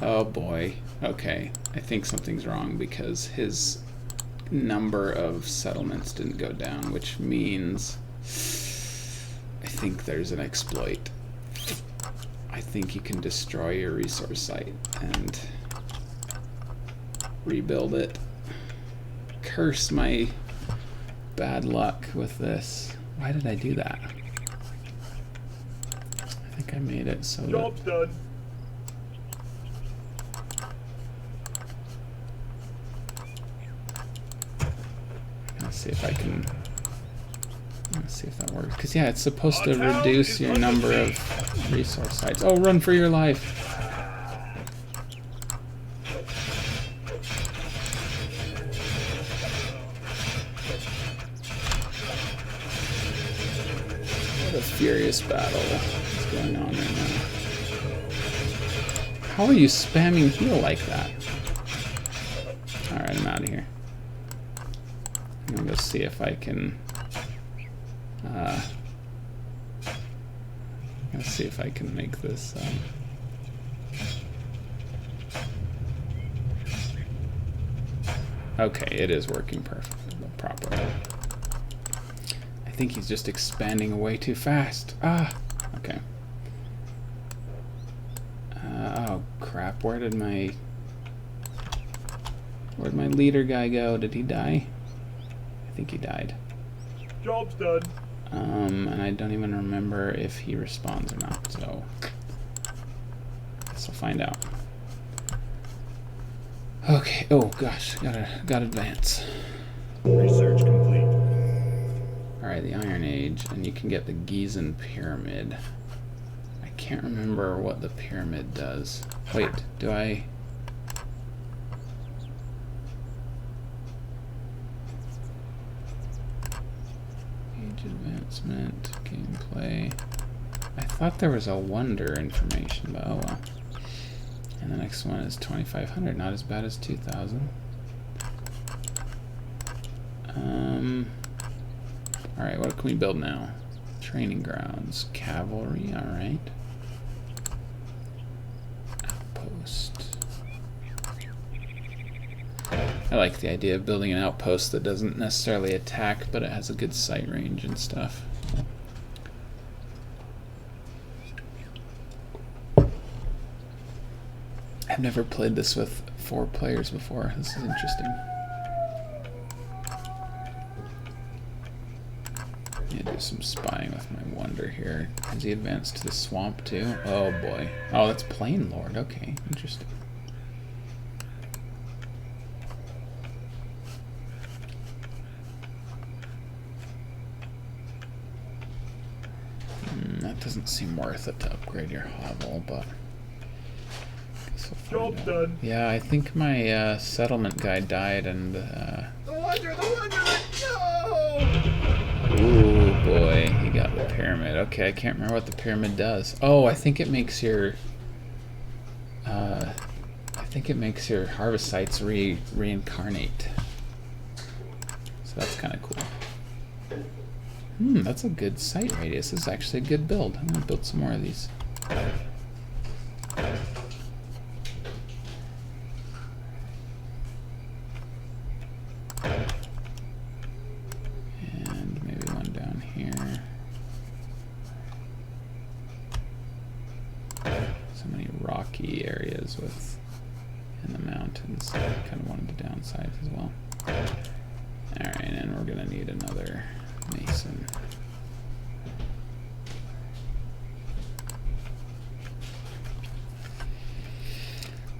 Oh boy. Okay. I think something's wrong because his number of settlements didn't go down, which means I think there's an exploit. I think you can destroy your resource site and rebuild it. Curse my bad luck with this. Why did I do that? I think I made it so Job's done. Let's see if I can. Let's see if that works. Because yeah, it's supposed to reduce your number of resource sites. Oh, run for your life! What a furious battle is going on right now. How are you spamming heal like that? Alright, I'm out of here. I'm gonna go see if I can. Let's see if I can make this. Okay, it is working perfectly, properly. I think he's just expanding away too fast. Ah, okay. Oh crap! Where'd my leader guy go? Did he die? I think he died. Job's done. And I don't even remember if he responds or not, so guess we'll find out. Okay, oh gosh, gotta advance. Research complete. Alright, the Iron Age, and you can get the Gizan Pyramid. I can't remember what the pyramid does. Wait, do I... Advancement, gameplay. I thought there was a wonder information, but oh well. And the next one is 2500, not as bad as 2000. Alright, what can we build now? Training grounds, cavalry, alright. Outpost. I like the idea of building an outpost that doesn't necessarily attack, but it has a good sight range and stuff. I've never played this with 4 players before. This is interesting. I'm gonna do some spying with my wonder here. Has he advanced to the swamp too? Oh boy. Oh, that's Plain Lord. Okay, interesting. That doesn't seem worth it to upgrade your hovel, but Job's done. yeah, I think my settlement guy died, and The wonder, no! ooh boy, he got the pyramid. Okay, I can't remember what the pyramid does. Oh, I think it makes your harvest sites reincarnate. So that's kind of cool. That's a good site radius. This is actually a good build. I'm gonna build some more of these. And maybe one down here. So many rocky areas in the mountains. I kind of wanted to downsize as well. Alright, and we're gonna need another mason.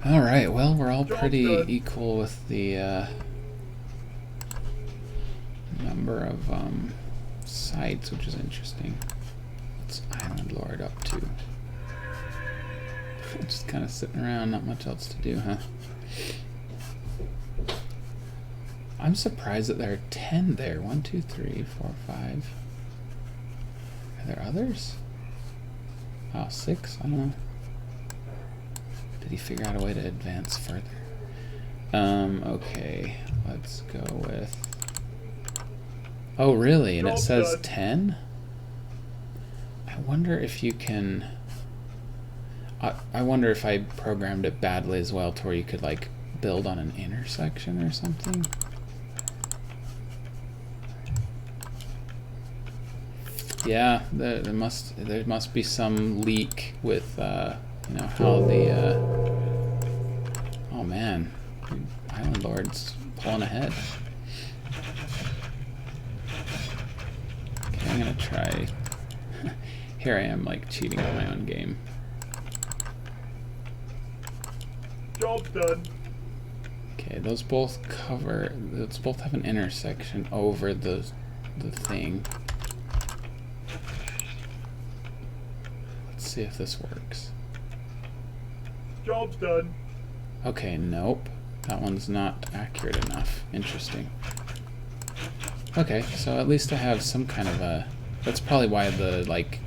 Alright, well, we're all pretty equal with the number of sites, which is interesting. What's Island Lord up to? Just kind of sitting around, not much else to do, huh? I'm surprised that there are 10 there. 1, 2, 3, 4, 5. Are there others? Oh, 6? I don't know. Did he figure out a way to advance further? Okay. Let's go with... Oh, really? And it says 10? I wonder if you can... I wonder if I programmed it badly as well to where you could, like, build on an intersection or something. Yeah, there must be some leak with you know how the oh man, Island Lord's pulling ahead. Okay, I'm gonna try. Here I am, like cheating on my own game. Job's done. Okay, those both have an intersection over the thing. Let's see if this works. Job's done. Okay, nope. That one's not accurate enough. Interesting. Okay, so at least I have some kind of a... That's probably why the, like,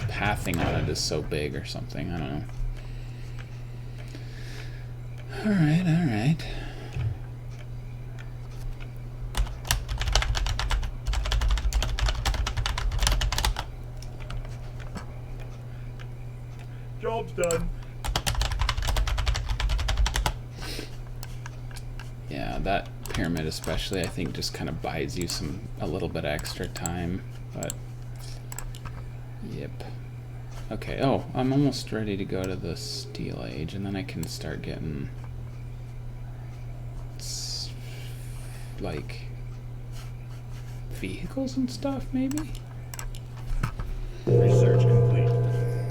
pathing on it is so big or something. I don't know. Alright, alright. Job's done. Yeah, that pyramid especially, I think, just kind of buys you a little bit extra time, but yep. Okay, oh, I'm almost ready to go to the Steel Age, and then I can start getting like vehicles and stuff, maybe? Research complete.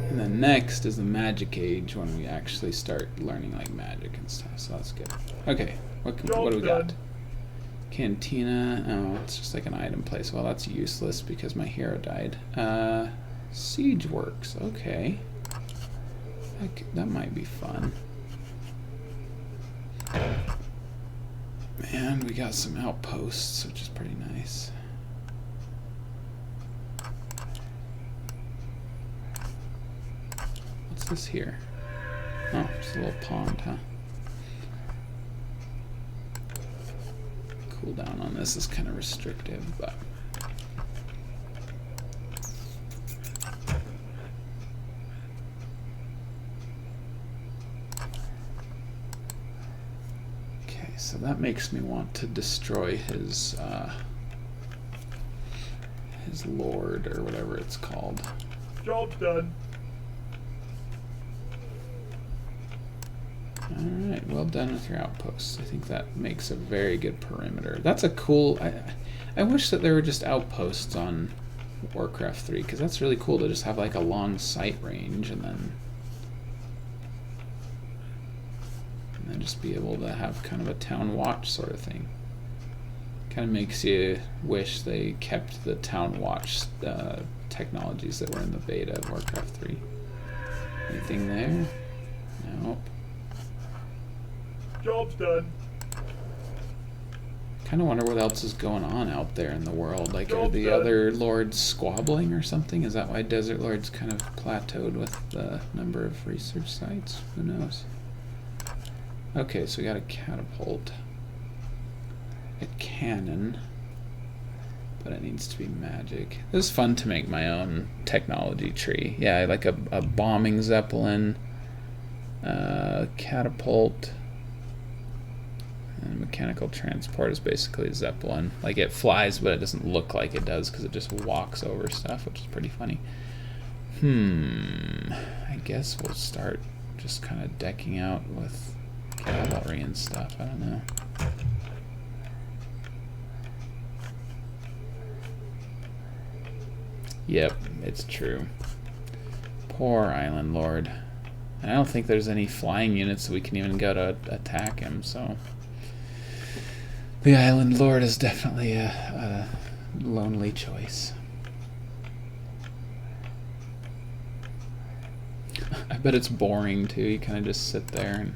And then next is the Magic Age, when we actually start learning like magic and stuff, so that's good. Okay, what do we got? Cantina, oh, it's just like an item place. Well, that's useless because my hero died. Siege Works, okay. That might be fun. And we got some outposts, which is pretty nice. What's this here? Oh, just a little pond, huh? Cooldown on this is kind of restrictive, but... Okay, so that makes me want to destroy his lord, or whatever it's called. Job's done. Alright, well done with your outposts. I think that makes a very good perimeter. That's a cool... I wish that there were just outposts on Warcraft 3, because that's really cool to just have like a long sight range and then just be able to have kind of a town watch sort of thing. Kind of makes you wish they kept the town watch technologies that were in the beta of Warcraft 3. Anything there? Nope. Job's done. Kind of wonder what else is going on out there in the world. Like, are the other lords squabbling or something? Is that why Desert Lords kind of plateaued with the number of research sites? Who knows? Okay, so we got a catapult, a cannon, but it needs to be magic. It was fun to make my own technology tree. Yeah, like a bombing zeppelin, catapult. And mechanical transport is basically a zeppelin. Like, it flies, but it doesn't look like it does because it just walks over stuff, which is pretty funny. I guess we'll start just kind of decking out with cavalry and stuff. I don't know. Yep, it's true. Poor Island Lord. And I don't think there's any flying units that we can even go to attack him, so... The Island Lord is definitely a lonely choice. I bet it's boring too. You kind of just sit there and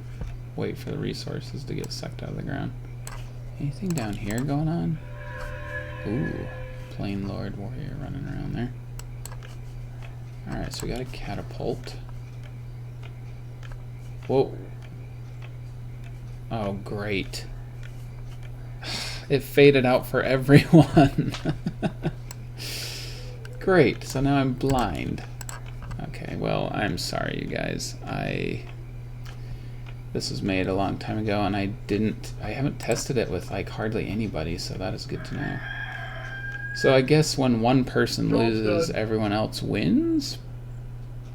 wait for the resources to get sucked out of the ground. Anything down here going on? Ooh, Plain Lord Warrior running around there. Alright, so we got a catapult. Whoa. Oh, great. It faded out for everyone. Great, so now I'm blind. Okay, well, I'm sorry, you guys. This was made a long time ago, and I haven't tested it with like hardly anybody, so that is good to know. So I guess when one person Job loses, done. everyone else wins.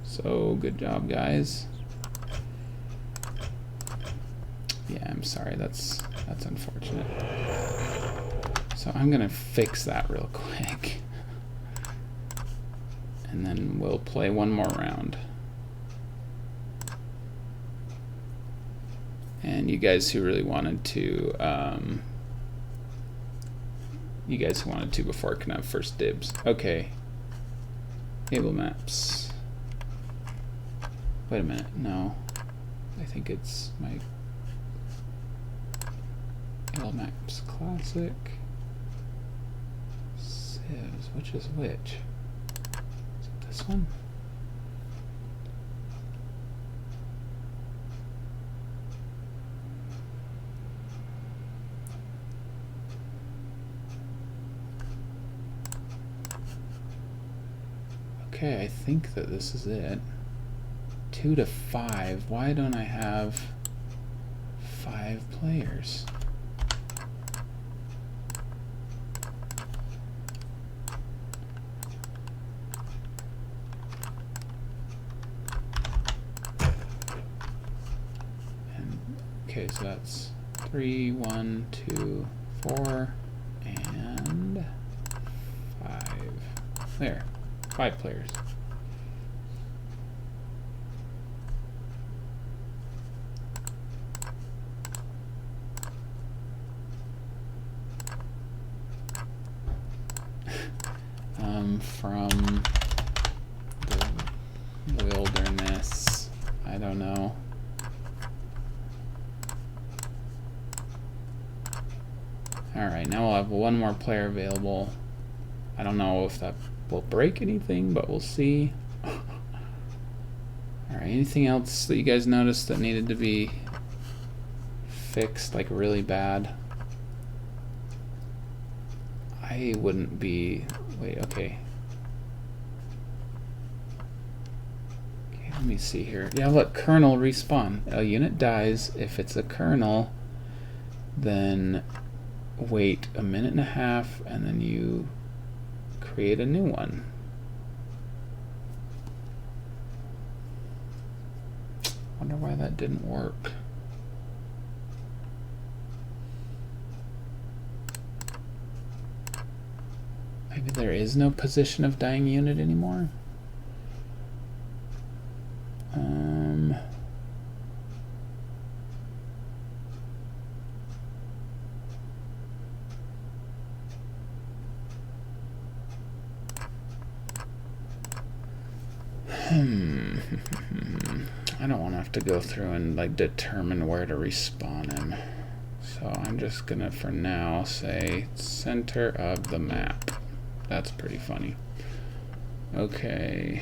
So good job, guys. Yeah, I'm sorry. That's unfortunate. So I'm gonna fix that real quick, and then we'll play one more round. And you guys who really wanted to, you guys who wanted to before can have first dibs. Okay. Able maps. Wait a minute. No, I think it's my Able maps classic. Civs. Which is which? Is it this one? Okay, I think that this is it. 2 to 5. Why don't I have 5 players? And, okay, so that's 3, 1, 2, 4, and 5. There. 5 players. From the wilderness. I don't know. Alright, now we'll have one more player available. I don't know if that will break anything, but we'll see. Alright, anything else that you guys noticed that needed to be fixed, like really bad? I wouldn't be... Wait, okay. Okay, let me see here. Yeah, look, kernel respawn. A unit dies. If it's a kernel, then wait a minute and a half, and then you create a new one. Wonder why that didn't work. Maybe there is no position of dying unit anymore. I don't want to have to go through and like determine where to respawn him. So I'm just gonna, for now, say center of the map. That's pretty funny. Okay.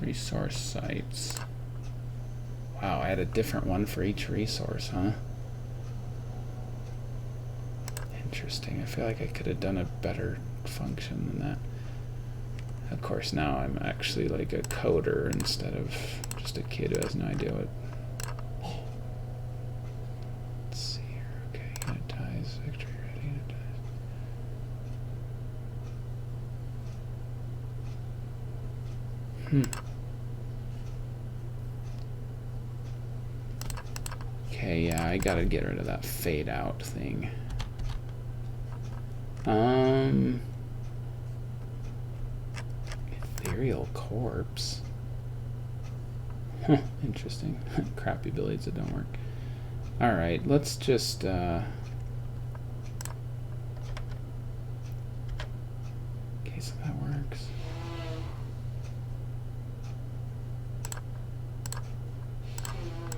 Resource sites. Wow, I had a different one for each resource, huh? Interesting. I feel like I could have done a better function than that. Of course, now I'm actually like a coder instead of just a kid who has no idea what. Let's see here. Okay, unit ties, victory ready, unit ties. Okay, yeah, I gotta get rid of that fade out thing. Ethereal corpse. Huh, interesting. Crappy abilities that don't work. Alright, let's just okay, so that works.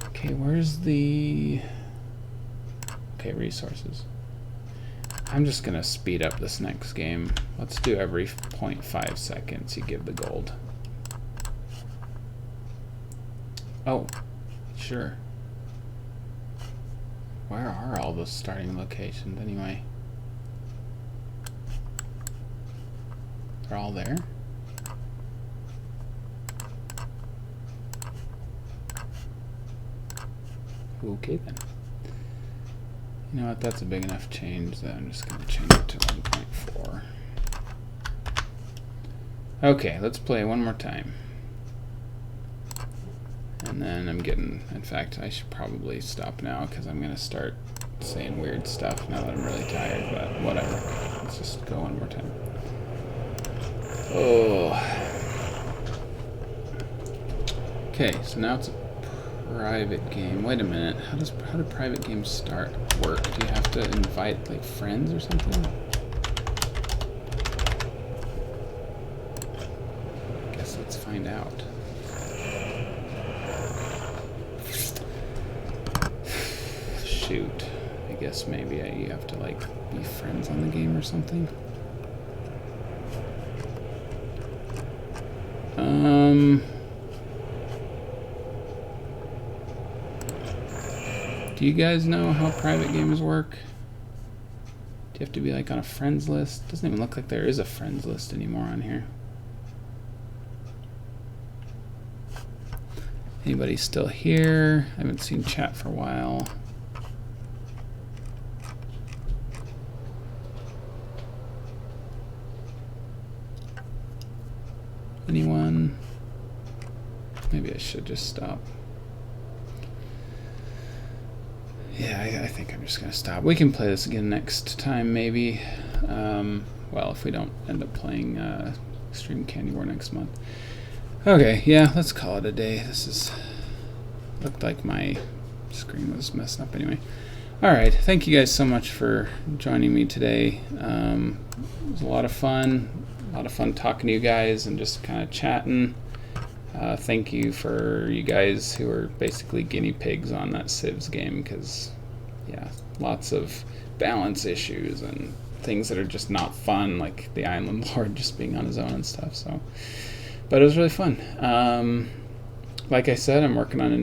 Okay, where's the... Okay, resources. I'm just gonna speed up this next game. Let's do every 0.5 seconds you give the gold. Oh, sure. Where are all the starting locations anyway? They're all there? Okay then. You know what? That's a big enough change that I'm just going to change it to 1.4. Okay, let's play one more time. And then I'm getting, in fact, I should probably stop now because I'm going to start saying weird stuff now that I'm really tired, but whatever. Let's just go one more time. Oh. Okay, so now it's a private game. Wait a minute. How do private games work? Do you have to invite like friends or something? I guess let's find out. Shoot. I guess maybe you have to like be friends on the game or something. Do you guys know how private games work? Do you have to be like on a friends list? Doesn't even look like there is a friends list anymore on here. Anybody still here? I haven't seen chat for a while. Anyone? Maybe I should just stop. Yeah, I think I'm just going to stop. We can play this again next time, maybe. Well, if we don't end up playing Extreme Candy War next month. Okay, yeah, let's call it a day. This is... looked like my screen was messing up anyway. Alright, thank you guys so much for joining me today. It was a lot of fun. A lot of fun talking to you guys and just kind of chatting. Thank you for you guys who are basically guinea pigs on that Civs game, because yeah, lots of balance issues and things that are just not fun, like the Island Lord just being on his own and stuff. So, but it was really fun. Like I said, I'm working on a